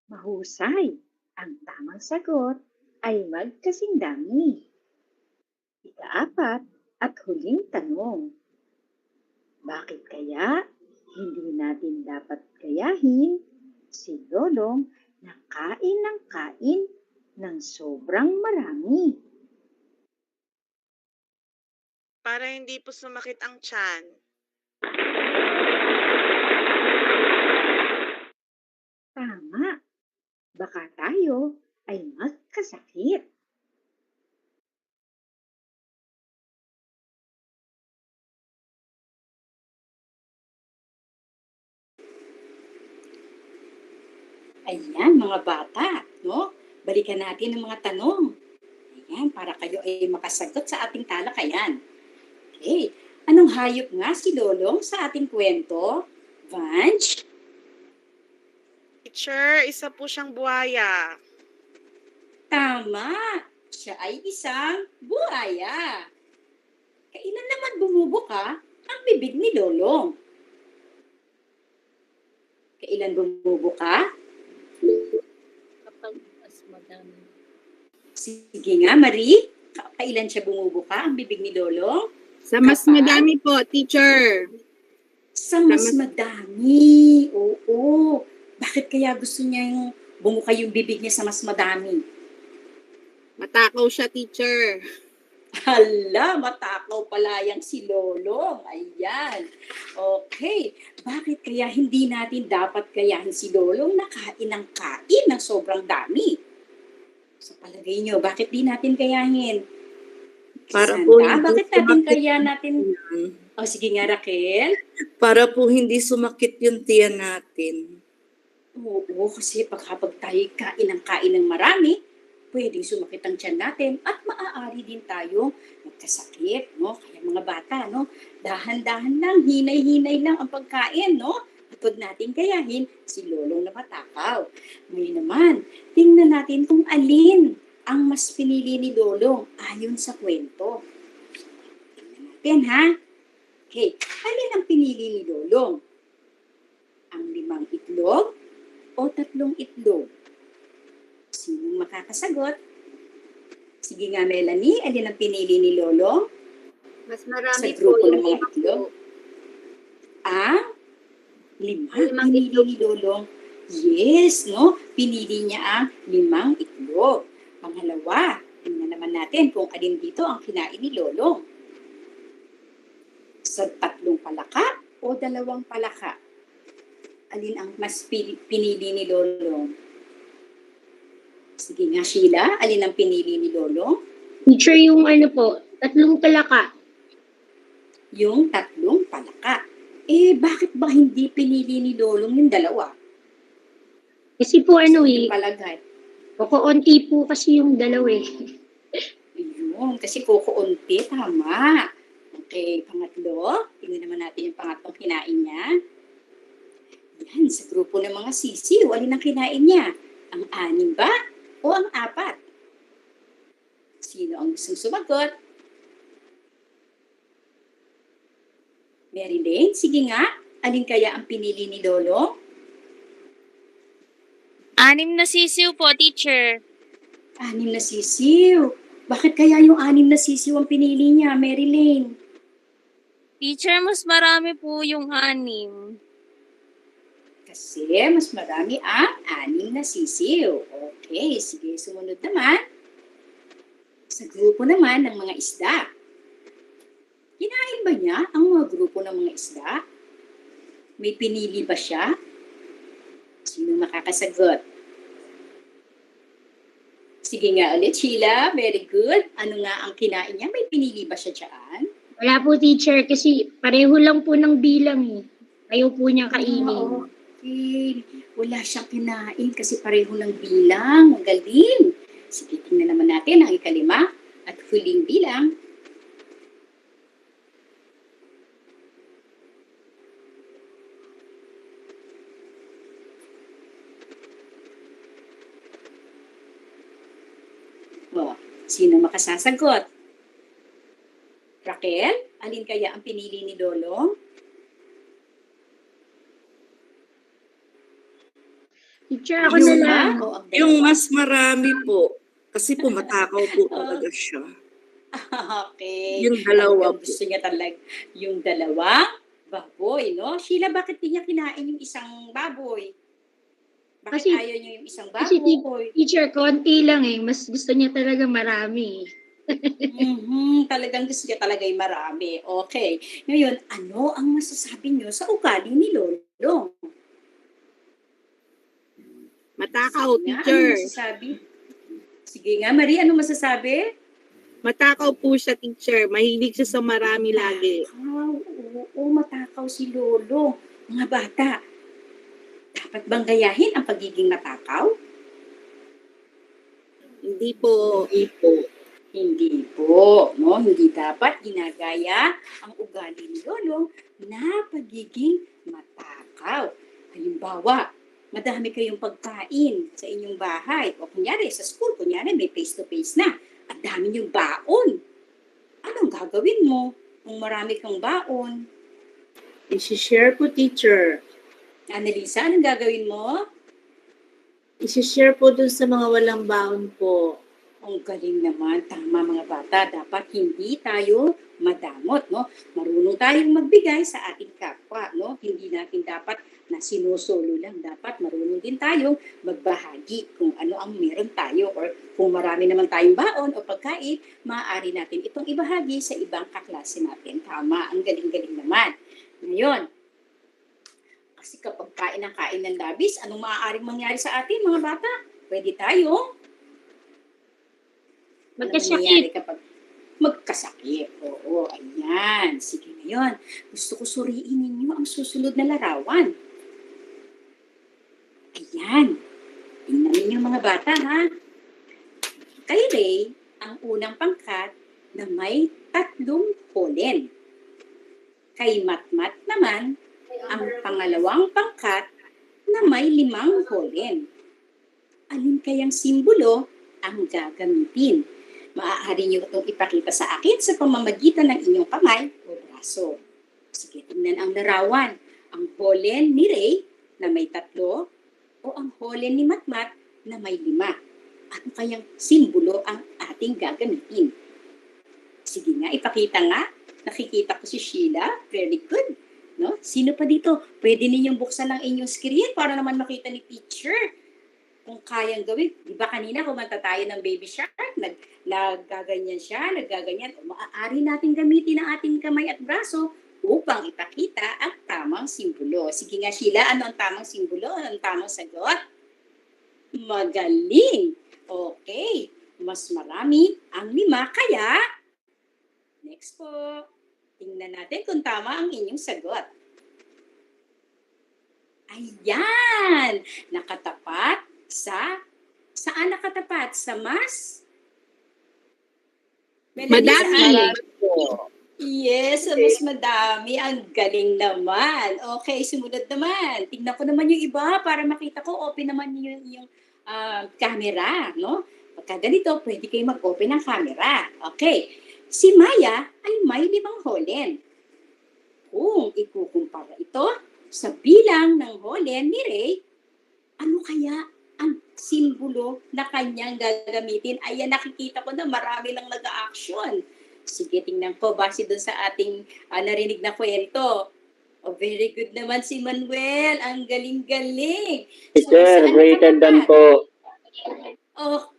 Mahusay! Ang tamang sagot ay magkasindami. Ika-4 at huling tanong. Bakit kaya hindi natin dapat gayahin si Lolong na kain ng sobrang marami? Para hindi po sumakit ang tiyan. Tama! Baka tayo ay magkasakit. Ayan, mga bata, no? Balikan natin ang mga tanong. Ayan, para kayo ay makasagot sa ating talakayan. Okay, anong hayop nga si Lolong sa ating kwento? Vanch? Teacher, isa po siyang buhaya. Tama! Siya ay isang buhaya. Kailan naman bumubuka ang bibig ni Lolong? Kailan bumubuka? Kapag mas madami. Sige nga, Marie. Kailan siya bumubuka ang bibig ni Lolong? Sa mas madami po, teacher. Sa mas madami. Oo. Bakit kaya gusto niya yung bumuka yung bibig niya sa mas madami? Matakaw siya, teacher. Hala, matakaw pala yang si Lolong. Ayan. Okay. Bakit kaya hindi natin dapat kayahin si Lolong na kain ng sobrang dami? Sa palagay niyo, bakit di natin kayahin? Para Santa, po hindi bakit natin sumakit kaya natin... O sige nga, Raquel. Para po hindi sumakit yung tiyan natin. Oo, kasi kapag tayo kain ng marami, pwedeng sumakit ang tiyan natin at maaari din tayo magkasakit, no? Kaya mga bata, no? Dahan-dahan lang, hinay-hinay lang ang pagkain, no? Huwag natin kayahin si Lolong na matakaw. Ngayon naman, tingnan natin kung alin ang mas pinili ni Lolong ayon sa kwento. Tingnan natin, ha? Okay, alin ang pinili ni Lolong? Ang 5 itlog o 3 itlog? Sinong makakasagot? Sige nga, Melanie, alin ang pinili ni Lolong? Mas marami Sa grupo po yung ng mga 5 itlog? po. Ang 5 Limang pinili itlog ni Lolong. Yes, no? Pinili niya ang 5 itlog. Pangalawa, tingnan naman natin kung alin dito ang kinain ni Lolong. Sa 3 palaka o 2 palaka? Alin ang mas pinili ni Lolong? Sige nga, Sheila, alin ang pinili ni Lolo? Teacher, yung ano po, 3 palaka. Yung 3 palaka. Bakit ba hindi pinili ni Lolong yung 2? Kasi po ano Yung eh, palagay. kukunti po kasi yung 2 eh. Yun, kasi kukunti, tama. Okay, pangatlo. Tingnan naman natin yung pangatlong kinain niya. Yan, sa grupo ng mga sisiw, alin ang kinain niya? Ang 6 ba o ang 4? Sino ang gustong sumagot? Mary Lane, sige nga. Alin kaya ang pinili ni Lolo? 6 na sisiw po, teacher. 6 na sisiw. Bakit kaya yung 6 na sisiw ang pinili niya, Mary Lane? Teacher, mas marami po yung 6. Kasi mas marami ang 6 na sisiw. Okay, sige, sumunod naman. Sa grupo naman ng mga isda. Kinain ba niya ang mga grupo ng mga isda? May pinili ba siya? Sino makakasagot? Sige nga ulit, Sheila. Very good. Ano nga ang kinain niya? May pinili ba siya dyan? Wala po, teacher, kasi pareho lang po ng bilang eh. Ayaw po niyang kainin. Okay. Wala siyang kinain kasi pareho ng bilang. Magaling. Sige, tingnan naman natin ang 5 at huling bilang. Sino makasasagot? Raquel, alin kaya ang pinili ni Lolo? Teacher, ako na lang. Yung mas marami po. Kasi po matakaw po talaga siya. Okay. Yung 2 po. Gusto niya talaga yung 2 baboy, no? Sheila, bakit di niya kinain yung isang baboy? Bakit Kasi- ayaw niyo yung isang Kasi baboy? teacher, konti lang eh. Mas gusto niya talaga marami. Talagang gusto niya talaga yung marami. Okay. Ngayon, ano ang masasabi niyo sa ugali ni Lolo? Matakaw, Sige nga, teacher. ano masasabi? Sige nga, Marie, ano masasabi? Matakaw po siya, teacher. Mahilig siya sa marami lagi. Oo, matakaw si Lolo. Mga bata, dapat bang gayahin ang pagiging matakaw? Hindi po. Hindi po, no? Hindi dapat ginagaya ang ugali ni Lolo na pagiging matakaw. Halimbawa, madami kayong pagkain sa inyong bahay. O kunyari, sa school, kunyari may face-to-face na. At dami niyong baon. Anong gagawin mo kung marami kang baon? I-share po, teacher. Annalisa, anong gagawin mo? I-share po dun sa mga walang baon po. Ang galing naman, tama mga bata, dapat hindi tayo madamot, no? Marunong tayong magbigay sa ating kapwa, no? Hindi natin dapat na sinusolo lang, dapat marunong din tayong magbahagi kung ano ang meron tayo or kung marami naman tayong baon o pagkain, maaari natin itong ibahagi sa ibang kaklase natin. Tama, ang galing-galing naman. Ngayon, kasi kapag kain ng labis, anong maaaring mangyari sa atin mga bata? Pwede tayong Magkasakit. Kapag magkasakit. Oo, ayan. Sige ngayon. Gusto ko suriin ninyo ang susunod na larawan. Ayan. Tingnan ninyo mga bata, ha? Kay Ray, ang unang pangkat na may 3 pollen. Kay Matmat naman, ang pangalawang pangkat na may 5 pollen. Alin kayang simbolo ang gagamitin? Maaari niyo itong ipakita sa akin sa pamamagitan ng inyong kamay o braso. Sige, tingnan ang larawan. Ang pollen ni Ray na may 3 o ang pollen ni Matmat na may 5. Ano kayang simbolo ang ating gagamitin? Sige nga, ipakita nga. Nakikita ko si Sheila. Very good. No? Sino pa dito? Pwede ninyong buksan ang inyong screen para naman makita ni teacher kung kayang gawin. Di ba kanina kumanta tayo ng Baby Shark? Naggaganyan siya, naggaganyan. Maaari natin gamitin ang ating kamay at braso upang ipakita ang tamang simbolo. Sige nga Sheila, ano ang tamang simbolo? Ano ang tamang sagot? Magaling! Okay, mas marami ang 5, kaya next po. Tingnan natin kung tama ang inyong sagot. Ayan! Nakatapat saan nakatapat? Sa mas? Melanie, Madami. Yes, mas madami. Ang galing naman. Okay, sumunod naman. Tingnan ko naman yung iba para makita ko. Open naman yung camera, no? Pagka ganito, pwede kayo mag-open ng camera. Okay. Si Maya ay may 5 holen. Kung ikukumpara ito sa bilang ng holen ni Ray, ano kaya ang simbolo na kanyang gagamitin? Ayan, nakikita ko na marami lang nag-a-action. Sige, tingnan ko, base doon sa ating narinig na kwento. Oh, very good naman si Manuel. Ang galing-galing. Teacher, greater than po. Okay.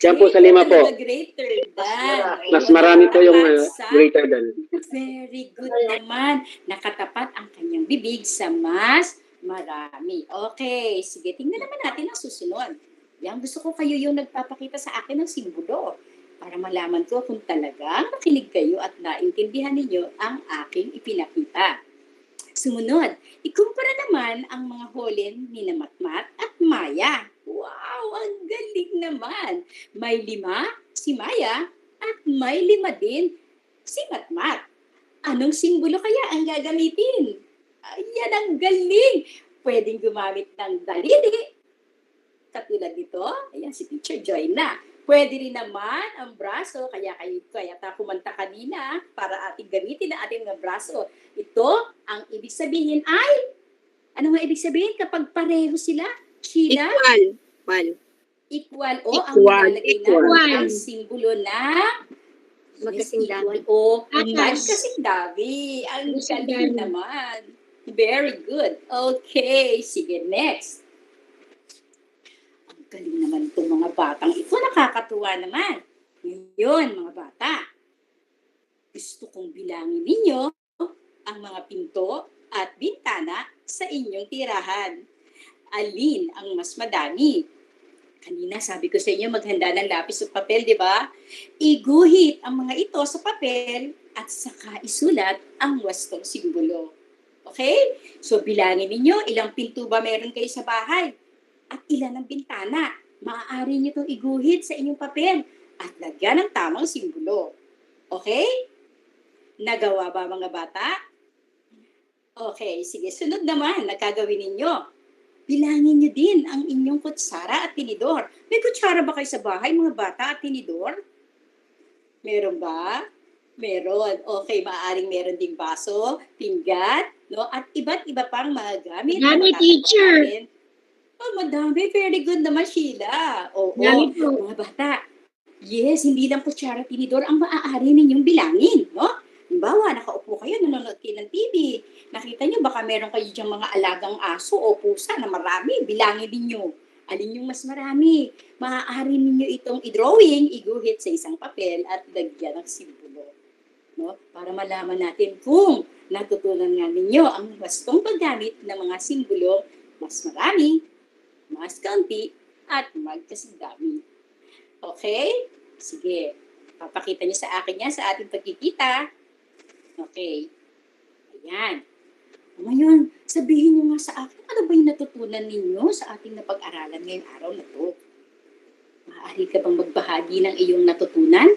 Yan po sa 5 po. Greater than. Mas marami po yung greater than. Very good naman. Nakatapat ang kanyang bibig sa mas marami. Okay. Sige, tingnan naman natin ang susunod. Yan, gusto ko kayo yung nagpapakita sa akin ng simbolo para malaman ko kung talagang nakinig kayo at naintindihan ninyo ang aking ipinakita. Sumunod, ikumpara naman ang mga holen ni na Matmat at Maya. Wow, ang galing naman. May 5 si Maya at may 5 din si Matmat. Anong simbolo kaya ang gagamitin? Ayan, ang galing. Pwedeng gumamit ng daliri. Katulad nito, ayan si Teacher Joy na. Pwede rin naman ang braso, kaya kumanta kanina para ating gamitin ang ating mga braso. Ito, ang ibig sabihin ay, ano nga ibig sabihin kapag pareho sila? Sheila? Equal. O, ang nilalagay na ang simbolo na Magkasing dami. O, magkasing dami. Ang galing naman. Very good. Okay, sige, next. Galing naman itong mga batang ito. Nakakatuwa naman. Ngayon, mga bata, gusto kong bilangin ninyo ang mga pinto at bintana sa inyong tirahan. Alin ang mas madami? Kanina sabi ko sa inyo maghanda ng lapis at papel, di ba? Iguhit ang mga ito sa papel at saka isulat ang wastong simbolo. Okay? So bilangin ninyo ilang pinto ba meron kayo sa bahay? At ilan ang bintana. Maaari niyo itong iguhit sa inyong papel at lagyan ng tamang simbolo. Okay? Nagawa ba mga bata? Okay, sige. Sunod naman, nagkagawin ninyo. Bilangin niyo din ang inyong kutsara at tinidor. May kutsara ba kayo sa bahay, mga bata, at tinidor? Meron ba? Meron. Okay, maaaring meron ding baso, pinggan, no? At iba't iba pang mga gamit. Dami, teacher. Oh, madami. Very good naman, Sheila. Oo, mga bata. Yes, hindi lang kutsara tinidor ang maaari ninyong bilangin, no? Halimbawa, nakaupo kayo, nanonood kayo ng TV. Nakita niyo, baka meron kayo diyang mga alagang aso o pusa na marami. Bilangin ninyo. Alin yung mas marami? Maaari ninyo itong i-drawing, iguhit sa isang papel at lagyan ng simbolo. No? Para malaman natin kung natutunan nga ninyo ang wastong paggamit ng mga simbolo, mas marami, mas kaunti, at magkasigdami. Okay? Sige. Papakita niyo sa akin yan sa ating pagkikita. Okay. Ayan. Ngayon, sabihin niyo nga sa akin, ano ba yung natutunan ninyo sa ating napag-aralan ngayong araw na to? Maaari ka bang magbahagi ng iyong natutunan?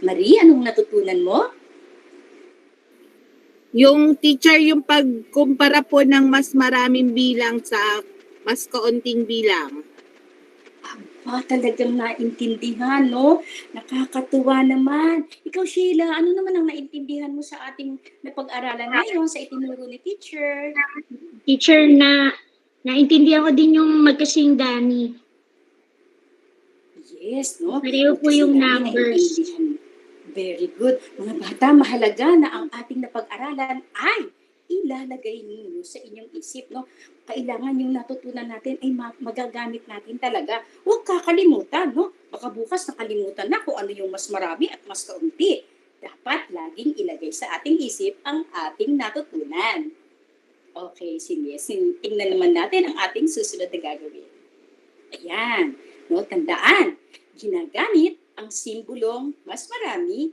Marie, anong natutunan mo? Yung teacher, yung pagkumpara po ng mas maraming bilang sa mas kaunting bilang. Talagang naintindihan, no? Nakakatuwa naman. Ikaw, Sheila, ano naman ang naintindihan mo sa ating napag-aralan ngayon sa itinuro ni teacher? Teacher, naintindihan ko din yung magkasing dami. Yes, no? Pareho po yung numbers. Very good. Mga bata, mahalaga na ang ating napag-aralan ay ilalagay ninyo sa inyong isip, no? Kailangan yung natutunan natin ay magagamit natin talaga. Huwag kakalimutan, no? Baka bukas nakalimutan na kung ano yung mas marami at mas kaunti. Dapat laging ilagay sa ating isip ang ating natutunan. Okay, sige. Tingnan naman natin ang ating susunod na gagawin. Ayan. No, tandaan, ginagamit ang simbolong mas marami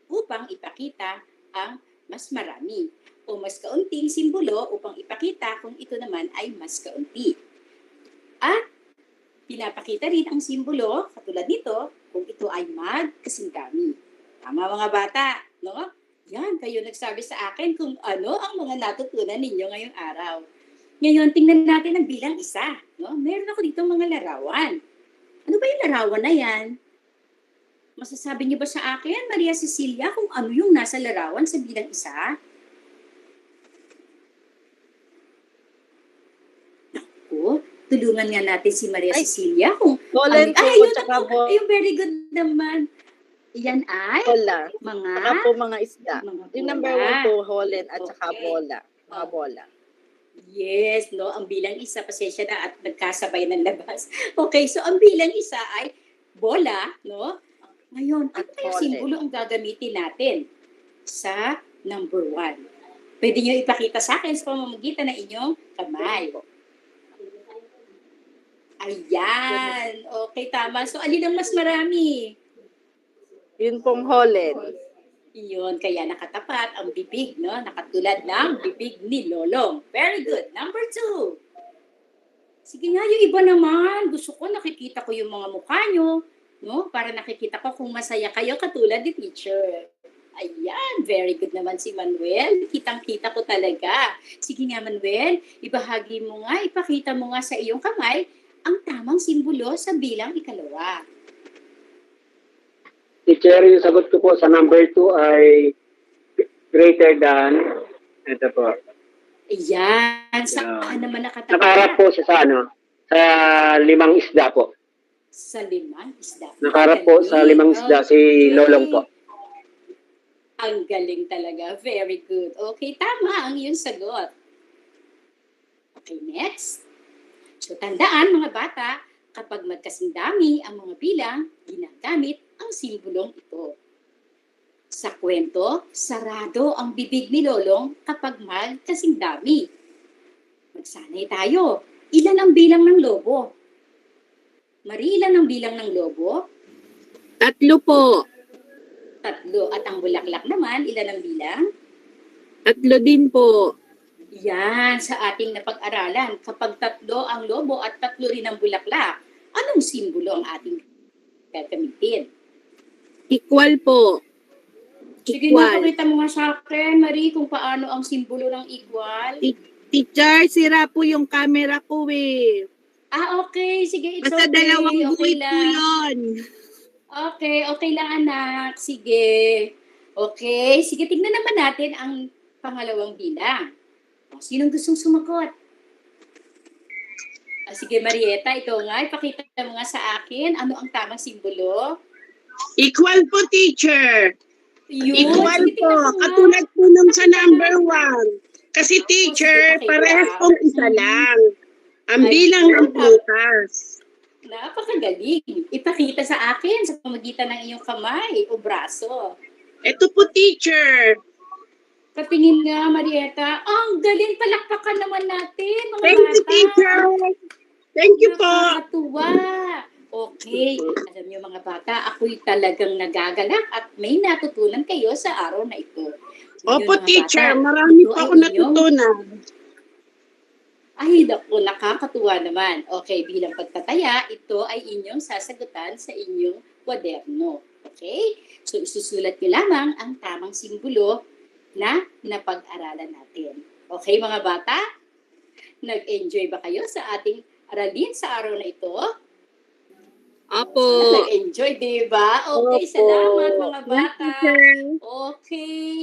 upang ipakita ang mas marami o mas kaunting simbolo upang ipakita kung ito naman ay mas kaunti. At pinapakita rin ang simbolo, katulad nito, kung ito ay magkasingdami. Tama mga bata, no? Yan, kayo nagsabi sa akin kung ano ang mga natutunan ninyo ngayong araw. Ngayon, tingnan natin ang bilang isa. No? Meron ako dito mga larawan. Ano ba yung larawan na yan? Masasabi niyo ba sa akin, Maria Cecilia, kung ano yung nasa larawan sa bilang isa? Naku, tulungan nga natin si Maria Cecilia kung Holland po, ayun tsaka ako. Ayun, very good naman. Yan ay bola. mga Saka po mga isda. Yung number 1 po, Holland at saka Okay. bola. Mga bola. Yes, no? Ang bilang isa, pasensya na at nagkasabay ng labas. Okay, so ang bilang isa ay bola, no? Ngayon, ano kayong simbolo ang gagamitin natin sa number 1? Pwede nyo ipakita sa akin sa pamamagitan ng inyong kamay. Ayan. Okay, tama. So, alin ang mas marami? Yun pong Holland. Yun, kaya nakatapat ang bibig, no? Nakatulad ng bibig ni Lolong. Very good. Number 2. Sige nga, yung iba naman. Gusto ko, nakikita ko yung mga mukha nyo, no? Para nakikita ko kung masaya kayo katulad ni teacher. Ayan, very good naman si Manuel. Kitang-kita ko talaga. Sige nga, Manuel, ibahagi mo nga, ipakita mo nga sa iyong kamay ang tamang simbolo sa bilang ikalawa. Teacher, yung sagot ko po sa number 2 ay greater than, ito po. Ayan, saan naman nakatapat? Nakaharap po siya sa sa 5 isda po. Sa 5 isda. Nakaharap po sa 5 isda si Lolong po. Ang galing talaga. Very good. Okay, tama ang iyong sagot. Okay, next. So, tandaan mga bata, kapag magkasing-dami ang mga bilang, ginagamit ang simbolong ito. Sa kwento, sarado ang bibig ni Lolong kapag magkasing-dami. Magsanay tayo. Ilan ang bilang ng lobo? Mari, ilan ang bilang ng lobo? 3 po. 3. At ang bulaklak naman, ilan ang bilang? 3 din po. Yan, sa ating napag-aralan. Kapag 3 ang lobo at 3 rin ang bulaklak, anong simbolo ang ating gagamitin? Equal po. Sige nga, pakita mo nga sa akin, Marie, kung paano ang simbolo ng equal. Teacher, sira po yung camera ko eh. Okay. Sige, it's Basta okay. 2 Okay buhay po lang. yun. Okay lang anak. Sige. Okay, sige, tignan naman natin ang pangalawang bilang. Sinong gustong sumagot? Sige, Marieta, ito nga, ipakita mo nga sa akin ano ang tamang simbolo. Equal po, teacher. Yun. Equal Sige, po. tignan mo nga. Katulad po nung sa number 1. Kasi teacher, sige, parehas pakita. pong isa lang. Ang Ay, bilang ng butas. Napakagaling. Ipakita sa akin sa pamagitan ng iyong kamay o braso. Ito po, teacher. Patingin nga, Marieta. Ang galing, palakpakan naman natin, mga Thank you, bata. teacher. Thank you po. Nakakatuwa. Okay. Alam niyo mga bata, ako'y talagang nagagalak at may natutunan kayo sa araw na ito. Opo, Yun, mga teacher. bata. Marami Ito po ay ako inyong- natutunan. Ay, naku, nakakatuwa naman. Okay, bilang pagtataya, ito ay inyong sasagutan sa inyong kwaderno. Okay? So, isusulat niyo lamang ang tamang simbolo na napag-aralan natin. Okay, mga bata? Nag-enjoy ba kayo sa ating aralin sa araw na ito? Opo. Nag-enjoy, di ba? Okay, Opo. salamat mga Yes, bata. teacher. Okay.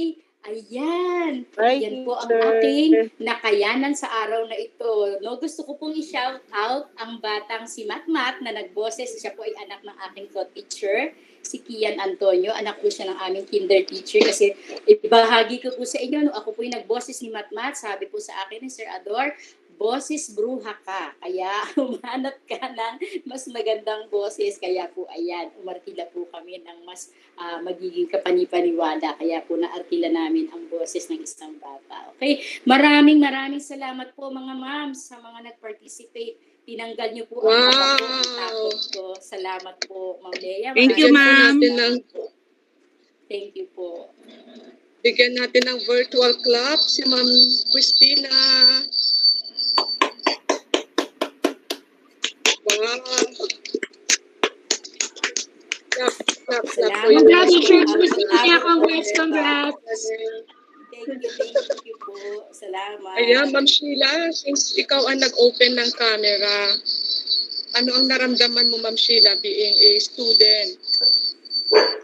Ayan. Bye, Yan po ang teacher. ating nakayanan sa araw na ito. No, gusto ko pong i-shout out ang batang si Matmat na nagboses. Siya po ay anak ng aking co-teacher, si Kian Antonio. Anak po siya ng aming kinder teacher kasi ibahagi ko po sa inyo, no, ako po yung nagboses ni Matmat. Sabi po sa akin ni Sir Ador, boses bruha ka. Kaya umanap ka ng mas magandang boses. Kaya po ayan, umartila po kami ng mas magiging kapanipaniwala. Kaya po naartila namin ang boses ng isang bata. Okay? Maraming salamat po mga ma'am sa mga nag-participate Tinanggal niyo po ang kaba ko, ang Wow! takot ko. Salamat po, Ma'am Lea. Thank you, Bigyan po ma'am. natin ng Thank you po. bigyan natin ng virtual clap si Ma'am Christina. Wow! Clap, clap, clap po yung Congrats, mga Teacher students. Christina. Congrats. Thank you po. Salamat. Ayan, Ma'am Sheila, since ikaw ang nag-open ng camera, ano ang naramdaman mo, Ma'am Sheila, being a student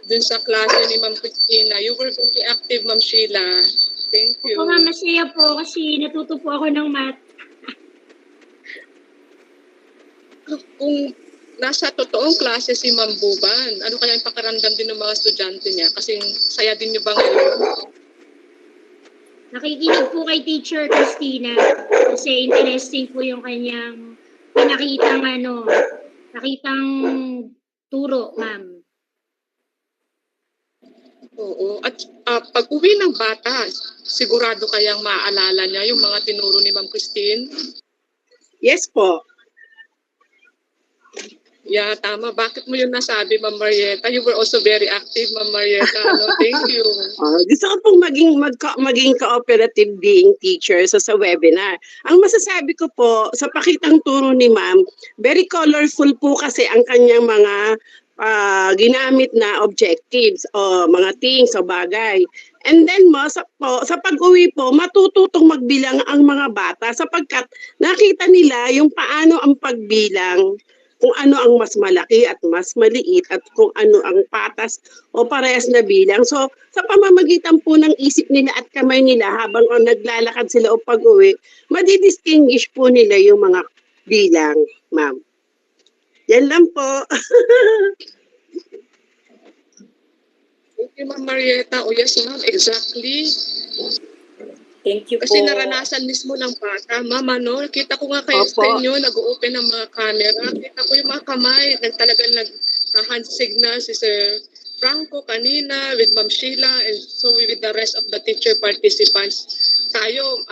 dun sa klase ni Ma'am Christina? You were very active, Ma'am Sheila. Thank you. Ako nga masaya po kasi natuto po ako ng math. Kung nasa totoong klase si Ma'am Buban, ano kaya yung pakiramdam din ng mga estudyante niya? Kasi saya din niyo ba ngayon? Nakikinig po kay Teacher Christina kasi interesting po yung kanyang nakitang turo, ma'am. Oo. At pag-uwi ng bata, sigurado kayang maaalala niya yung mga tinuro ni Ma'am Christine? Yes po. Yeah, tama. Bakit mo yun nasabi, Ma'am Marieta? You were also very active, Ma'am Marieta. No? Thank you. Gusto ko pong maging cooperative being teacher sa webinar. Ang masasabi ko po, sa pakitang turo ni ma'am, very colorful po kasi ang kanyang mga ginamit na objectives o mga things o bagay. And then sa pag-uwi po, matututong magbilang ang mga bata sapagkat nakita nila yung paano ang pagbilang, kung ano ang mas malaki at mas maliit at kung ano ang patas o parehas na bilang. So, sa pamamagitan po ng isip nila at kamay nila habang naglalakad sila o pag-uwi, madidistinguish po nila yung mga bilang, ma'am. Yan lang po. Thank you, Ma'am Marieta. Oh, yes, ma'am. Exactly. Thank you Kasi po. naranasan mismo ng bata. Mama, no? Kita ko nga kayo sa inyo, nag-open ng mga camera. Kita ko yung mga kamay. Talagang nag-hand signal si Sir Franco kanina with Ma'am Sheila and so with the rest of the teacher participants. Tayo,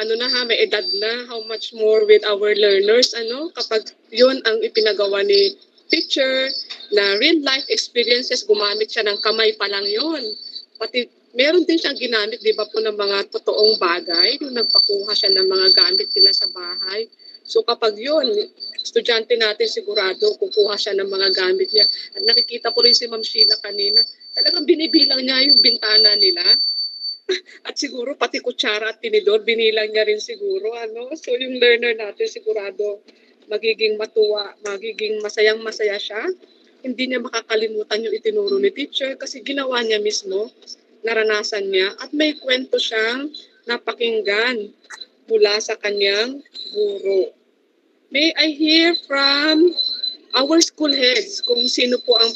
may edad na. How much more with our learners, kapag yun ang ipinagawa ni teacher na real life experiences, gumamit siya ng kamay pa lang yun. Pati meron din siyang ginamit, di ba po, ng mga totoong bagay, yung nagpakuha siya ng mga gamit nila sa bahay. So kapag yun, estudyante natin sigurado, kukuha siya ng mga gamit niya. At nakikita ko rin si Ma'am Sheila kanina, talagang binibilang niya yung bintana nila. At siguro pati kutsara at tinidor, binilang niya rin siguro. So yung learner natin sigurado, magiging matuwa, magiging masayang-masaya siya. Hindi niya makakalimutan yung itinuro ni teacher kasi ginawa niya mismo, naranasan niya, at may kwento siyang napakinggan mula sa kanyang guro. May I hear from our school heads kung sino po ang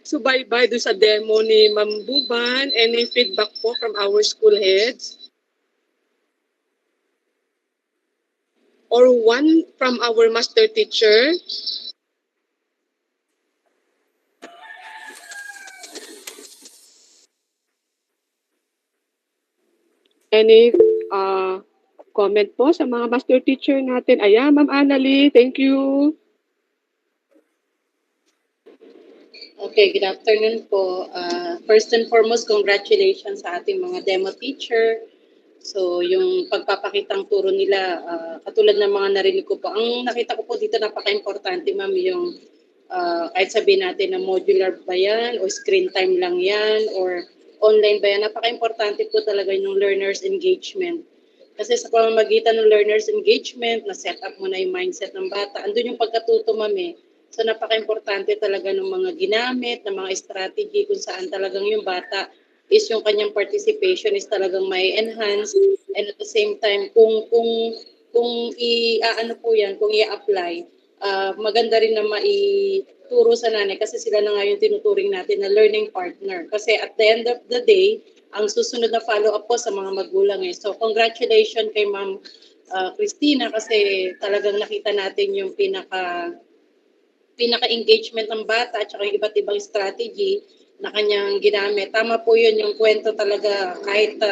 subaybay doon sa demo ni Ma'am Buban? Any feedback po from our school heads? Or one from our master teacher? Any comment po sa mga master teacher natin? Ayan, Ma'am Annalie, thank you. Okay, good afternoon po. First and foremost, congratulations sa ating mga demo teacher. So, yung pagpapakitang turo nila, katulad ng mga narinig ko po, ang nakita ko po dito napaka-importante, ma'am, yung kahit sabihin natin na modular ba yan, o screen time lang yan, or online ba yan, napaka-importante po talaga yung learner's engagement. Kasi sa pamamagitan ng learner's engagement, na-set up mo na yung mindset ng bata, andun yung pagkatuto, ma'am eh. So napaka-importante talaga ng mga ginamit, ng mga strategy kung saan talagang yung bata is yung kanyang participation is talagang may enhance, and at the same time kung i-apply, maganda rin na maituro sa nanay kasi sila na nga yung tinuturing natin na learning partner. Kasi at the end of the day, ang susunod na follow-up po sa mga magulang eh. So congratulations kay Ma'am Christina kasi talagang nakita natin yung pinaka-engagement ng bata at saka yung iba't ibang strategy na kanyang ginamit. Tama po yun, yung kwento talaga kahit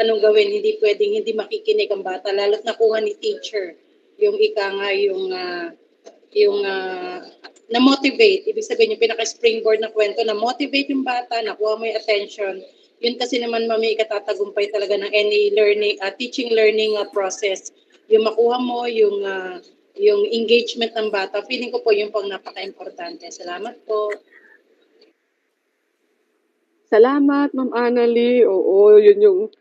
anong gawin, hindi pwedeng hindi makikinig ang bata, lalo't nakuha ni teacher. yung ika nga, yung na-motivate. Ibig sabihin, yung pinaka-springboard na kwento, na-motivate yung bata, nakuha mo yung attention. Yun kasi naman, mami, ikatatagumpay talaga ng any learning, teaching learning process. Yung makuha mo, yung engagement ng bata, feeling ko po yung pang napaka-importante. Salamat po. Salamat, Ma'am Annalie. Oo, yun yung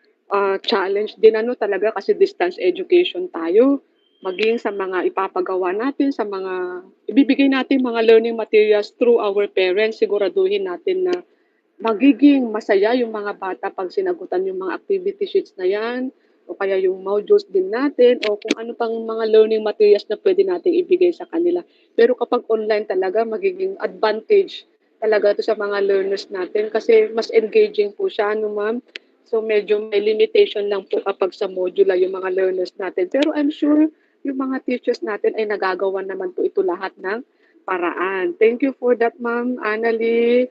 challenge din talaga kasi distance education tayo. Maging sa mga ipapagawa natin, sa mga ibibigay natin mga learning materials through our parents, siguraduhin natin na magiging masaya yung mga bata pag sinagutan yung mga activity sheets na yan, o kaya yung modules din natin, o kung ano pang mga learning materials na pwede natin ibigay sa kanila. Pero kapag online talaga, magiging advantage talaga to sa mga learners natin kasi mas engaging po siya, no ma'am? So medyo may limitation lang po kapag sa module yung mga learners natin. Pero I'm sure yung mga teachers natin ay nagagawa naman po ito lahat ng paraan. Thank you for that, Ma'am Annalie.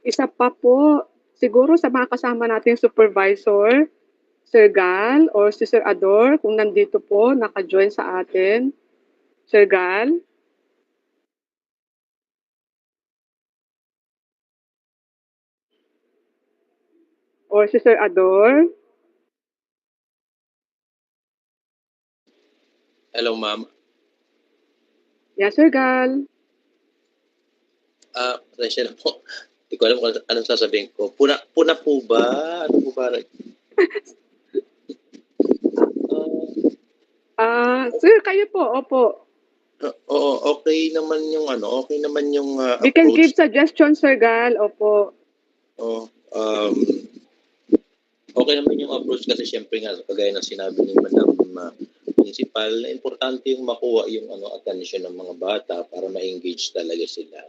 Isa pa po, siguro sa mga kasama nating supervisor, Sir Gal or si Sir Ador, kung nandito po, naka-join sa atin. Sir Gal? Or si Sir Ador? Hello, ma'am. Yes, Sir Gal. Pasensya na po. Hindi ko alam kung anong sasabihin ko. Puna po ba? Ano po ba? Sir, kayo po, opo. Oo, okay naman yung okay naman yung We can approach. give suggestions, Sir Gal, opo. Okay naman yung approach kasi syempre nga, kagaya ng sinabi ni Madam Principal, importante yung makuha yung attention ng mga bata para ma-engage talaga sila.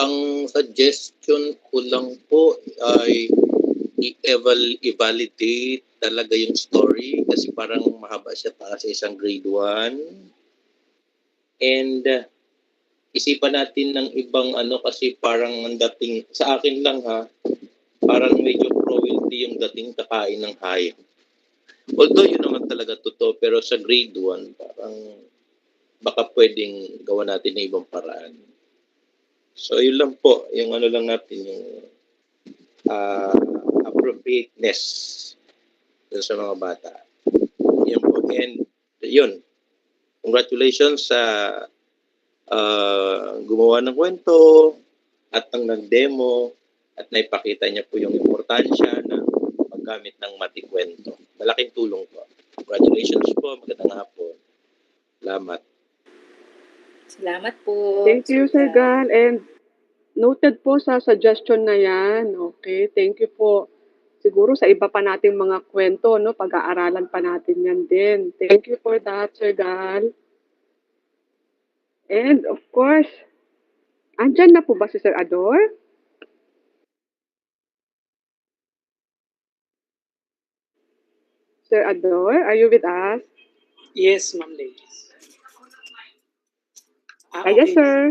Ang suggestion ko lang po ay i-validate talaga yung story kasi parang mahaba siya para sa isang grade 1. And isipan natin ng ibang kasi parang ang dating, sa akin lang parang medyo cruelty yung dating kakain ng hayop. Although yun naman talaga totoo, pero sa grade 1, parang baka pwedeng gawa natin ng ibang paraan. So yun lang po, yung lang natin, yung appropriateness sa mga bata. Yun po. And yun, congratulations sa gumawa ng kwento at ang nag-demo at naipakita niya po yung importansya ng paggamit ng matikwento. Malaking tulong po. Congratulations po. Magandang hapon. Salamat. Salamat po. Thank you, Sir Gal. And noted po sa suggestion na yan. Okay, thank you po. Siguro sa iba pa nating mga kwento, pag-aaralan pa natin yan din. Thank you for that, Sir Gal. And of course, andyan na po ba si Sir Ador? Sir Ador, are you with us? Yes, ma'am ladies. Yes, sir.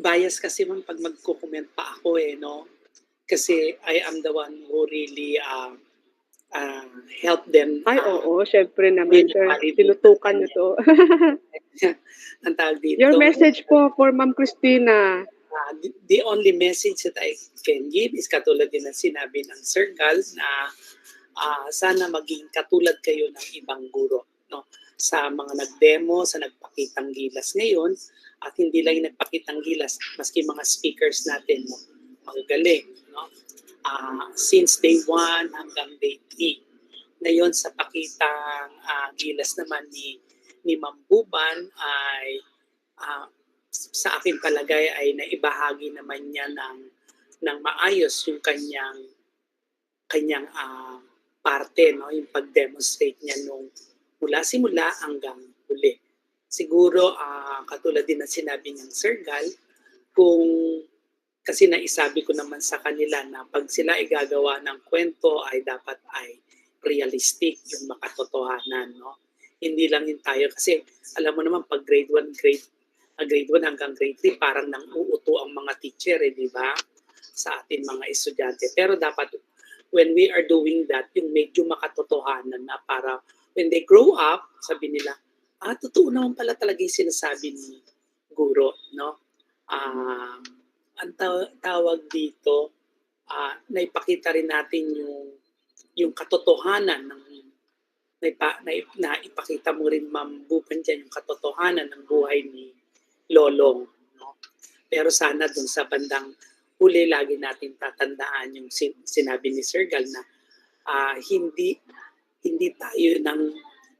Bias kasi ma'am pag magko-comment pa ako no? Kasi I am the one who really help them. Ay, oo, syempre naman, sir. Tinutukan nyo to. Ang tawag dito. Your message po for Ma'am Christina. The only message that I can give is katulad din ng sinabi ng Sir Gal na sana maging katulad kayo ng ibang guro. No? Sa mga nag-demo, sa nagpakitang gilas ngayon, at hindi lang yung nagpakitang gilas, maski mga speakers natin, magagaling. No? Since day 1 hanggang day 3. Ngayon sa pakitang gilas naman ni Ma'am Buban ay sa akin palagay ay naibahagi naman niya ng maayos yung kanyang parte, no, yung pag-demonstrate niya nung mula simula hanggang huli. Siguro katulad din na sinabi ng Sir Gal, kung kasi naisabi ko naman sa kanila na pag sila igagawa ng kwento ay dapat ay realistic, yung makatotohanan, no? Hindi lang yung tayo kasi alam mo naman pag grade 1 hanggang grade 3 parang nang uuto ang mga teacher, di ba? sa ating mga estudyante. Pero dapat when we are doing that, yung medyo makatotohanan na para when they grow up, sabi nila, totoo naman pala talaga yung sinasabi ni guro, no? Ang tawag dito, naipakita rin natin yung katotohanan ng naipakita mo rin, Ma'am Buban, dyan yung katotohanan ng buhay ni Lolong. No? Pero sana dun sa bandang huli, lagi natin tatandaan yung sinabi ni Sir Gal na hindi tayo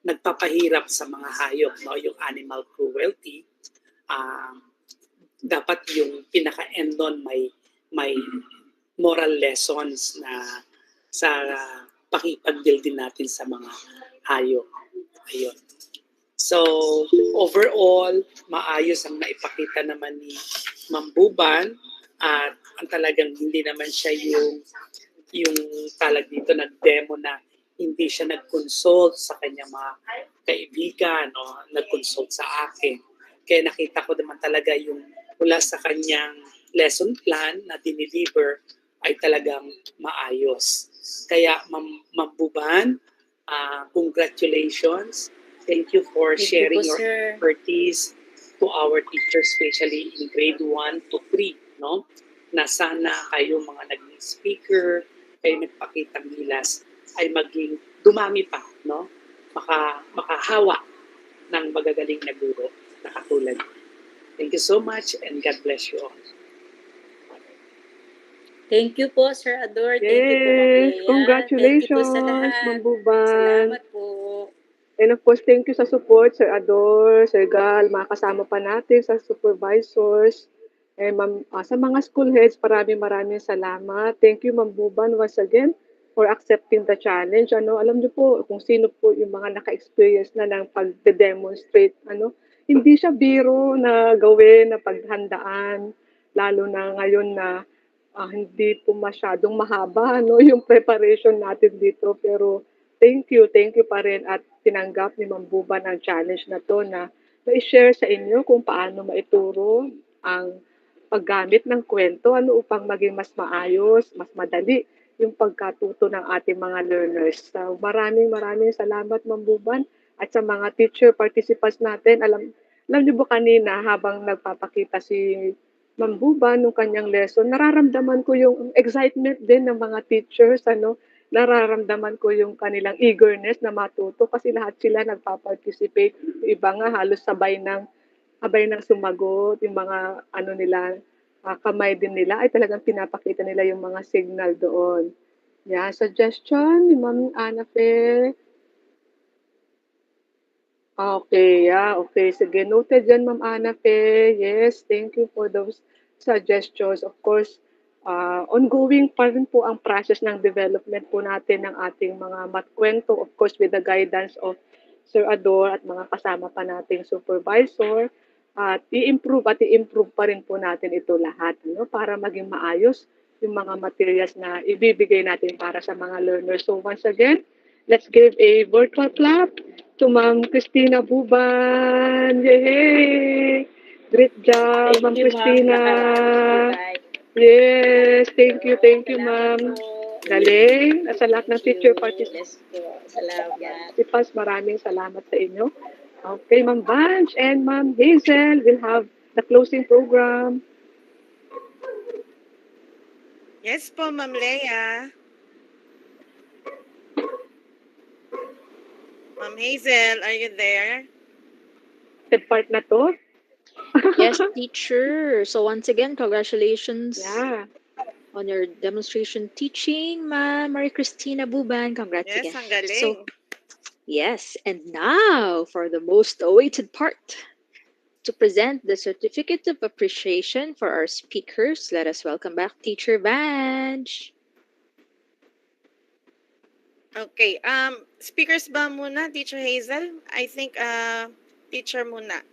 nagpapahirap sa mga hayop, no? Yung animal cruelty. Dapat yung pinaka-end doon may moral lessons na sa pakipag-deal din natin sa mga hayop. Ayun. So, overall, maayos ang naipakita naman ni Ma'am Buban at ang talagang hindi naman siya yung talag dito nag-demo na hindi siya nag-consult sa kanyang mga kaibigan o nag-consult sa akin. Kaya nakita ko naman talaga yung mula sa kanyang lesson plan na dineliver ay talagang maayos. Kaya Ma'am Buban, congratulations. Thank you for sharing your expertise to our teachers, especially in grade 1 to 3, no? Na sana kayo mga naging speaker, kayo nagpakitang gilas, ay maging dumami pa, no? Makahawa ng magagaling na guro na katulad. Thank you so much and God bless you all. Thank you po, Sir Ador. Thank you po, Yes, Ma'am Lea. congratulations, Thank you po sa lahat. Ma'am Buban. Salamat po. And of course, thank you sa support, Sir Ador, Sir Gal, mga kasama pa natin sa supervisors, and sa mga school heads, maraming salamat. Thank you, Ma'am Buban, once again, for accepting the challenge. Alam niyo po, kung sino po yung mga naka-experience na ng pag-demonstrate, hindi siya biro na gawin, na paghandaan, lalo na ngayon na hindi po masyadong mahaba yung preparation natin dito, pero thank you pa rin at tinanggap ni Ma'am Buban ang challenge na to na i-share sa inyo kung paano maituro ang paggamit ng kwento upang maging mas maayos, mas madali yung pagkatuto ng ating mga learners. So, maraming salamat, Ma'am Buban, at sa mga teacher participants natin. Alam niyo ba kanina habang nagpapakita si Ma'am Buban nung kanyang lesson, nararamdaman ko yung excitement din ng mga teachers, nararamdaman ko yung kanilang eagerness na matuto kasi lahat sila nagpa-participate. Yung iba nga halos sabay ng sumagot, yung mga nila, kamay din nila ay talagang pinapakita nila yung mga signal doon. Yeah, suggestion ni Ma'am Ana Fe. Okay, yeah, okay. Sige, noted yan, Ma'am Ana Fe. Yes, thank you for those suggestions. Of course, ongoing pa rin po ang process ng development po natin ng ating mga matkwento, of course, with the guidance of Sir Ador at mga kasama pa nating supervisor. At i-improve pa rin po natin ito lahat, para maging maayos yung mga materials na ibibigay natin para sa mga learners. So once again, let's give a virtual clap to Ma'am Christina Buban. Yay! Great job, Ma'am Christina. Yes, thank you, Ma'am. Galing. At sa lahat ng teacher participants. Salamat. Maraming salamat sa inyo. Okay, Ma'am Vange and Ma'am Hazel will have the closing program. Yes po, Ma'am Lea. Ma'am Hazel, are you there? That part na to? Yes, teacher. So once again, congratulations on your demonstration teaching, Ma'am Maria Cristina Buban. Congrats Yes, again. ang galing. So, yes, and now for the most awaited part. To present the certificate of appreciation for our speakers, let us welcome back Teacher Vange. Okay, speakers ba muna, Teacher Hazel? I think teacher muna.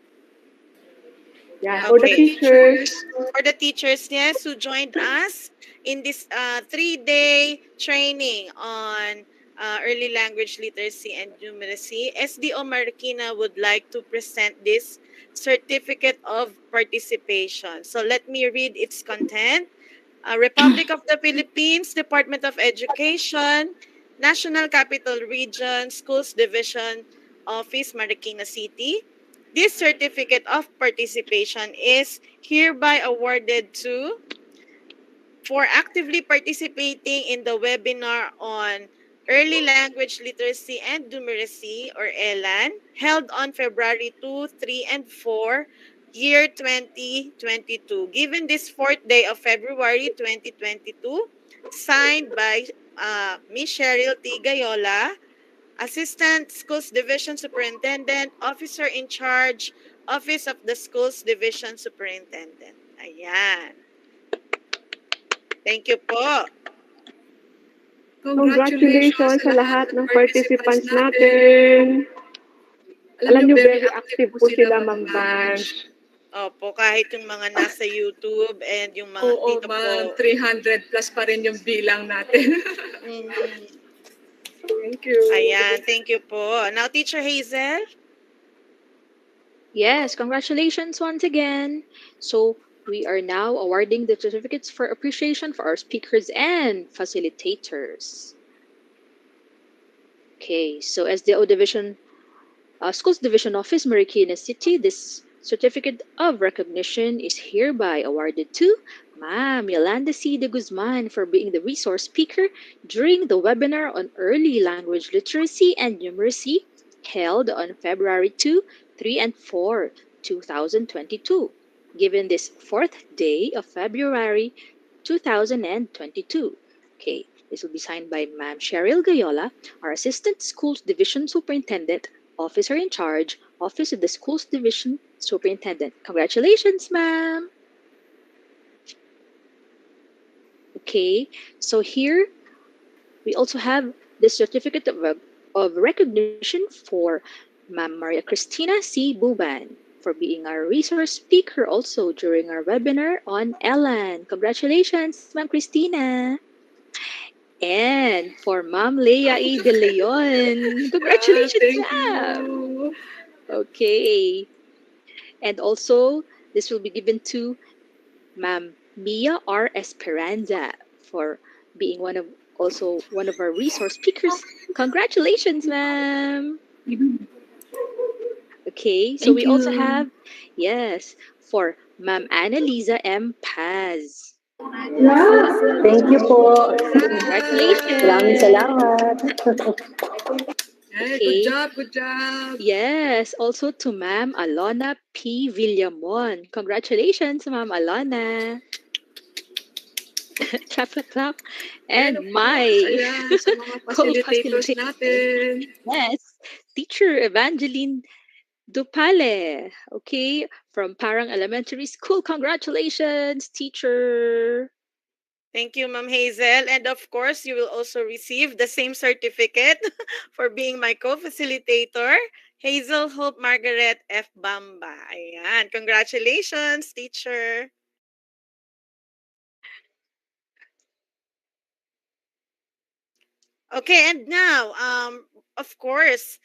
Yeah, for the teachers. For the teachers, yes, who joined us in this 3-day training on early language literacy and numeracy, SDO Marikina would like to present this certificate of participation. So let me read its content. Republic of the Philippines, Department of Education, National Capital Region, Schools Division Office, Marikina City. This certificate of participation is hereby awarded to for actively participating in the webinar on Early Language Literacy and Numeracy, or ELLN, held on February 2, 3, and 4, year 2022. Given this 4th day of February 2022, signed by Ms. Cheryl T. Gayola, Assistant Schools Division Superintendent, Officer in Charge, Office of the Schools Division Superintendent. Ayan. Thank you po. Congratulations sa lahat ng participants natin. Alam nyo, very active po sila, Ma'am Vance. Opo, kahit yung mga nasa YouTube and yung mga Oo, dito ma'am. po. 300 plus pa rin yung bilang natin. Thank you. Ayan, thank you po. Now, Teacher Hazel? Yes, congratulations once again. So, we are now awarding the certificates for appreciation for our speakers and facilitators. Okay, so as the O Division, Schools Division Office, Marikina City, this certificate of recognition is hereby awarded to Ma'am Yolanda C. de Guzman for being the resource speaker during the webinar on early language literacy and numeracy held on February 2, 3, and 4, 2022, given this 4th day of February 2022. Okay, this will be signed by Ma'am Cheryl Gayola, our Assistant Schools Division Superintendent, Officer in Charge, Office of the Schools Division Superintendent. Congratulations, ma'am! Okay, so here we also have the certificate of recognition for Ma'am Maria Cristina C. Buban for being our resource speaker also during our webinar on ELLN. Congratulations, Ma'am Cristina! And for Ma'am Leia E. De Leon. Congratulations, ma'am! Okay. And also, this will be given to Ma'am Mia R. Esperanza for being one of our resource speakers. Congratulations, ma'am! Okay, so we also have, yes, for Ma'am Annalisa M. Paz. Thank you po. Congratulations! Maraming salamat. Hey, good job, good job. Yes, also to Ma'am Alona P. Villamon. Congratulations, Ma'am Alona. Clap, clap, clap. And my Ayan, sa mga facilitators natin. Yes, Teacher Evangeline Dupale. Okay, from Parang Elementary School. Congratulations, teacher. Thank you, Ma'am Hazel. And of course, you will also receive the same certificate for being my co-facilitator, Hazel Hope Margaret F. Bamba. Ayan. Congratulations, teacher. Okay, and now, of course,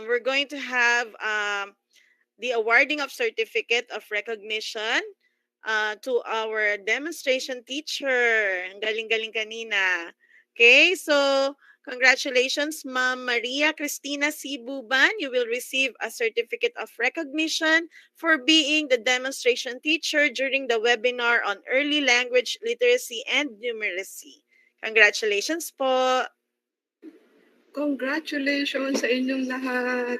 we're going to have the awarding of certificate of recognition to our demonstration teacher. Ang galing-galing kanina. Okay, so congratulations, Ma'am Maria Cristina C. Buban. You will receive a certificate of recognition for being the demonstration teacher during the webinar on early language literacy and numeracy. Congratulations po. Congratulations sa inyong lahat.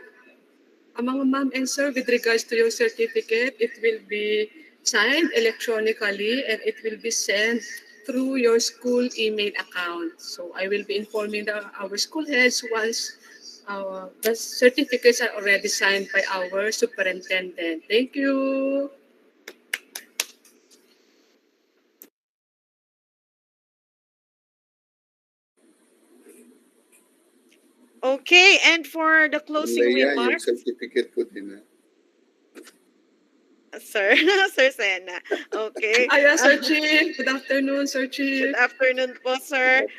Mga ma'am and sir, with regards to your certificate, it will be signed electronically and it will be sent through your school email account. So I will be informing our school heads once the certificates are already signed by our superintendent. Thank you. Okay, and for the closing Leia, yung remarks, certificate ko din. Sir, Sir Sena. Okay. Ayan, Sir Chief. Good afternoon, Sir Chief. Good afternoon po, sir.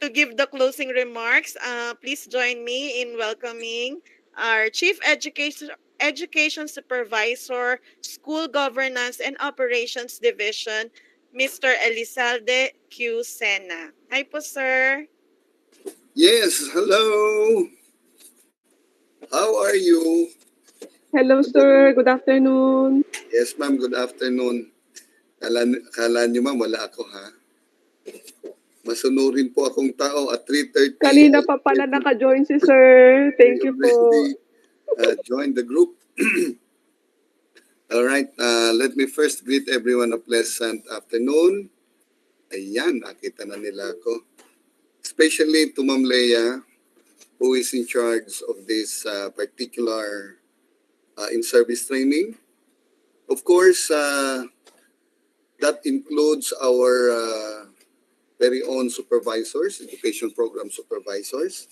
To give the closing remarks, please join me in welcoming our Chief Education Supervisor, School Governance and Operations Division, Mr. Elizalde Q. Sena. Hi po, sir. Yes, hello. How are you? Hello, sir. Good afternoon. Yes, ma'am. Good afternoon. Kala niyo, ma'am, wala ako, ha? Masunurin po akong tao at 3:30. Kanina pa pala naka-join si sir. Thank you po. Join the group. All right. Let me first greet everyone a pleasant afternoon. Ayan, nakita na nila ako. Especially to Ma'am Leia, who is in charge of this particular in-service training. Of course, that includes our very own supervisors, education program supervisors.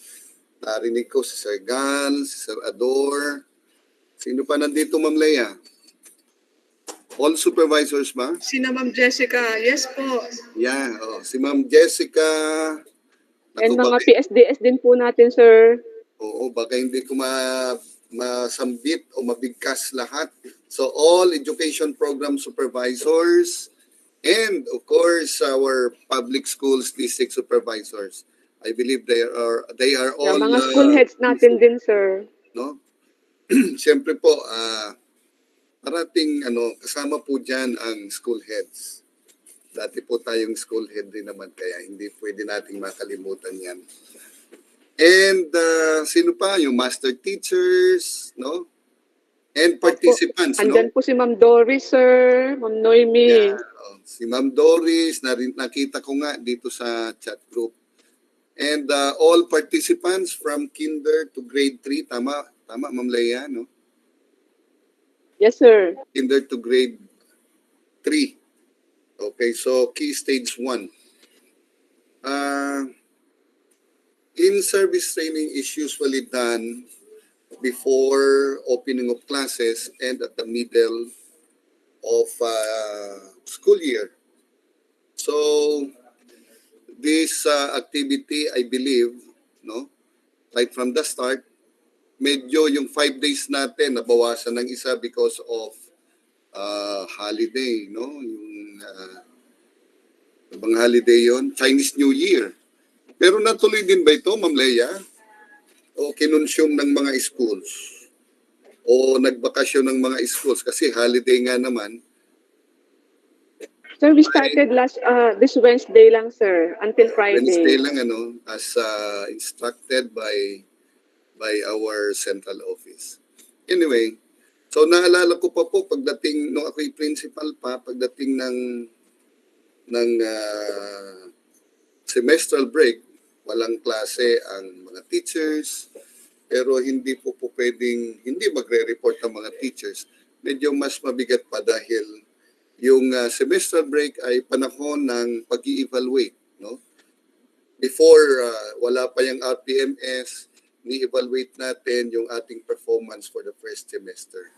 Narinig ko si Sir Gal, si Sir Ador. Sino pa nandito, Ma'am Leia? All supervisors ba? Sina Ma'am Jessica, yes po. Yeah, si Ma'am Jessica. And mga PSDS din po natin, sir. Oo, baka hindi ko masambit o mabigkas lahat. So all education program supervisors and of course our public schools district supervisors. I believe they are all mga school heads natin din, sir. No? Siyempre po parating kasama po diyan ang school heads. Dati po tayong school head din naman kaya hindi pwede nating makalimutan 'yan. And sino pa? Yung master teachers, no? And participants, Andyan po si Ma'am Doris, sir. Ma'am Noemi. Yeah, si Ma'am Doris, nakita ko nga dito sa chat group. And all participants from kinder to grade 3, tama Ma'am Leia, no? Yes, sir. Kinder to grade 3. Okay, so key stage 1. In-service training is usually done before opening of classes and at the middle of school year. So this activity, I believe, no, right from the start, medyo yung 5 days natin nabawasan ng isa because of holiday, no? Yung ibang holiday yon, Chinese New Year. Pero natuloy din ba ito, Ma'am Leia? O kinonsume ng mga schools? O nagbakasyon ng mga schools? Kasi holiday nga naman. Sir, we started this Wednesday lang, sir, until Friday. Wednesday lang, as instructed by our central office. Anyway, so naalala ko pa po pagdating, nung ako'y principal pa, pagdating ng semestral break, walang klase ang mga teachers, pero hindi po pwedeng, hindi magre-report ang mga teachers. Medyo mas mabigat pa dahil yung semestral break ay panahon ng pag-i-evaluate, no? Before, wala pa yung RPMS, ni-evaluate natin yung ating performance for the first semester.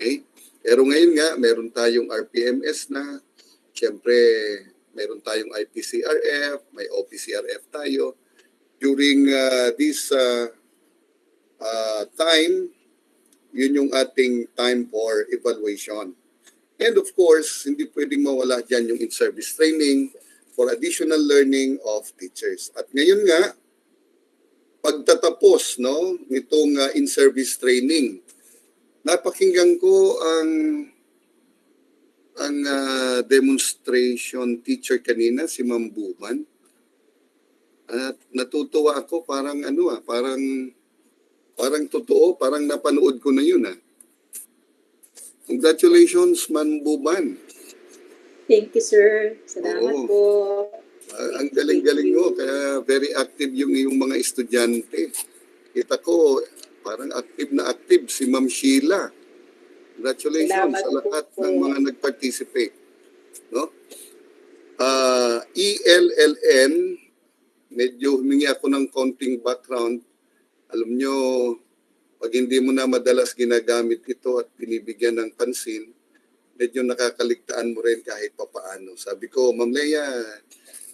Okay? Pero ngayon nga, meron tayong RPMS na, siyempre, meron tayong IPCRF, may OPCRF tayo. During this time, yun yung ating time for evaluation. And of course, hindi pwedeng mawala dyan yung in-service training for additional learning of teachers. At ngayon nga, pagtatapos nitong in-service training, napakinggan ko ang demonstration teacher kanina, si Ma'am Buman. At natutuwa ako, parang parang totoo, parang napanood ko na yun. Congratulations, Ma'am Buman. Thank you, sir. Salamat po. Ang galing-galing mo, kaya very active yung mga estudyante. Kita ko, parang active si Ma'am Sheila. Congratulations sa lahat ng mga nag-participate. No? ELLN, medyo humingi ako ng konting background. Alam nyo, pag hindi mo na madalas ginagamit ito at binibigyan ng pansin, medyo nakakaligtaan mo rin kahit papaano. Sabi ko, Ma'am Leia,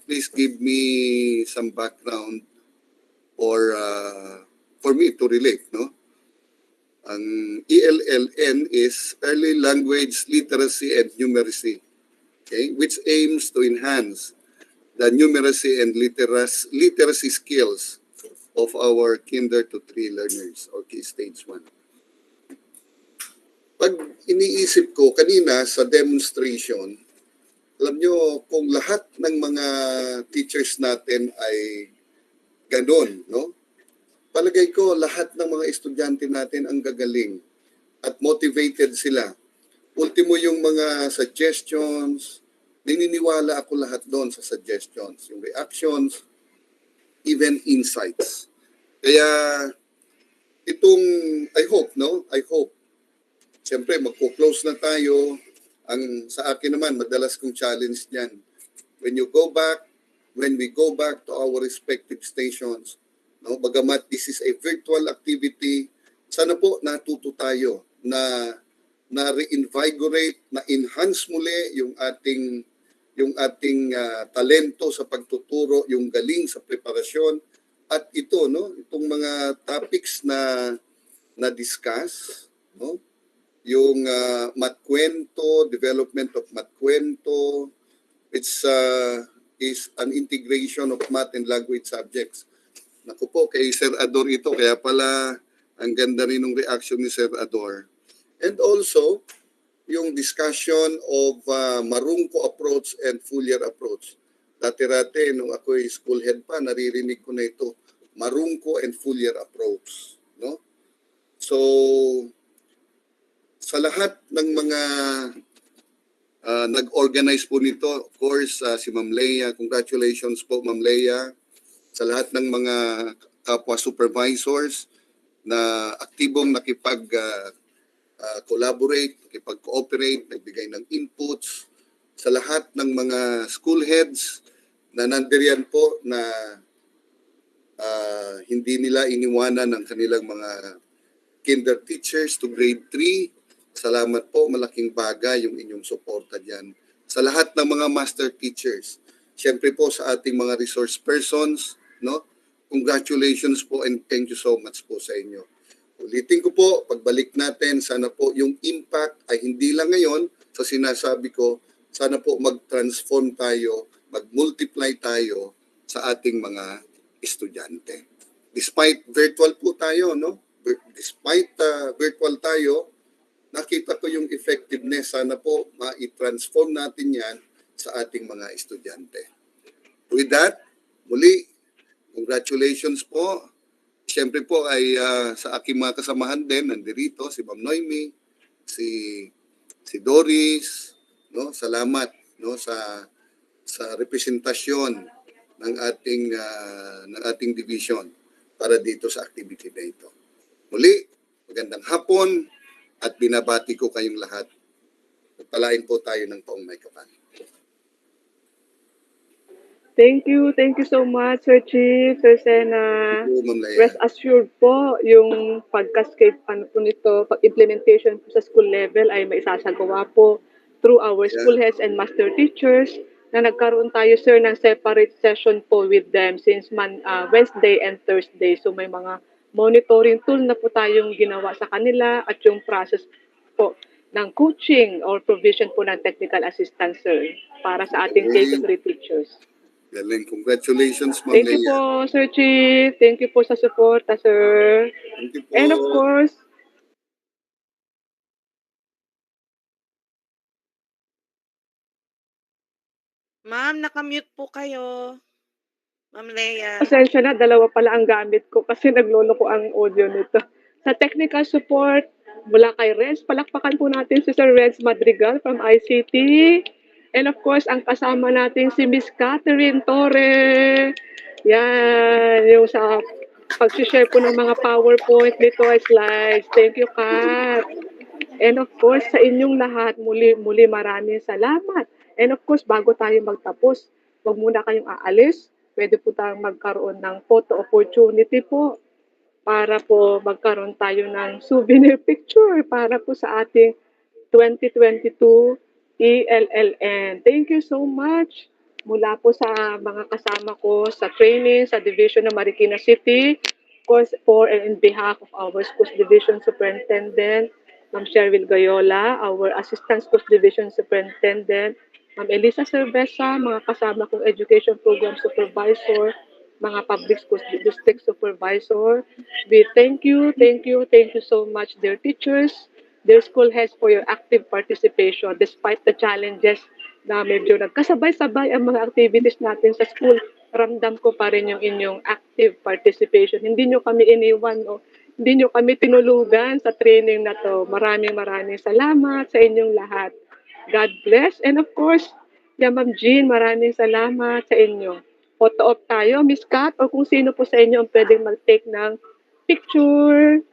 please give me some background for me to relate, no? Ang ELLN is Early Language Literacy and Numeracy. okay, which aims to enhance the numeracy and literacy skills of our kinder to 3 learners or key stage 1. Pag iniisip ko kanina sa demonstration, alam nyo, kung lahat ng mga teachers natin ay ganun, no? Palagay ko lahat ng mga estudyante natin ang gagaling at motivated sila. Ultimo yung mga suggestions, dininiwala ako lahat doon sa suggestions, yung reactions, even insights. Kaya itong, I hope, no? I hope. Siyempre, magpo-close na tayo. Ang sa akin naman, madalas kong challenge niyan. When we go back to our respective stations, no, bagamat this is a virtual activity, sana po natuto tayo na reinvigorate, na enhance muli yung ating talento sa pagtuturo, yung galing sa preparasyon, at ito, no, itong mga topics na discuss, no, yung matkwento, development of matkwento, which is an integration of math and language subjects. Naku po, kay Sir Ador ito, kaya pala ang ganda rin ng reaction ni Sir Ador. And also, yung discussion of Marungko approach and Fuller approach. Dati-rati, nung ako'y school head pa, naririnig ko na ito, Marungko and Fuller approach. No? So, sa lahat ng mga nag-organize po nito, of course, si Ma'am Leia, congratulations po Ma'am Leia, sa lahat ng mga kapwa supervisors na aktibong nakipag-collaborate, nakipag-cooperate, nagbigay ng inputs, sa lahat ng mga school heads na nandiriyan po na hindi nila iniwanan ng kanilang mga kinder teachers to grade 3. Salamat po, malaking bagay yung inyong suporta dyan. Sa lahat ng mga master teachers, siyempre po sa ating mga resource persons, no? Congratulations po and thank you so much po sa inyo. Ulitin ko po, pagbalik natin, sana po yung impact ay hindi lang ngayon sa sinasabi ko, sana po mag-transform tayo, mag-multiply tayo sa ating mga estudyante. Despite virtual po tayo, no? Despite virtual tayo, nakita ko yung effectiveness. Sana po ma-transform natin yan sa ating mga estudyante. With that, muli, congratulations po. Siyempre po ay sa aking mga kasamahan din, nandirito, si Ma'am Noemi, si Doris, no? Salamat, no, sa representasyon ng ating division para dito sa activity na ito. Muli, magandang hapon at binabati ko kayong lahat. Palain po tayo ng taong may kapal. Thank you so much, Sir Chief, Sir Sena. Rest assured po, yung pagkascape po nito, pag-implementation po sa school level ay maisasagawa po through our school heads and master teachers na nagkaroon tayo, sir, ng separate session po with them since Wednesday and Thursday. So may mga monitoring tool na po tayong ginawa sa kanila at yung process po ng coaching or provision po ng technical assistance, sir, para sa ating K-3 teachers. Galing. Congratulations, Ma'am Thank you Leia. po, Sir Chief. Thank you po sa support, sir. Thank you po. And of course, Ma'am, nakamute po kayo. Ma'am Leia. pasensya na, dalawa pala ang gamit ko kasi naglolo ko ang audio nito. Sa technical support, mula kay Renz, palakpakan po natin si Sir Renz Madrigal from ICT. And of course, ang kasama natin si Miss Catherine Torre. Yan, yung sa pag-share po ng mga PowerPoint nito ay slides. Thank you, Kat. And of course, sa inyong lahat, muli maraming salamat. And of course, bago tayo magtapos, wag muna kayong aalis. Pwede po tayong magkaroon ng photo opportunity po para po magkaroon tayo ng souvenir picture para po sa ating 2022 ELLN. Thank you so much mula po sa mga kasama ko sa training sa Division ng Marikina City, of course, for and in behalf of our Schools Division Superintendent, Ma'am Sherwin Gayola, our Assistant Schools Division Superintendent, Ma'am Elisa Cerveza, mga kasama kong education program supervisor, mga public schools district supervisor. We thank you so much, dear teachers, dear school heads, for your active participation despite the challenges na medyo nagkasabay-sabay ang mga activities natin sa school. Ramdam ko pa rin yung inyong active participation. Hindi nyo kami iniwan o hindi nyo kami tinulugan sa training na to. Maraming salamat sa inyong lahat. God bless. And of course, Ma'am Jean, maraming salamat sa inyo. Photo op tayo, Miss Kat, o kung sino po sa inyo ang pwedeng mag-take ng picture.